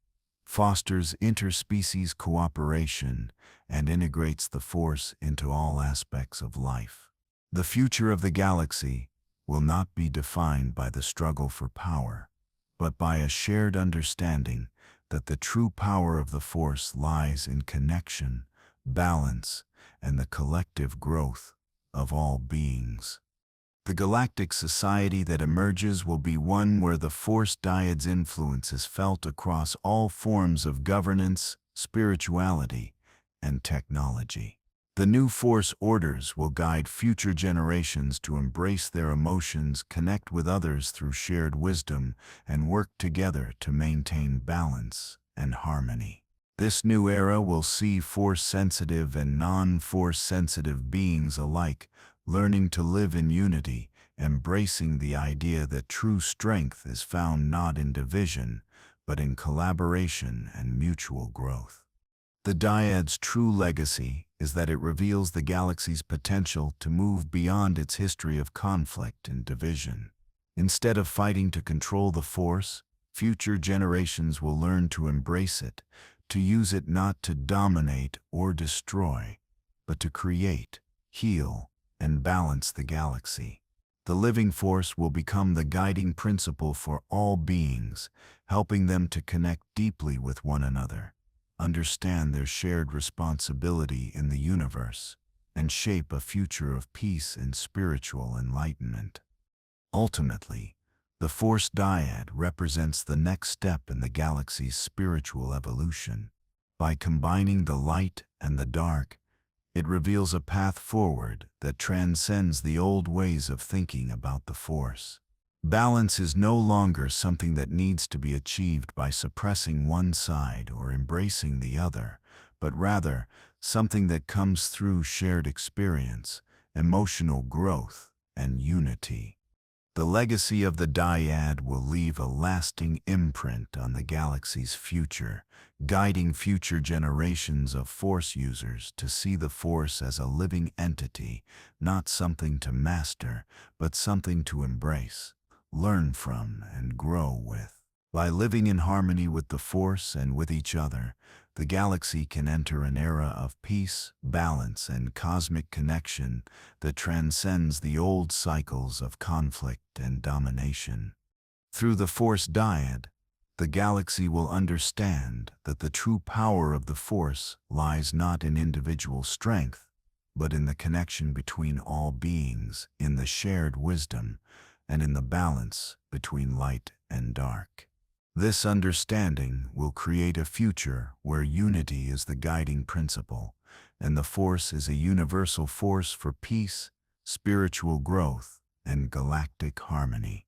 fosters interspecies cooperation, and integrates the Force into all aspects of life. The future of the galaxy will not be defined by the struggle for power, but by a shared understanding that the true power of the Force lies in connection, balance, and the collective growth of all beings. The galactic society that emerges will be one where the Force Dyad's influence is felt across all forms of governance, spirituality, and technology. The new Force orders will guide future generations to embrace their emotions, connect with others through shared wisdom, and work together to maintain balance and harmony. This new era will see Force-sensitive and non-Force-sensitive beings alike learning to live in unity, embracing the idea that true strength is found not in division, but in collaboration and mutual growth. The Dyad's true legacy is that it reveals the galaxy's potential to move beyond its history of conflict and division. Instead of fighting to control the Force, future generations will learn to embrace it, to use it not to dominate or destroy, but to create, heal, and balance the galaxy. The living Force will become the guiding principle for all beings, helping them to connect deeply with one another, understand their shared responsibility in the universe, and shape a future of peace and spiritual enlightenment. Ultimately, the Force Dyad represents the next step in the galaxy's spiritual evolution. By combining the light and the dark, it reveals a path forward that transcends the old ways of thinking about the Force. Balance is no longer something that needs to be achieved by suppressing one side or embracing the other, but rather something that comes through shared experience, emotional growth, and unity. The legacy of the Dyad will leave a lasting imprint on the galaxy's future, guiding future generations of Force users to see the Force as a living entity, not something to master, but something to embrace, learn from, and grow with. By living in harmony with the Force and with each other, the galaxy can enter an era of peace, balance, and cosmic connection that transcends the old cycles of conflict and domination. Through the Force Dyad, the galaxy will understand that the true power of the Force lies not in individual strength, but in the connection between all beings, in the shared wisdom, and in the balance between light and dark. This understanding will create a future where unity is the guiding principle, and the Force is a universal force for peace, spiritual growth, and galactic harmony.